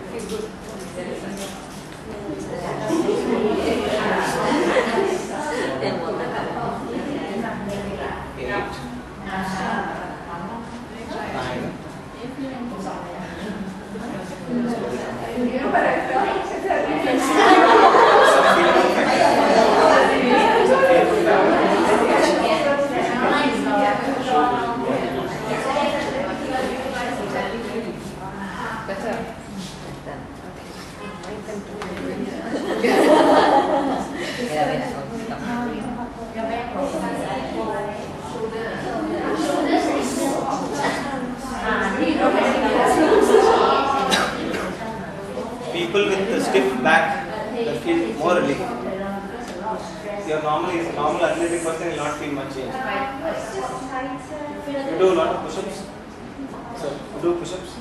People with the stiff back will feel more relief. Your normal athletic person will not feel much change. You do a lot of push-ups. So you do push-ups.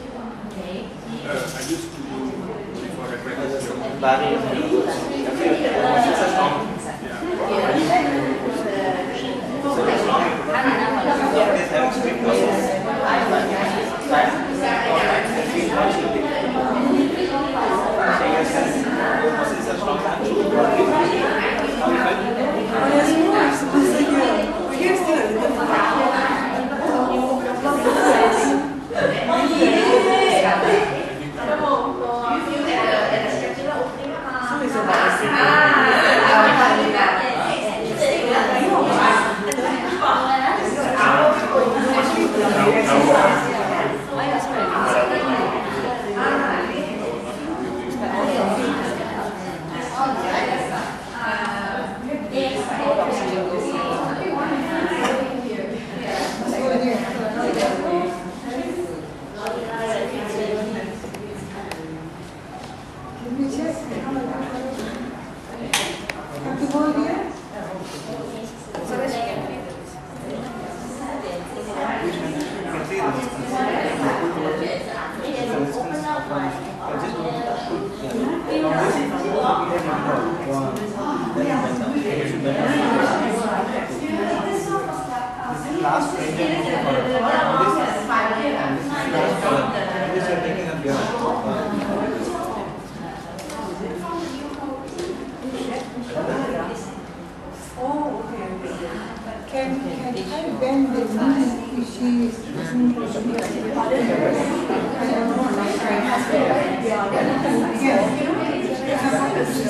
I used to do before I practiced yoga. Barrel. It's a strong. So it's strong. It is having stiff muscles. Your muscles are strong. Last range of this you're taking up your Can I bend the knees if she doesn't I don't know, like back to this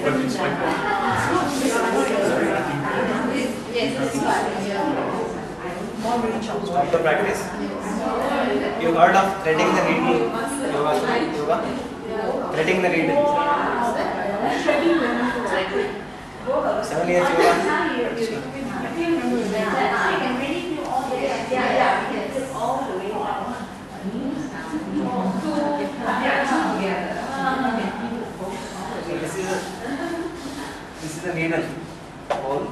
But it's like Stop the practice. You heard of threading the needle? Yoga? Threading the needle. 7 years yoga. So this is a needle hole.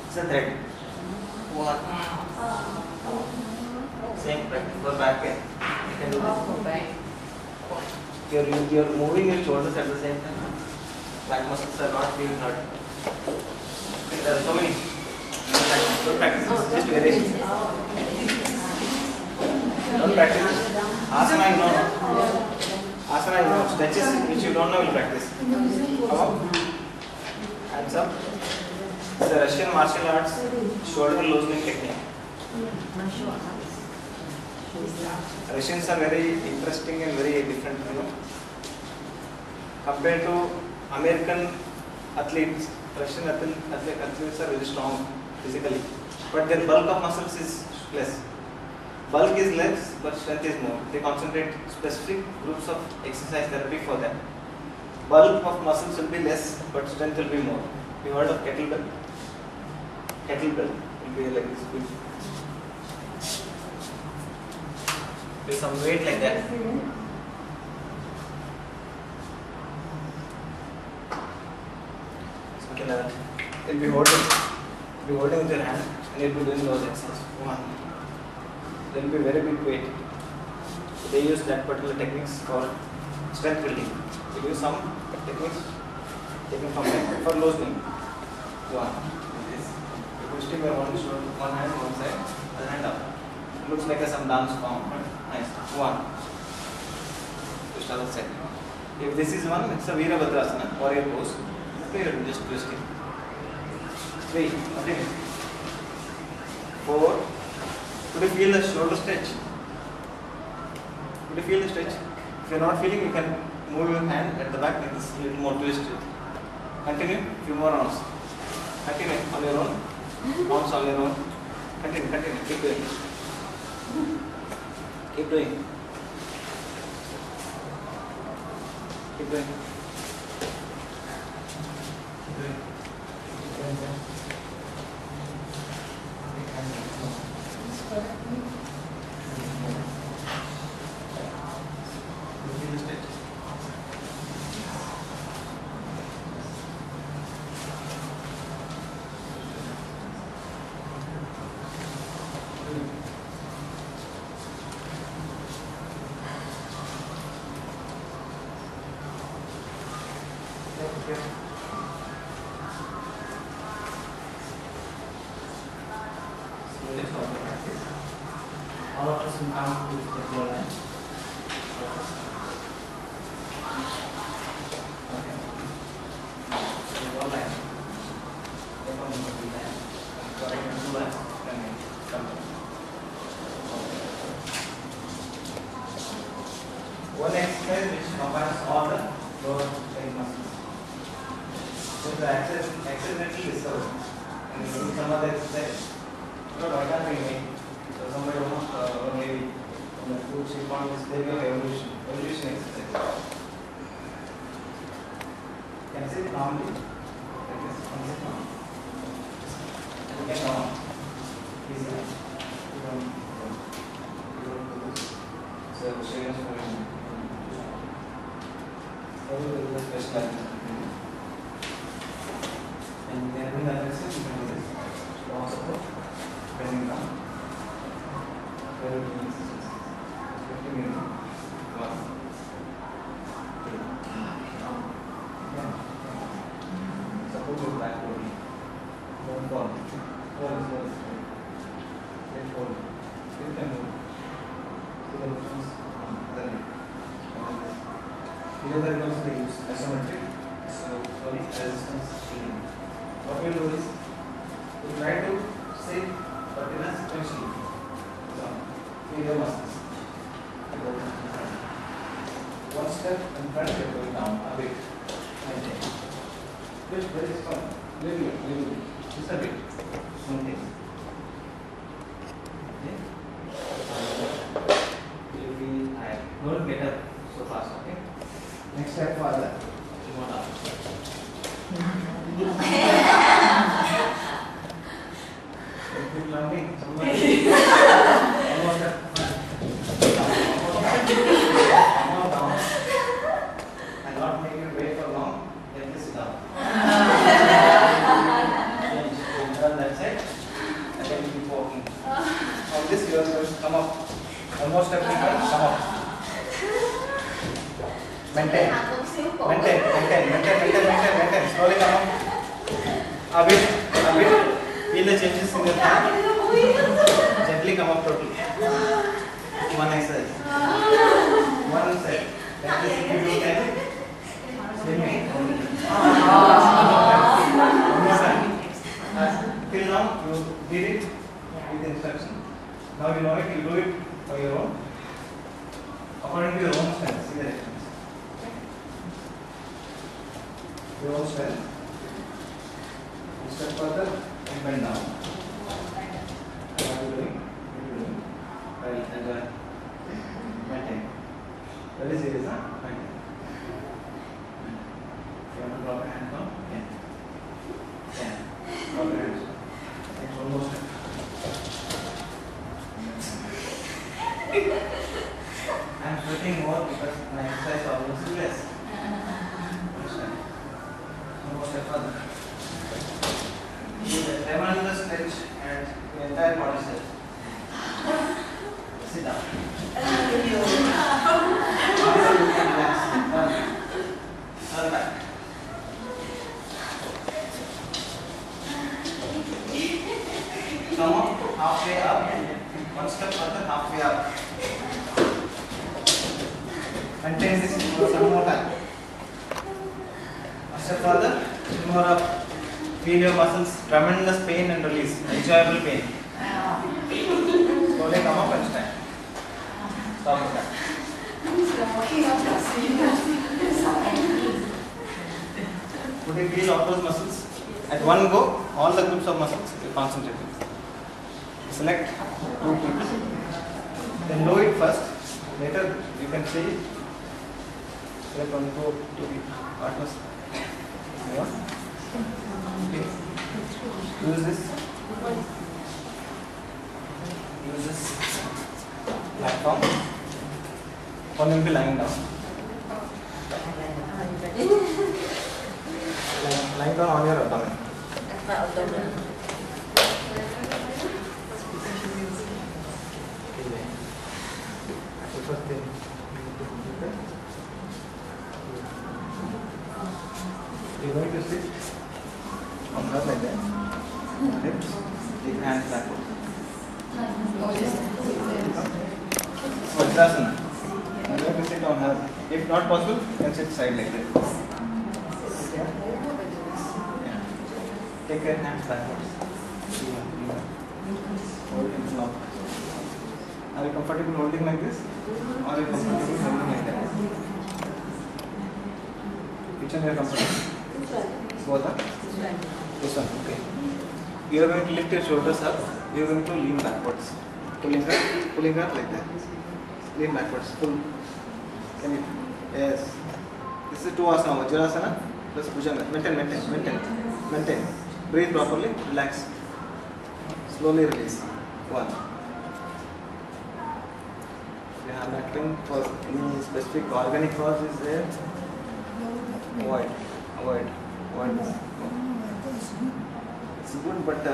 It's a thread. One. Same practice for back pain. You can do this. You're moving your shoulders at the same time. Back muscles are not being hurt. There are so many good practices. Just variation. Don't practice. Asana you know. Asana you know. Stretches which you don't know will practice. Come up. Hands up. It's a Russian martial arts shoulder loosening technique. Russians are very interesting and very different, you know. Compared to American athletes, Russian athletes are very strong physically, but their bulk of muscles is less. Bulk is less, but strength is more. They concentrate specific groups of exercise therapy for them. Bulk of muscles will be less, but strength will be more. You heard of kettlebell? Kettlebell will be like this big. With some weight like that. Something like that. You'll be holding with your hand and you'll be doing those exercises. One. There will be very big weight. So they use that particular techniques for strength building. They use some techniques taken from them for loosening. One. This. You're twisting your one hand one side, other hand up. Looks like some dance form. Nice. One. Twist other side. If this is one, it's a Virabhadrasana, warrior pose. Okay, you're just twisting. 3. Continue. 4. Could you feel the shoulder stretch? Could you feel the stretch? If you're not feeling, you can move your hand at the back like this, a little more twisted. Continue. Few more rounds. Continue on your own. Rounds on your own. Continue. Keep doing. Keep doing. Keep doing. All of us will come to the goal line. Okay. So goal line. Take on the goal line. Correct and two lines. Come. One exercise which combines all the lower leg muscles. So the accidental discovery. And some other exercise. Not why can't we make? So somebody maybe on the food she found this theory of evolution exercise. Can I sit calmly? Like this, can I sit calm? You can calm. Please, you don't do this. So share for you. So we will do the special exercise. And then in the exercise you can do this. Long support, bending down. Very good exercise. 50 minutes. 1, 2. Yeah. Support your back body. Don't fall. Hold. Let hold. You can move. So the motions on the other leg. Here the leg also they use isometric So slowly resistance shrinking. What we do is we try to sit but in a sequentially. So feel your muscles. One step in front, you're going down a bit. Maintain. Which very fun. Little bit. Just a bit. Something. Okay. You feel tired. Don't get up so fast. Okay. Next step further. More down. Keep learning. Almost at and not make you wait for long. Let this down. Turn that side and then keep walking. From this you are going to come up. Almost every time, come up. Maintain. Slowly come up. A bit. Feel the changes in your hand. Gently come up totally. One exercise. One side. Like this if you do 10. Swimming. Till now you did it with instruction. Now you know it, you do it for your own. According to your own strength. See the difference. Your own strength. You step further and bend down. What are you doing? Well, enjoy. Maintain. Very serious, huh? Maintain. You want to drop your hand down? Yeah. Drop your hands. Next one more step. I am sweating more because my exercise almost less. Understand? One more step further. Tremendous stretch and the entire body stretch. Sit down. You can relax. Turn back. Come up, halfway up. One step further, halfway up. Maintain this for some more time. One step further, more up. Feel your muscles, tremendous pain and release, enjoyable pain. Slowly come up and stand. Stop the time. Could you feel all those muscles? At one go, all the groups of muscles, you concentrate. Select 2 people. Then do it first. Later you can see it. Select 1, 2 people. Partners. Okay. Use this platform. One will be lying down. Lying down on your abdomen. My abdomen. First thing. You're going to sit on her like that. Hips, take hands backward. Vajrasana. You're going to sit on her. If not possible, you can sit side like that. Yeah. Take your hands backwards. Hold it long. Are you comfortable holding like this? Or are you comfortable holding like that? Which one you are comfortable? Both are? This one, okay. You are going to lift your shoulders up. You are going to lean backwards. Pulling her like that. Lean backwards. Pull. Can you? Yes. This is 2 asana. Vajrasana plus Bhujanga. Maintain. Breathe properly. Relax. Slowly release. 1. If you have nothing for any specific organic cause is there, avoid. It's good, but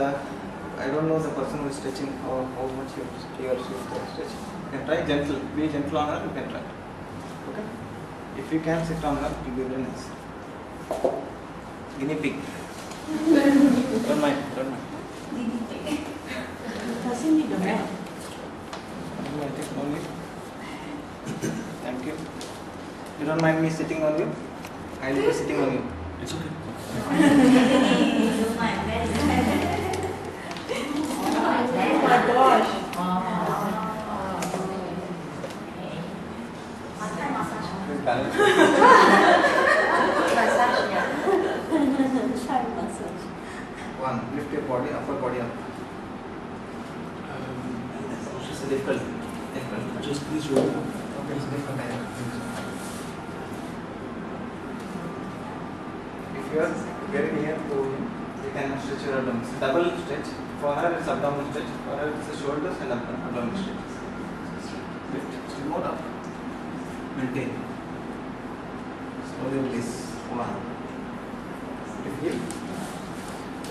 I don't know the person who is stretching how much he or she is stretching. You can try gentle. Be gentle on her. You can try. Okay. If you can sit on her, it will be very nice. Guinea pig. Don't mind. Doesn't need the map. Thank you. You don't mind me sitting on you? I will be sitting on you. It's okay. Oh my gosh. Please balance. One, lift your body, upper body up. It's difficult. Just please roll. Okay, it's difficult. If you are very near to him, you can stretch your abdomen. Double stretch. For her, it's abdominal stretch. For her, it's the shoulders and abdominal stretch. Lift. Still more up. Maintain. Slowly release. One.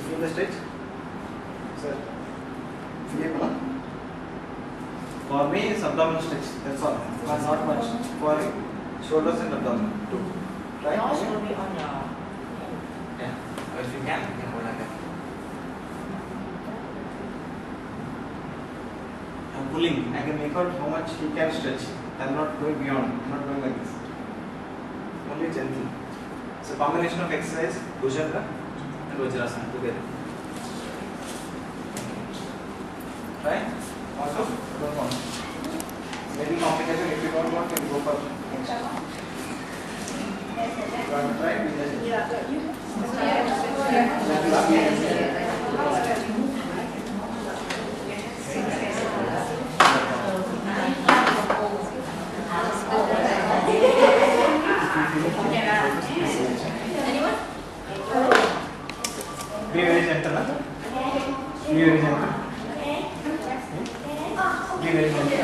Feel the stretch? Sir. Feel it? For me, it's abdominal stretch. That's all. But not much. For shoulders and abdomen. Two. Right? Now show me on your Yeah. If you can hold like that. I'm pulling. I can make out how much he can stretch. I'm not going beyond. I'm not going like this. Only gentle. It's a combination of exercise, Bhujanga and Vajrasana together. Right? Also, don't want. Maybe complication. If you don't want, you can go for next. You want to try? Be very gentle. Be very gentle. Be very gentle.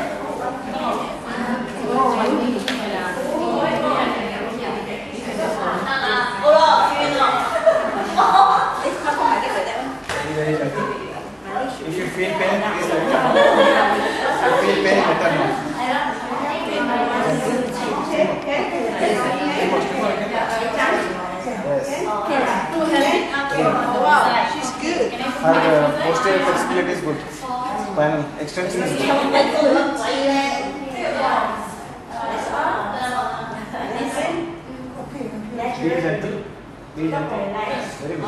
Be very gentle. If you feel pain, please let me know. If you feel pain, let me know. wow, she's good. Her posterior flexibility is good. Spinal extension is good. Be gentle. Be gentle. Yes, very good.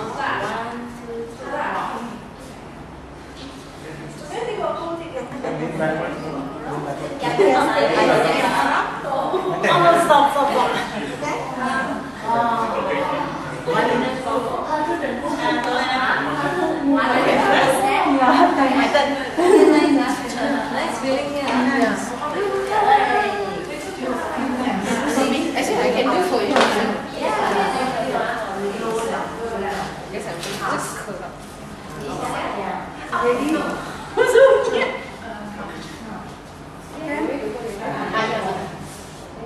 Lean backward. Lean backward. Stop. Nice feeling here. Actually, I can do for you. Guess I'm just curl up. Ready?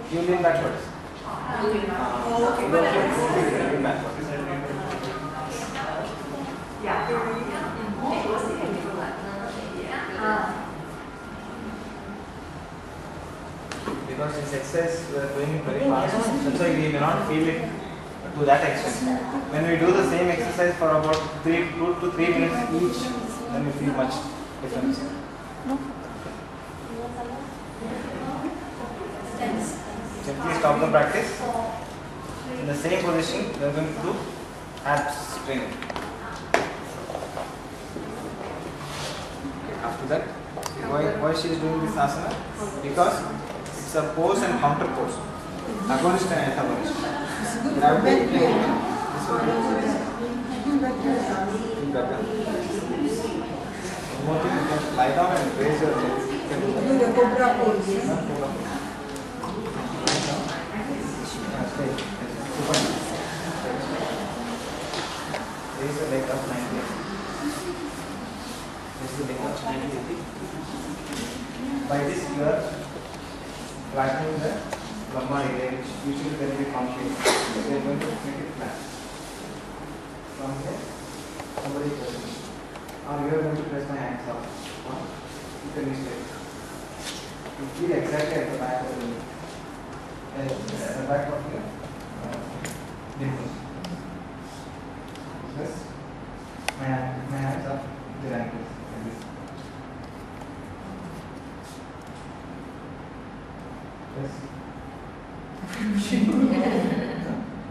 You lean backwards. Lean backwards. Because this exercise we are doing it very fast, that's why we may not feel it to that extent. When we do the same exercise for about 2 to 3 minutes each, then we feel much difference. Gently stop the practice. In the same position, we are going to do abs training. After that, why she is doing this asana? Because it's a pose and counter pose. Agonist and antagonist. Gravity playing. This will be better. One more thing, you can lie down and raise your legs. You can do that. Do the cobra pose. Raise the leg up 90. Raise the leg up 90. By this you are flattening the lumbar area, which usually there will be conflict. So we are going to make it flat. From here, somebody press me. Or you are going to press my hands up. You can straight. You feel exactly at the back of the knee. At the back of your nipples. Yes. My hands up the ankles like this. Yes.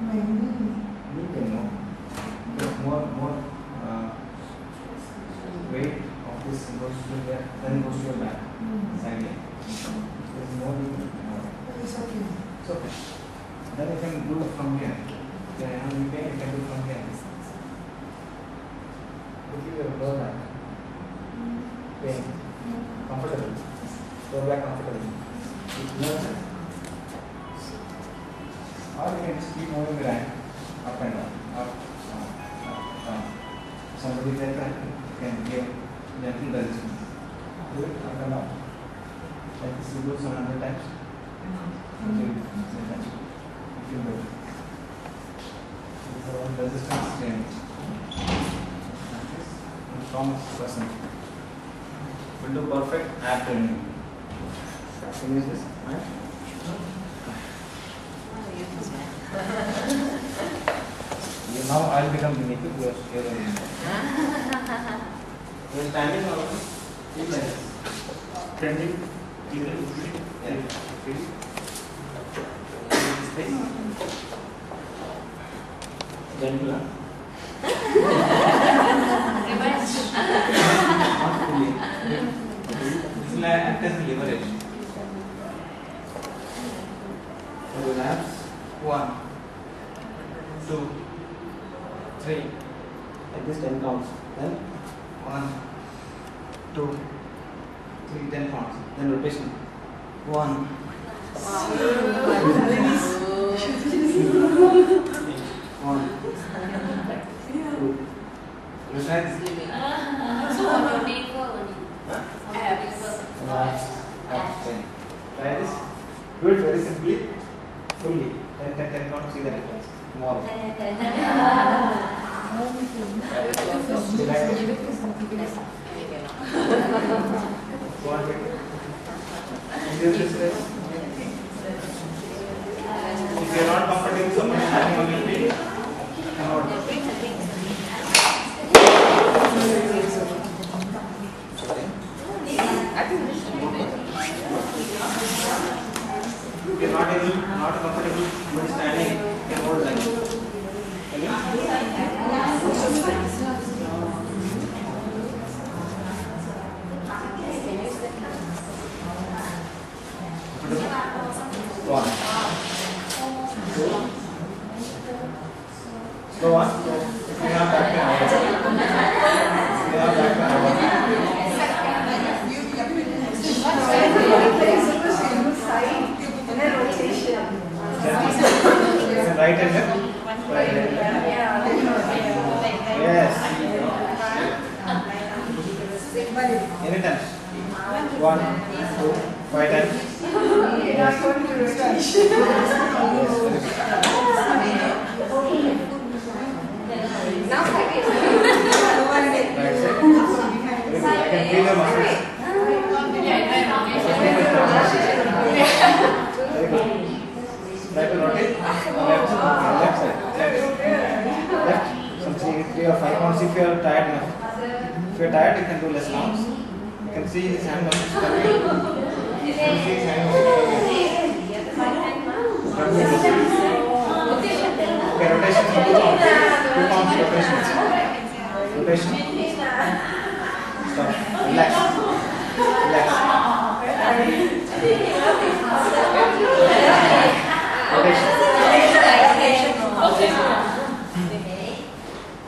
My knee. Knee pain. goes to here, then goes to your back. Side here. There is no need. It's okay. It's okay. Then you can do from here. If you are having pain, you can do from here. Look at your lower back. Pain. Comfortable. Lower back comfortable. With no sense. Or you can just keep moving the hand up and down. Up, down. Somebody there can give gentle resistance. Do it up and down. Like this, you do some 100 times. Until you feel good. This is our resistance training. Practice and strong person. Will do perfect ab training. Finish this, right? Now I'll become unique. You are standing or Trending. yeah. Gentle. Not fully. This will act as leverage. So relax. 1, 2, 3. Like this 10 counts. Then 1, 2, 3, 10 counts. Then rotation. 1. 1, 2. You try this. Relax. Up, 10. Try this. Do it very simply. Fully. 10 counts. See the difference. Tomorrow. Go on, take it. This way. If you are not comfortable, someone standing on your feet, come out. If you are not able, not comfortable, when standing, you can hold like this. One. Two. Slow one. If you have back pain, if you have back right and left. Right and left. Yes. Anytime. 1, 2, 5 times. Yes. I can feel the muscles. Very good. Try to rotate. Left side. Left. Some 3 or 5 counts if you are tired enough. If you are tired, you can do less counts. You can see his hand muscles coming. You can see his hand muscles coming. Okay, rotation. 2 counts rotations. Rotation. Stop. Relax.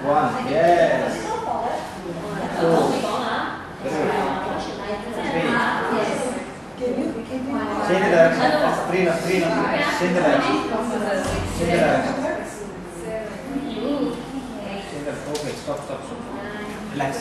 One, yes. 2, 3. Change the direction. 3 now. Change the direction. Okay, stop. Relax.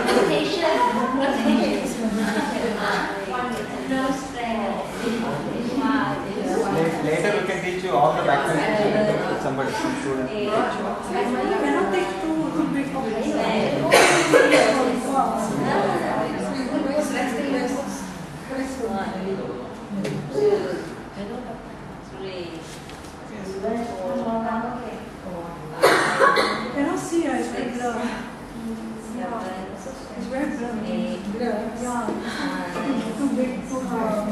Rotation. somebody, some student. You cannot take too big of You cannot see, it's very blur. It's very blur. Yeah. Too big, too hard.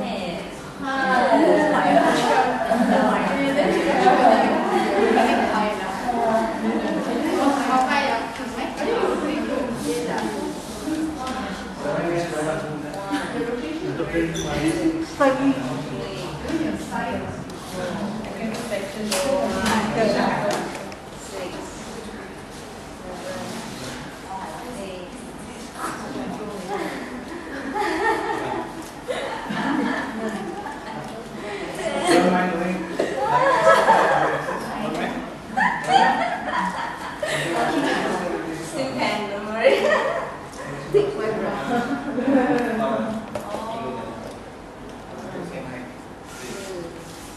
Don't mind doing Still can, don't worry. Take my breath.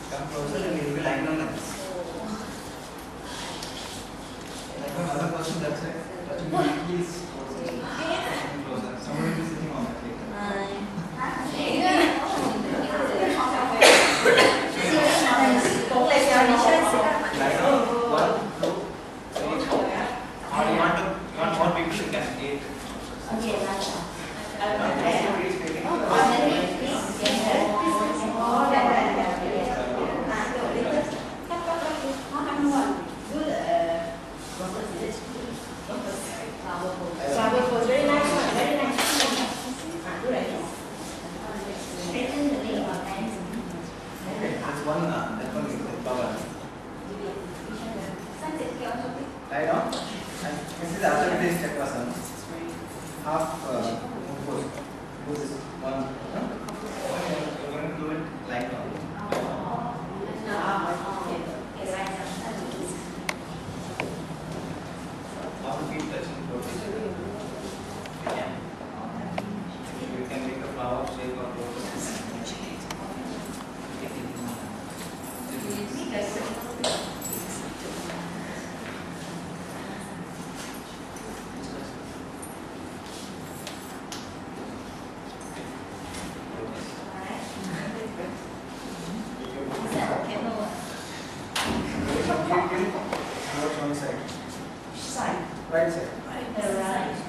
Come closer and we'll be lying down like this. Like another person that's it. Touching my heels closer. Someone will be sitting on that leg. Lie down. 1, 2, 3, 4. Or you want more people, you can 8. Very nice one, very nice. That's one is power. Lie down. And this is Ashtanga Chakrasana. Half pose. Pose is one. You're going to do it like down. Half the feet touching lotus. You can make a flower shape or lotus. Right side.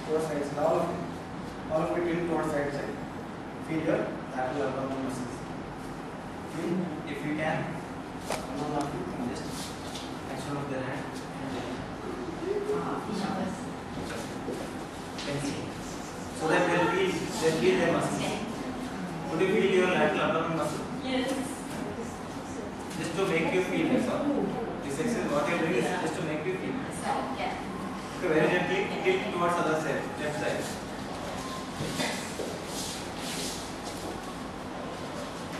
Towards right side. All of it in towards right side. Feel your lateral abdominal muscles. Feel, if you can, one of you can just action of their hand and pencil. So that they'll feel their muscles. Would you feel your lateral abdominal muscle? Yes. Just to make you feel, that's all. This exercise, what you're doing is just to make you feel. Yeah. Okay, very gently tilt towards other side, left side.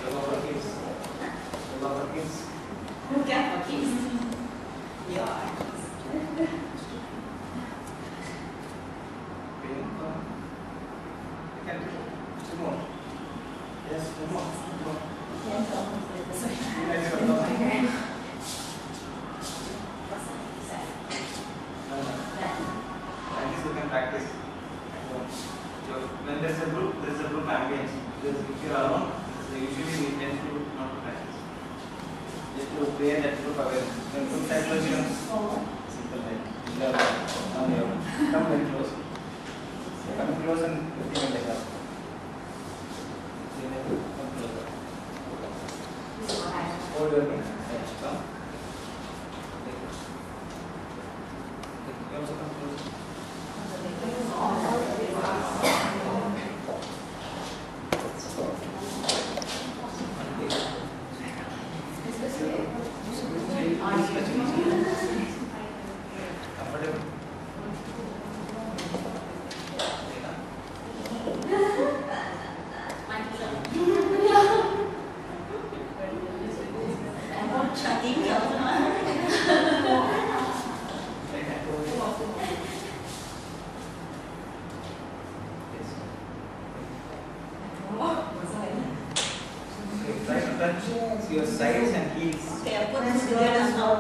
Lower for kids. Lower for kids. Okay, okay. Yeah. Pain. You can do two more. Yes, two more. Two more. Like this you can practice at home. So when there's a group ambience. Because if you're alone, usually we tend to not practice. Just to create that group awareness. When group psychology comes, simple like come very close. Come close and looking at the glass. Come closer. Hold your knee. Come. You also come closer. Comfortable. Try to touch your sides and heels. Okay, I put this together now.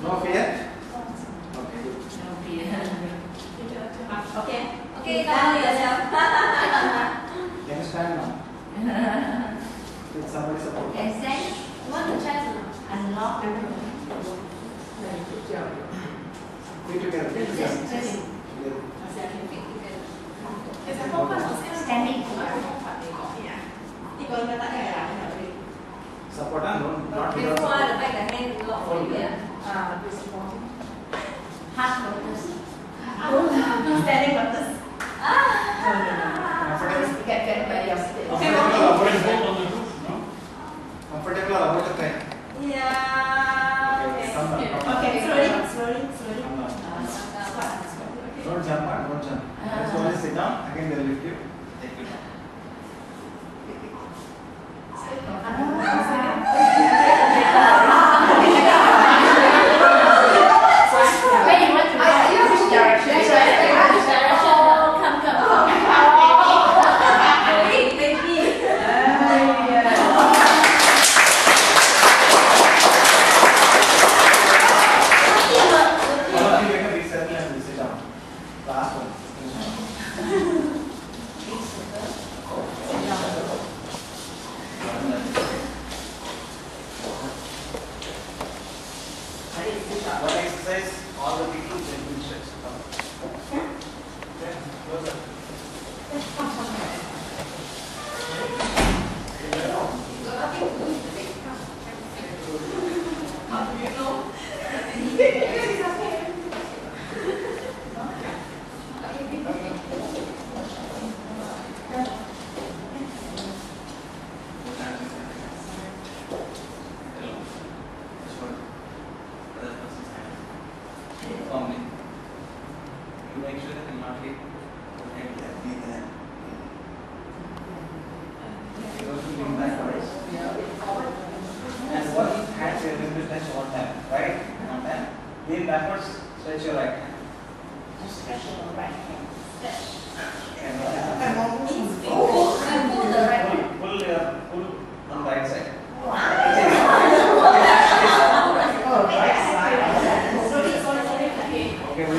No fear? Okay, good. Okay, cover yourself. Can you stand now? With somebody support. Yes, then you want to try to unlock the room. Feet together. Feet together. Just Together. standing. Support and not Before without the support. back, the hand lock over here. Half lotus. Standing lotus. Comfortable. Get by yourself. Hold on the roof, no? Comfortable or about to cry? Yeah. Okay, come down. Okay, slowly. Come down. Don't jump, don't jump. Just only sit down. Again, they'll lift you. Take you down. When you want to go, which direction? Which direction? Oh, come. Baby. All of you make a big circle and we sit down. Last one. One exercise, all the people will stretch. Okay, closer. Firmly. You make sure that you not hit your head there, knee there. You also lean backwards. And one hand you are going to touch one time, right? One time. Lean backwards, stretch your right hand. Stretch your right hand. Stretch. And what is it? Pull the right hand. Pull on the right side. Okay, we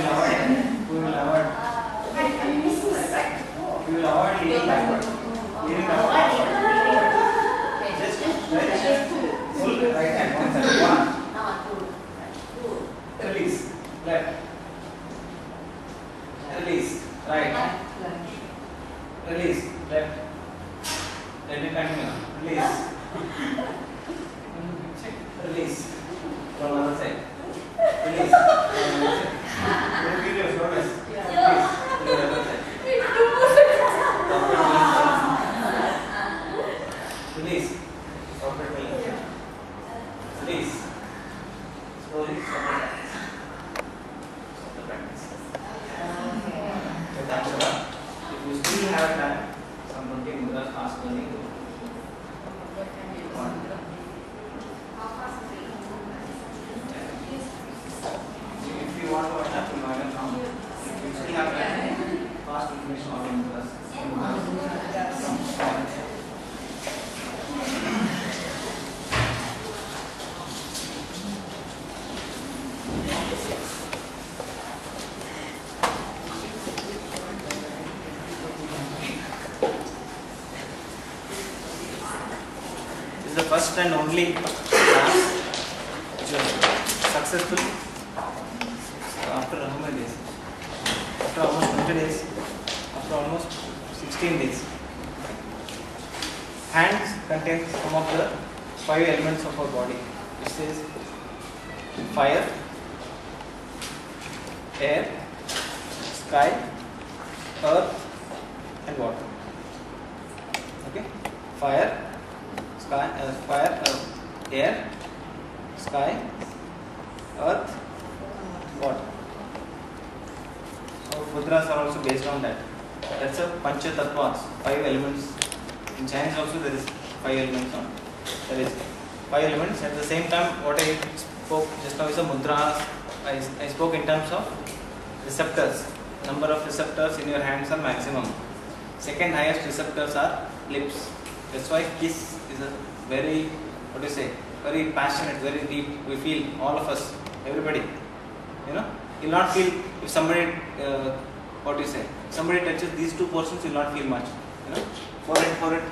will avoid leaning backward. Leaning backward. Just stretch. Pull right hand one side. One. Release. Left. Release. Right. Release. Left. Let it continue. Release. Release. From other side. Release. From other side. Then give your shoulders. Release. To the other side. Release. Properly. Release. Slowly stop the practice. So that's enough. If you still have time, some 20 mudras fast learning. If you want to adapt to learn now, if you still have time, fast finish all the mudras. This is the first and only class which was successful after how many days? After almost 20 days, after almost 16 days. Hands contains some of the 5 elements of our body, which is fire, air, sky, earth and water. Okay? Fire, air, sky, earth, water. So mudras are also based on that. That's a Pancha Tattvas, 5 elements. In Chinese also there is 5 elements. No? There is 5 elements. At the same time, what I spoke just now is a mudras. I spoke in terms of receptors. Number of receptors in your hands are maximum. Second highest receptors are lips. That's why kiss is a very, very passionate, very deep. We feel, all of us, Everybody, you know, you'll not feel if somebody, what do you say? Somebody touches these two portions, you'll not feel much. You know, forehead,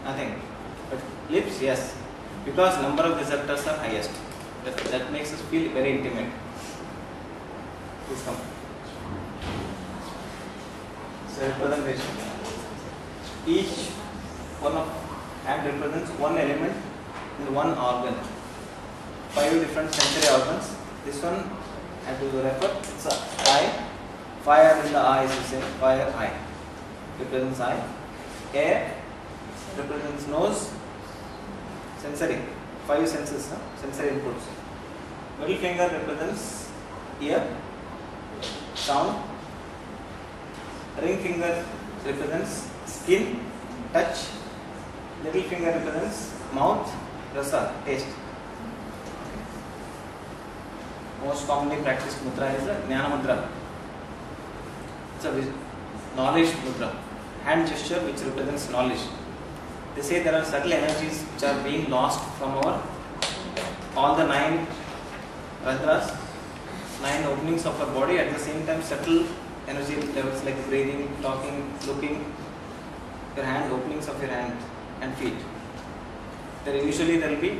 nothing. But lips, yes, because number of receptors are highest. That makes us feel very intimate. Please come. So representation. Each one of hand represents one element in one organ. 5 different sensory organs. This one I have to refer. It's a eye. Fire in the eye is the same. Fire, eye. Represents eye. Air represents nose. Sensory. 5 senses, sensory inputs. Middle finger represents ear. Sound. Ring finger represents skin, touch. Little finger represents mouth, rasa, taste. Most commonly practiced mudra is a Jnana Mudra. It's a knowledge mudra. Hand gesture which represents knowledge. They say there are subtle energies which are being lost from our all the 9 randras, 9 openings of our body. At the same time, subtle energy levels like breathing, talking, looking, your hand, openings of your hand and feet. There will be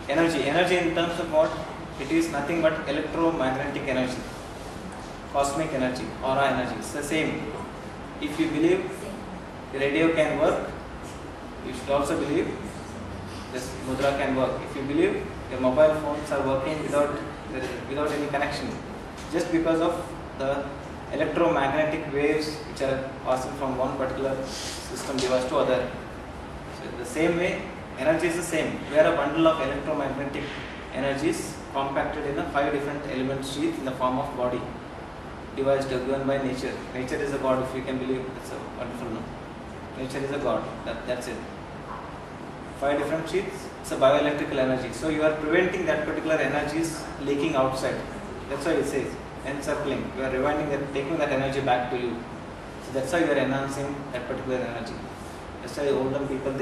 energy. Energy in terms of what? It is nothing but electromagnetic energy, cosmic energy, aura energy. It's the same. If you believe the radio can work, you should also believe this mudra can work. If you believe your mobile phones are working without any connection, just because of the electromagnetic waves which are passing from one particular system device to other. So the same way, energy is the same. We are a bundle of electromagnetic energies compacted in a 5 different element sheath in the form of body, devised, given by nature. Nature is a god, if you can believe. It's a wonderful no. Nature is a god. That's it. 5 different sheaths. It's a bioelectrical energy. So you are preventing that particular energies leaking outside. That's why it says encircling. You are rewinding that, taking that energy back to you. So that's how you are enhancing that particular energy. That's why older people,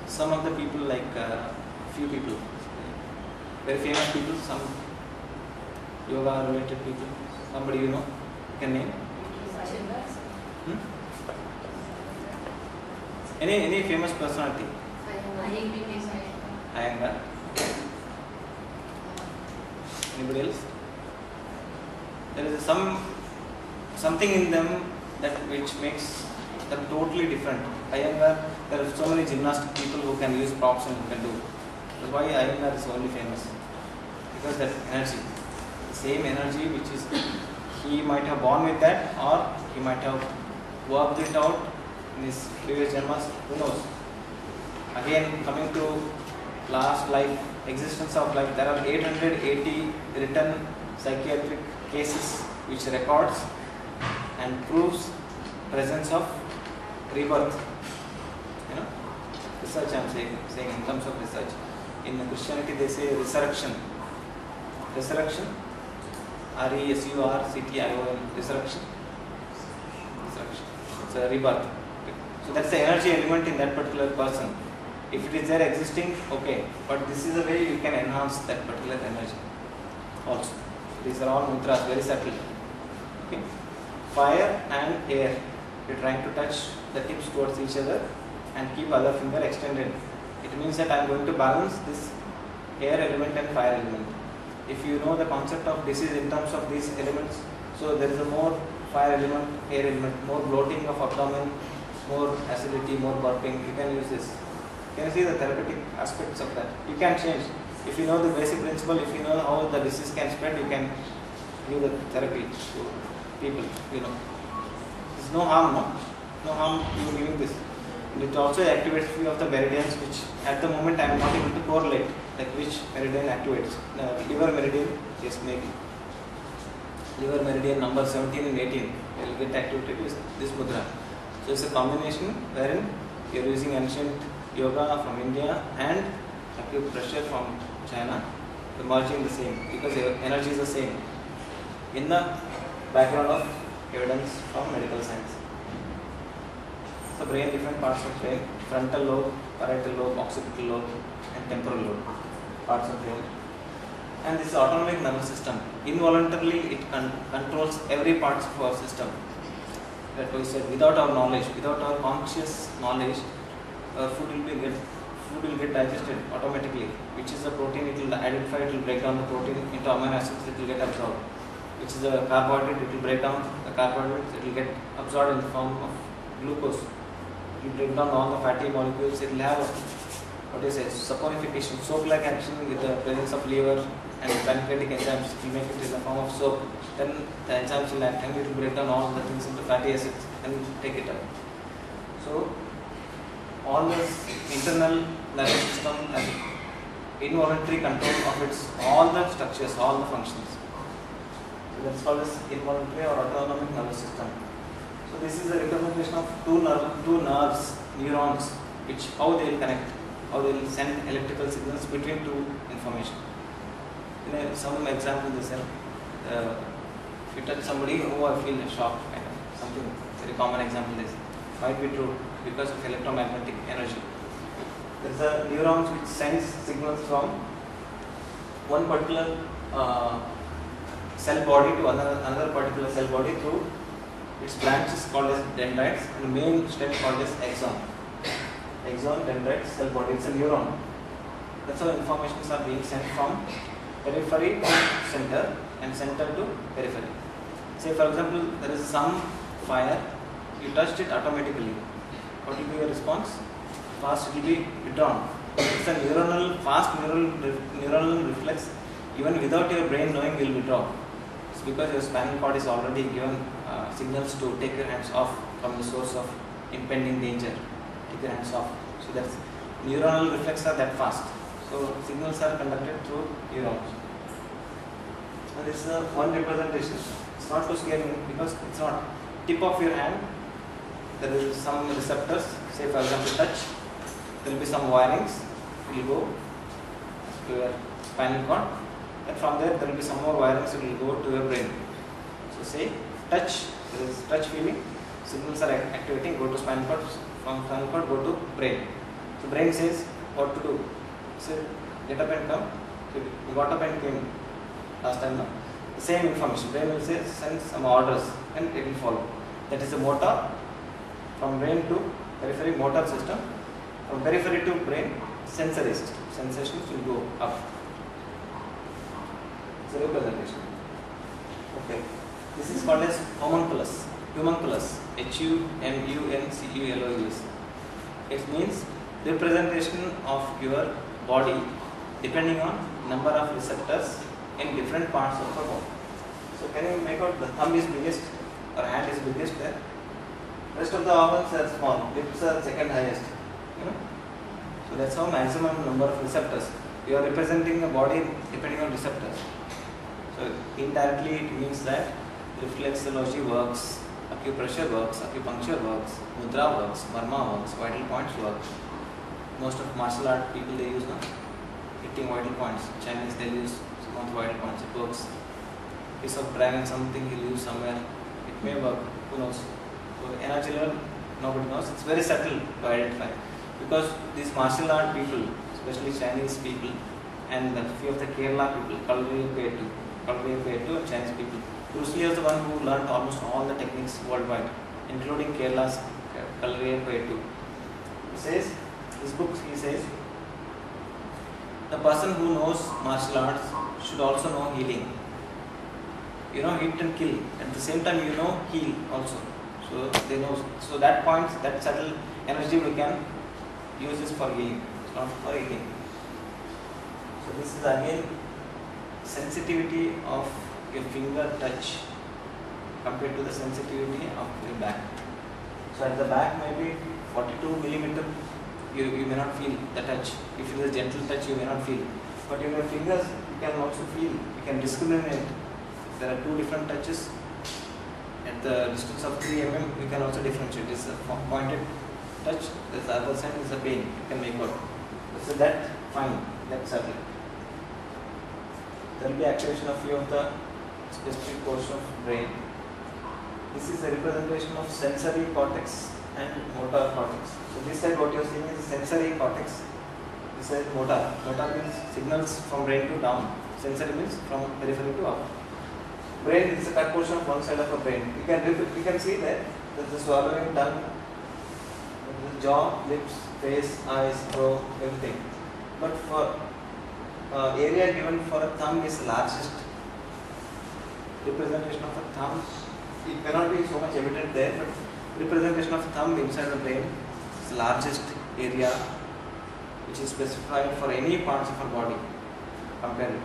some of the people, like few people, very famous people, some yoga related people, somebody you know, you can name. Any famous personality? Iyengar. Anybody else? There is something in them that which makes them totally different. Iyengar, there are so many gymnastic people who can use props and who can do. That's why Iyengar is only famous. Because that energy, the same energy which is, he might have born with that, or he might have worked it out in his previous janmas, who knows. Again, coming to last life, existence of life, there are 880 written psychiatric cases which records and proves presence of rebirth. You know, research I am saying in terms of research. In Christianity they say resurrection. Resurrection, R-E-S-U-R-C-T-I-O-N, resurrection. It's a rebirth. So that's the energy element in that particular person. If it is there existing, okay, but this is a way you can enhance that particular energy also. These are all mudras, very subtle. Okay. Fire and air. You're trying to touch the tips towards each other and keep other finger extended. It means that I am going to balance this air element and fire element. If you know the concept of disease in terms of these elements, so there is a more fire element, air element, more bloating of abdomen, more acidity, more burping. You can use this. You can see the therapeutic aspects of that. You can change. If you know the basic principle, if you know how the disease can spread, you can give the therapy to people, you know. There's no harm, no? No harm you giving this. And it also activates few of the meridians which at the moment I am not able to correlate, like which meridian activates. Liver meridian, yes, maybe. Liver meridian number 17 and 18 will get activated with this mudra. So it's a combination wherein you are using ancient yoga from India and acupressure from China, merging the same because the energy is the same in the background of evidence from medical science. So brain, different parts of brain, frontal lobe, parietal lobe, occipital lobe and temporal lobe, parts of brain. and this autonomic nervous system. Involuntarily, it controls every part of our system. That we said, without our knowledge, without our conscious knowledge, food will get digested automatically. Which is the protein, it will identify, it will break down the protein into amino acids, it will get absorbed. Which is the carbohydrate, it will break down the carbohydrates, it will get absorbed in the form of glucose. It will break down all the fatty molecules, it will have saponification, soap-like action with the presence of liver and pancreatic enzymes. It will make it in the form of soap. Then the enzymes will act and it will break down all the things into fatty acids and take it up. So all this internal nervous system has involuntary control of its all the structures, all the functions. So that's called as involuntary or autonomic nervous system. So this is a representation of two nerves, neurons, which how they will connect, how they will send electrical signals between two information. Some example they said, if you touch somebody, oh, I feel a shock, kind of something very common example is might be true because of electromagnetic energy. There is a neurons which sends signals from one particular cell body to another particular cell body through its branches called as dendrites and the main stem called as axon. Axon, dendrites, cell body, it's a neuron. That's how informations are being sent from periphery to center and center to periphery. Say for example, there is some fire, you touched it automatically. What will be your response? Fast it will be withdrawn. It's a fast neuronal reflex. Even without your brain knowing, will withdraw. It's because your spinal cord is already given signals to take your hands off from the source of impending danger. Take your hands off. So that's neuronal reflexes are that fast. So signals are conducted through neurons. And this is one representation. It's not too scary because it's not tip of your hand. There is some receptors. Say for example touch. There will be some wirings. It will go to your spinal cord. And from there will be some more wirings. It will go to your brain. So say touch. There is touch feeling. Signals are activating. Go to spinal cord. From spinal cord go to brain. So brain says what to do. So get up and come. So you got up and came last time now. The same information. Brain will say send some orders and it will follow. That is the motor. From brain to periphery, motor system. From periphery to brain, sensorist. Sensations will go up. It's a representation. Okay. This is called as homunculus. Homunculus. Humunculus. It means representation of your body depending on number of receptors in different parts of the body. So can you make out the thumb is biggest or hand is biggest there? Rest of the organs are small. Lips are second highest. So that's how maximum number of receptors. You are representing the body depending on receptors. So indirectly it means that reflexology works, acupressure works, acupuncture works, mudra works, marma works, vital points work. Most of martial art people they use hitting vital points. Chinese they use some of the vital points. It works. Piece of dragon something he'll use somewhere. It may work. Who knows? So energy level nobody knows. It's very subtle to identify because these martial art people, especially Chinese people, and a few of the Kerala people, Kalviyapettu and Chinese people. Bruce Lee was the one who learned almost all the techniques worldwide, including Kerala's Kalviyapettu. He says, his books, he says, the person who knows martial arts should also know healing. You know, hit and kill. At the same time, you know, heal also. So they know. So that point, that subtle energy we can use this for healing. It's not for healing. So this is again sensitivity of your finger touch compared to the sensitivity of your back. So at the back maybe 42 millimeter, you may not feel the touch. If it is a gentle touch, you may not feel. But in your fingers, you can also feel. You can discriminate. There are two different touches. At the distance of 3 mm, you can also differentiate. This is a pointed touch. The other side is a pain. You can make out. So that fine. That's subtle. There will be activation of few of the specific portion of brain. This is a representation of sensory cortex and motor cortex. So this side what you are seeing is sensory cortex. This is motor. Motor means signals from brain to down. Sensory means from periphery to upper. Brain is the cut portion of one side of a brain. You can see that the swallowing, tongue, the jaw, lips, face, eyes, throat, everything. But for area given for a thumb is largest. Representation of a thumb, it cannot be so much evident there, but representation of thumb inside the brain is the largest area which is specified for any parts of our body. Compared,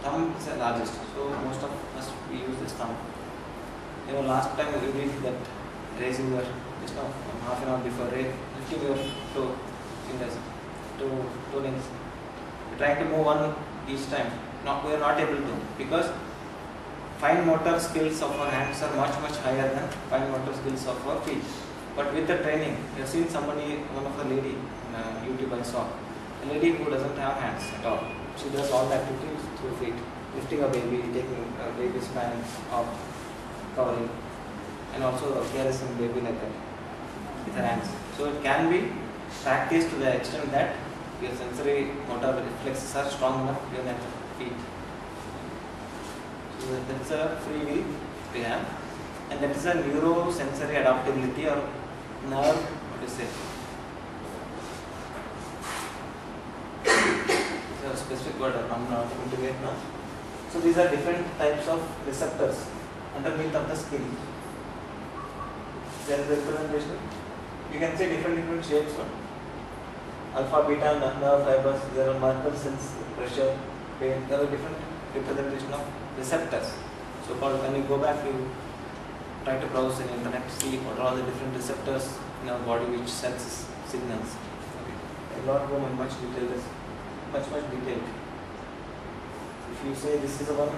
thumb is the largest, so most of us we use this thumb. Last time we did that raising your just now half an hour before, lifting your toe fingers, toe nails. We're trying to move one each time. Now we are not able to, because fine motor skills of our hands are much higher than fine motor skills of our feet. But with the training, you have seen somebody, one of a lady on YouTube I saw, a lady who doesn't have hands at all. She does all the activities through feet, lifting a baby, taking a baby's pants off, covering, and also caressing baby like that with her hands. So it can be practiced to the extent that your sensory motor reflexes are strong enough even at the feet. So that's a free will we have, and that is a neurosensory adaptability or nerve, what do you say? It's a specific word I'm not able to get now. So these are different types of receptors underneath of the skin. There is a representation. You can see different shapes. Alpha, beta, nerve fibers. There are multiple cells, pressure, pain. There are different representation of receptors. So called, when you go back, you try to browse in the internet, see what are all the different receptors in our body which sends signals. Okay. I will not go in much detail. This much detail. If you say this is the one.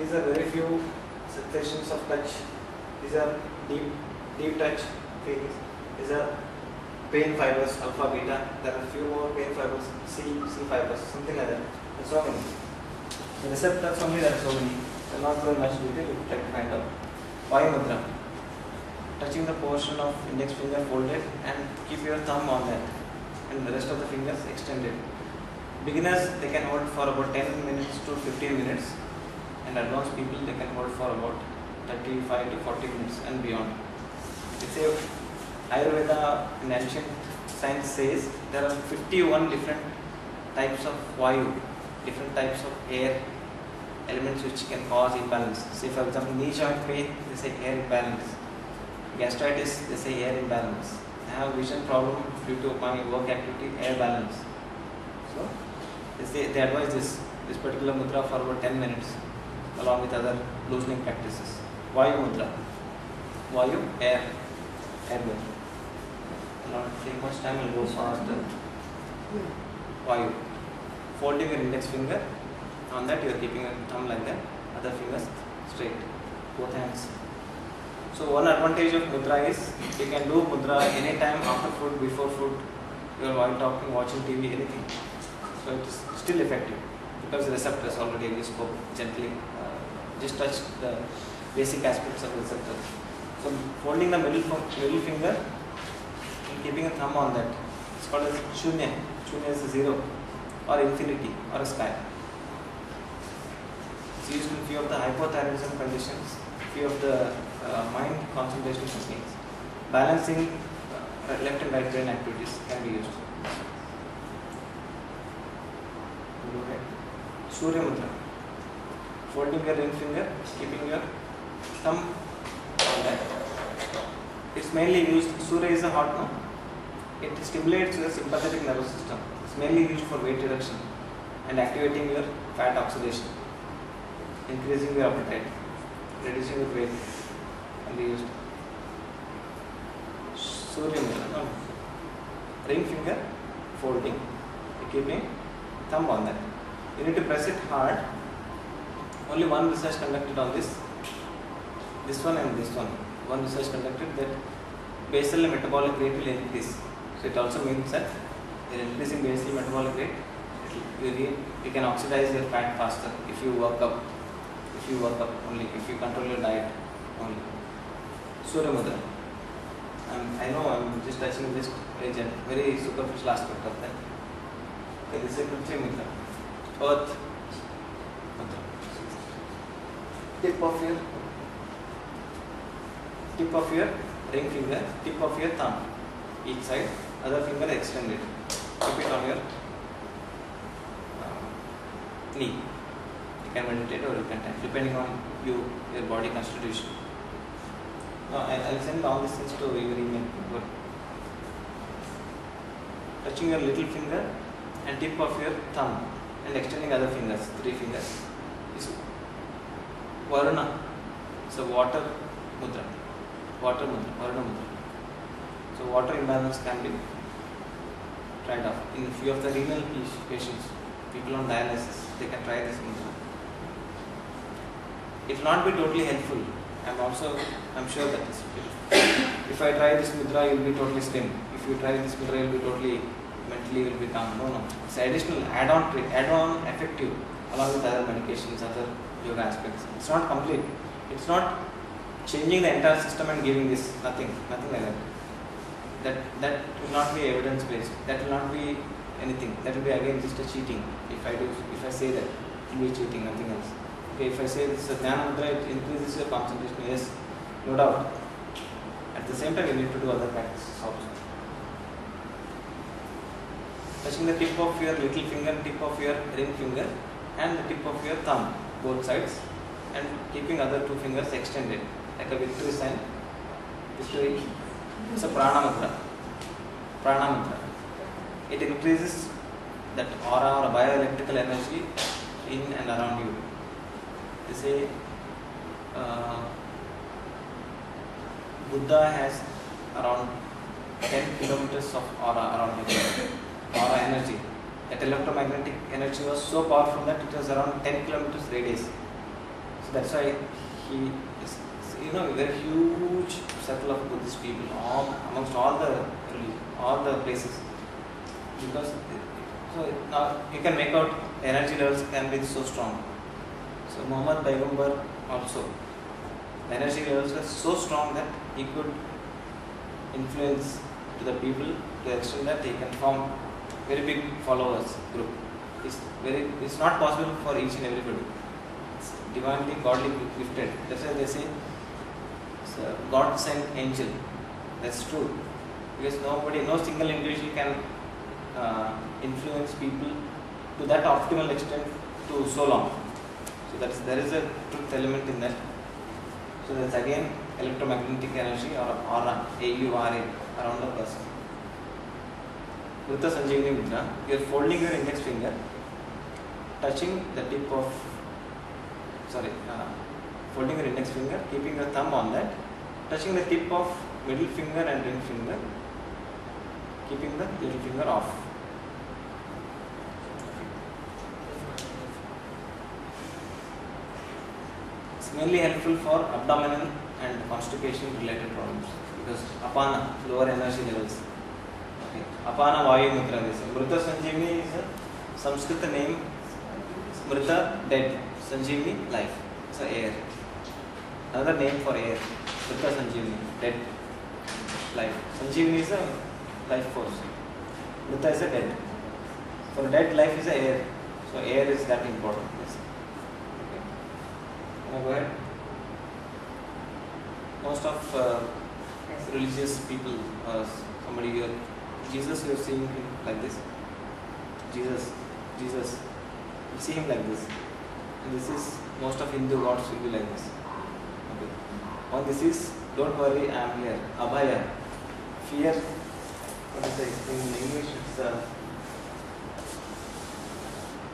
These are very few sensations of touch. These are deep touch feelings. These are pain fibers, alpha, beta. There are few more pain fibers, C fibers, something like that. There are so many. The receptors only, there are so many. I will not go in much detail, you try to find out. Vayu mudra. Touching the portion of index finger folded and keep your thumb on that, and the rest of the fingers extended. Beginners, they can hold for about 10 minutes to 15 minutes, and advanced people, they can hold for about 35 to 40 minutes and beyond. It's a Ayurveda in ancient science says there are 51 different types of vayu, different types of air elements which can cause imbalance. Say for example, knee joint pain, they say air imbalance. Gastritis, they say air imbalance. I have vision problem due to my work activity, air balance. So they advise this particular mudra for about 10 minutes along with other loosening practices. Vayu mudra. Vayu, air mudra. Will not take much time, will go faster. Vayu. Folding your index finger, on that you are keeping your thumb like that, other fingers straight, both hands. So one advantage of mudra is you can do mudra anytime, after food, before food, you are while talking, watching TV, anything. So it is still effective because the receptors already we spoke gently, just touch the basic aspects of the receptors. So folding the middle finger and keeping a thumb on that, it's called as shunya. Shunya is 0 or infinity or a sky. It's used in few of the hypothyroidism conditions, few of the mind concentration techniques. Balancing left and right brain activities can be used. Surya Mudra. Folding your ring finger, keeping your thumb on that. It's mainly used, Surya is a hot now. It stimulates your sympathetic nervous system. It's mainly used for weight reduction and activating your fat oxidation, increasing your appetite, reducing your weight, can be used. Surya Mudra. No. Ring finger, folding, keeping thumb on that. You need to press it hard. Only one research conducted on this one and this one. One research conducted that basal metabolic rate will increase. So it also means that in increasing basal metabolic rate, you can oxidize your fat faster if you work up. Only, if you control your diet only. Surya Mudra. I know I'm just touching this very superficial aspect of that. Okay, this is a Prithvi Mudra. Earth Mudra. Tip of your ring finger, tip of your thumb, each side, other finger extended. Keep it on your knee. You can meditate or you can touch, depending on your body constitution. Now I'll send all these things to your email. Good. Touching your little finger and tip of your thumb and extending other fingers, 3 fingers. Is Varuna. So water mudra. Varuna mudra. So water imbalance can be tried off. In few of the renal patients, people on dialysis, they can try this mudra. It will not be totally helpful. I'm sure that if I try this mudra, you will be totally slim. If you try this mudra, you will be totally mentally will be calm. No. It's additional add-on effective along with other medications, other yoga aspects. It's not complete. It's not changing the entire system and giving this, nothing like that. That will not be evidence based. That will not be anything. That will be again just a cheating. If I say that, it will be cheating, nothing else. Okay, if I say this is a Dhyana Mudra, it increases your concentration. Yes, no doubt. At the same time, you need to do other practices also. Touching the tip of your little finger, tip of your ring finger, and the tip of your thumb, both sides, and keeping other 2 fingers extended, like a victory sign. Victory. It's a Prana Mudra. It increases that aura or bioelectrical energy in and around you. They say Buddha has around 10 kilometers of aura around him. Aura energy. That electromagnetic energy was so powerful that it was around 10 kilometers radius. So that's why he is, a very huge circle of Buddhist people amongst all the places. Because so now you can make out energy levels can be so strong. So Muhammad Paygambar also, the energy levels were so strong that he could influence to the people to the extent that he can form very big followers group. It's not possible for each and everybody. It's divinely, godly gifted. That's why they say it's a God sent angel. That's true. Because no single individual can influence people to that optimal extent to so long. So there is a truth element in that. So that's again electromagnetic energy or aura, AURA around the person. Vritta Sanjeevani Mudra, you are folding your index finger, touching the tip of, folding your index finger, keeping your thumb on that, touching the tip of middle finger and ring finger, keeping the little finger off. It's mainly helpful for abdominal and constipation related problems because apana, lower energy levels. Okay. Apana Vayu Mudra. Mrita Sanjeevani is a Sanskrit name. Mrita, dead. Sanjeevani, life. It's a air. Another name for air. Mrita Sanjeevani, dead. Life. Sanjeevani is a life force. Mrita is a dead. For dead, life is a air. So air is that important. Yes. Okay. Now go ahead. Most of religious people, somebody here, Jesus, you are seeing him like this. Jesus, you see him like this. And this is, most of Hindu gods will be like this. Okay. One, this is, don't worry, I am here. Abhaya, fear. What is it? In English, it's a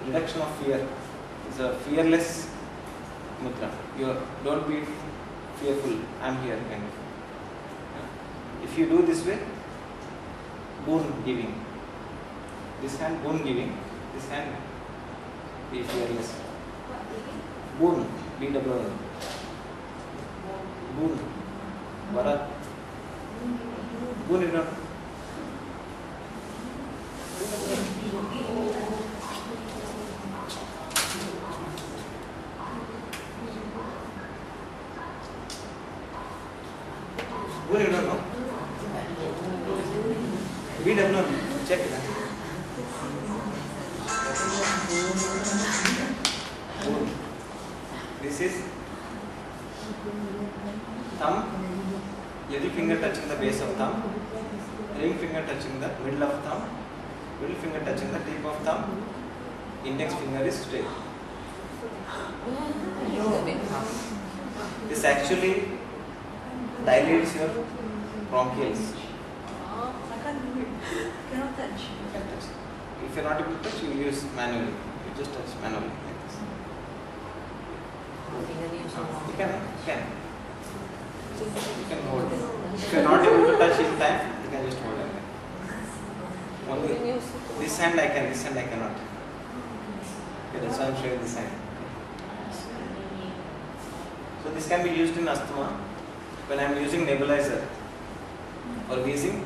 reduction of fear. It's a fearless mudra. Don't be fearful. I am here, kind of. If you do this way, boon giving. This hand, boon giving. This hand, be fearless. Boon, B-W-N. Boon. Bharat. Boon is not. Boon you don't know. TW, check it. This is thumb, little finger touching the base of thumb, ring finger touching the middle of thumb, middle finger touching the tip of thumb, index finger is straight. This actually dilates your bronchioles. I can't do it. Cannot touch. You can touch. If you are not able to touch, you use manually. You just touch manually like this. You can. You can hold. If you are not able to touch in time, you can just hold it. Only this hand I can, this hand I cannot. Okay, that's why I am showing this hand. So this can be used in asthma when I am using nebulizer or wheezing.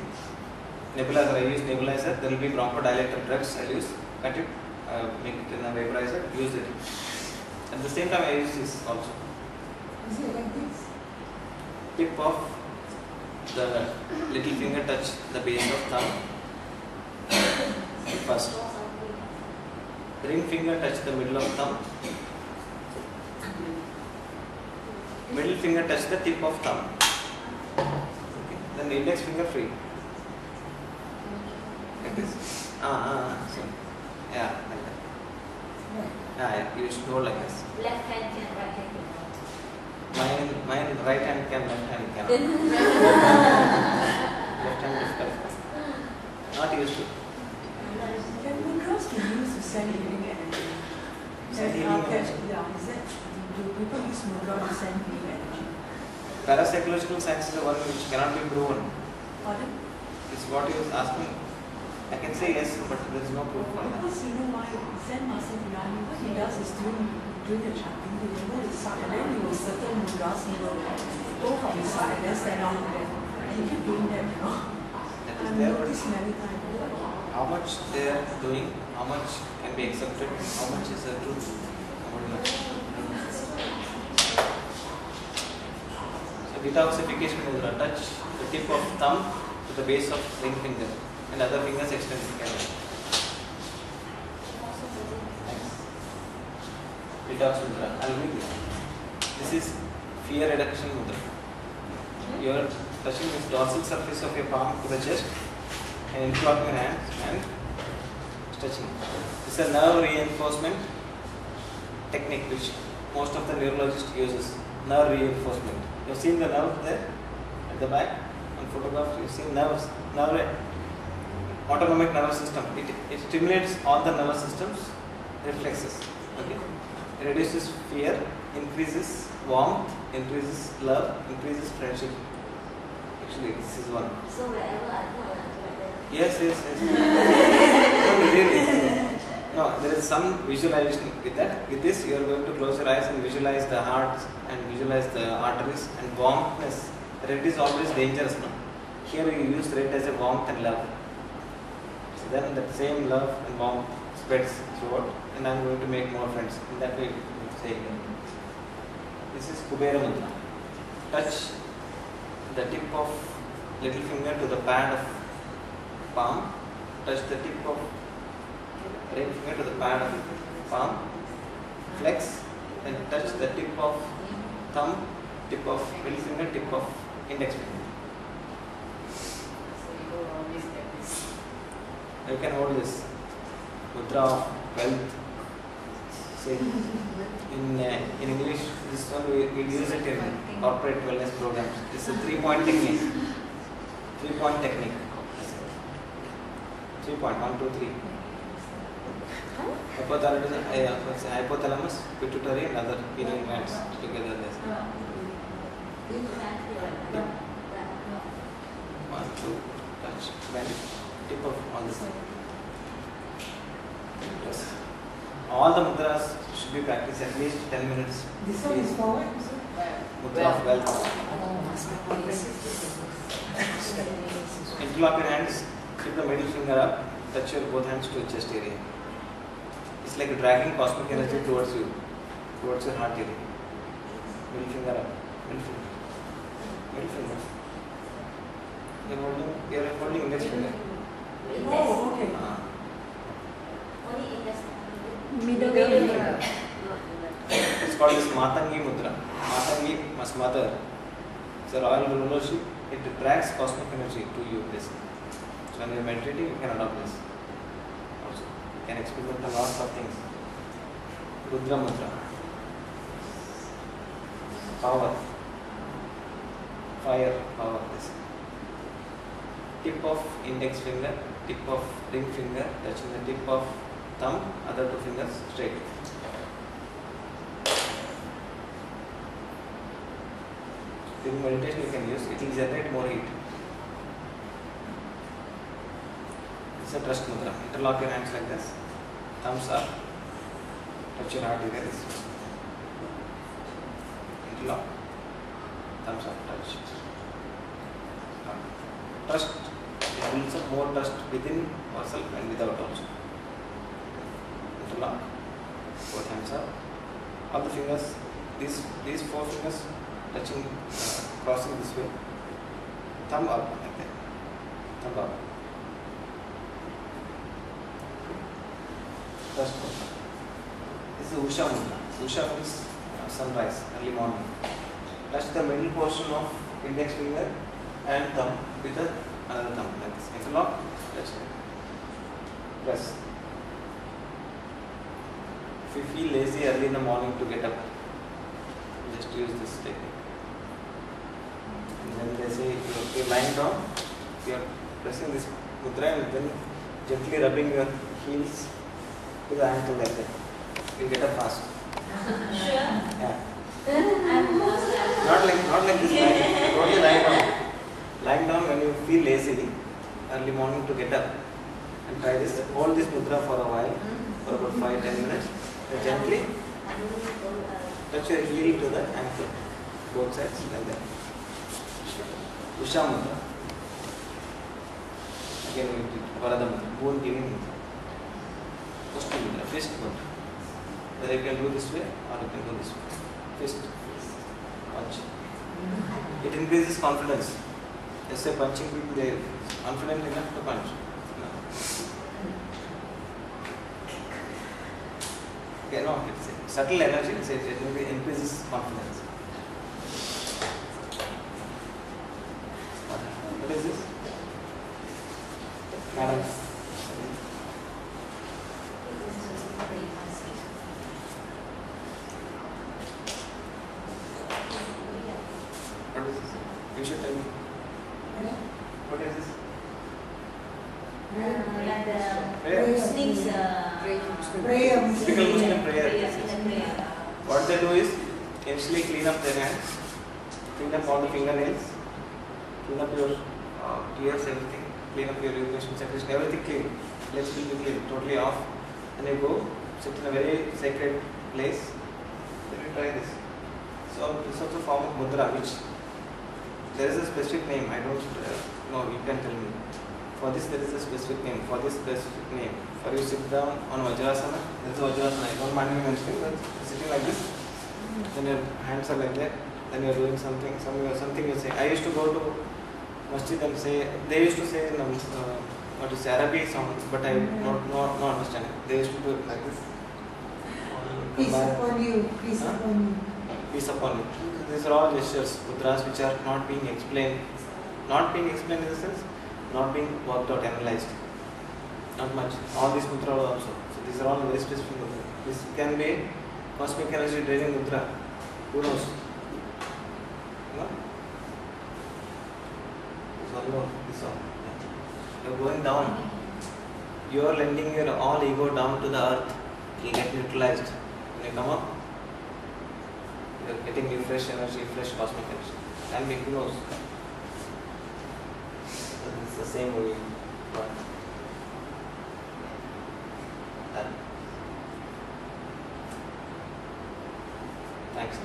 Nebulizer, I use nebulizer. There will be bronchodilator drugs I use. Cut it, make it in a vaporizer, use it. At the same time, I use this also. Is it like this? Tip of the little finger touch the base of thumb first. Ring finger touch the middle of thumb. Middle finger touch the tip of thumb. Okay. Then the index finger free. Like this. So, yeah, like that. Yeah, you should hold like this. Left hand and right hand. Mine right hand can, left hand cannot. Left hand difficult. Not used to. Can mudras be used to send healing energy? Send healing energy. Yeah, is that, do people use mudra to send healing energy? Parapsychological science is the one which cannot be proven. Pardon? It's what you are asking. I can say yes, but there is no proof for that. Because you know my Zen Master Virani, what he does is during the chanting, he will hold his side and then he will certain mudras, he will go from his side and then stand on there. And he keep doing that, you know. That is I've there, noticed but many times. how much they are doing, how much can be accepted, how much is the truth, nobody knows. So detoxification is to touch the tip of thumb to the base of ring finger and other fingers extend together. Detox mudra. I'll read it. This is fear reduction mudra. You are touching the dorsal surface of your palm to the chest and interlocking your hands and stretching. This is a nerve reinforcement technique which most of the neurologists uses. Nerve reinforcement. You have seen the nerve there at the back on photograph. You have seen nerves, autonomic nervous system. It stimulates all the nervous systems, reflexes. Okay. It reduces fear, increases warmth, increases love, increases friendship. Actually, this is one. So wherever I go, I do like that. Yes. No, really. No, there is some visualization with that. With this, you are going to close your eyes and visualize the heart and visualize the arteries and warmthness. Red is always dangerous, no? Here you use red as a warmth and love. So then that same love and warmth spreads throughout, and I am going to make more friends. In that way, saying that. This is Kubera Mudra. Touch the tip of little finger to the pad of palm. Touch the tip of ring finger to the pad of palm. Flex and touch the tip of thumb, tip of middle finger, tip of index finger. You can hold this mudra of wealth. Say in English, this one we use it in corporate wellness programs. This is a 3-point technique. 3-point technique. 3 point, 1, 2, 3. Hypothalamus, pituitary, and other pineal glands together. One, two, touch, bend, tip of on this. Yes. All the mudras should be practiced at least 10 minutes. This one is for what? Mudra of wealth. Interlock your hands, keep the middle finger up, touch your both hands to your chest area. It's like dragging cosmic energy towards you, towards your heart area. Middle finger up, middle finger. Middle finger. You are holding index finger. Oh, okay. Only in the Middle finger. It's called this Matangi Mudra. Matangi means mother. It's a royal rulership. It attracts cosmic energy to you, basically. So when you're meditating, you can adopt this. Also, you can experiment a lot of things. Rudra Mudra. Power. Fire, power. This. Tip of index finger, tip of ring finger, touching the tip of thumb, other two fingers straight. During meditation you can use, it will generate more heat. It's a trust mudra. Interlock your hands like this. Thumbs up. Touch your heart here. Interlock. Thumbs up. Touch. Trust. It builds up more trust within yourself and without also. Interlock. Both hands up. All the fingers. These four fingers touching, crossing this way. Thumb up like that. Thumb up. Trust mudra. This is Usha mudra. Usha means sunrise, early morning. Touch the middle portion of index finger and thumb with another thumb like this. Interlock. Touch it. Press. If you feel lazy early in the morning to get up, just use this technique. And then they say you're lying down, you're pressing this mudra and then gently rubbing your heels to the ankle like that. You'll get up fast. Sure. Yeah. I'm Not like this lying. Totally lying down. Lying down when you feel lazy early morning to get up. And try this. Hold this mudra for a while, for about 5-10 minutes. And gently touch your heel to the ankle, both sides like that. Usha mudra. Again we do Varada mudra, boon giving mudra. Pushti mudra, fist mudra. Whether you can do this way or you can do this way. Fist, punch. It increases confidence. Just say punching people, they are confident enough to punch. No. Okay, no, it's a subtle energy, it increases confidence. What is this? Madam. What is this? You should tell me. What is this? like the Prayer. Muslims Prayer. Typical Muslim prayer. prayer. What they do is initially clean up their hands, clean up all the fingernails, clean up your tears, everything, clean up your urination secretion, everything clean. Let's be clean, totally off. And you go sit in a very sacred place. Then you try this. So this is also a form of mudra, which there is a specific name. I don't know. You can tell me. For this there is a specific name. For this specific name. For you sit down on Vajrasana. There is a Vajrasana. I don't mind me mentioning, but sitting like this. Then your hands are like that. Then you are doing something. Something you say. I used to go to masjid and say. They used to say in what is Arabic sound, but I not understand it. They used to do it like this. Peace upon you. Peace Huh? upon you. Peace upon you. These are all gestures, mudras which are not being explained. Not being explained in the sense, not being worked out, analyzed. Not much. All these mudras also. So these are all very specific mudras. This can be cosmic energy draining mudra. Who knows? No? This one more. This one. You are going down. You are lending your all ego down to the earth. It will get neutralized. When you come up, you are getting new fresh energy, fresh cosmic energy. Can be, who knows? So this is the same way. Done. Thanks.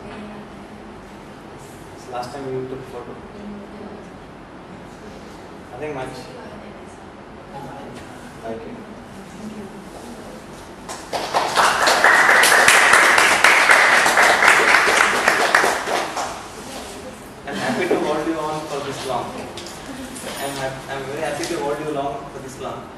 It's last time you took photo. Nothing much. Thank you. I'm happy to hold you on for this long. I'm very happy to hold you along for this long.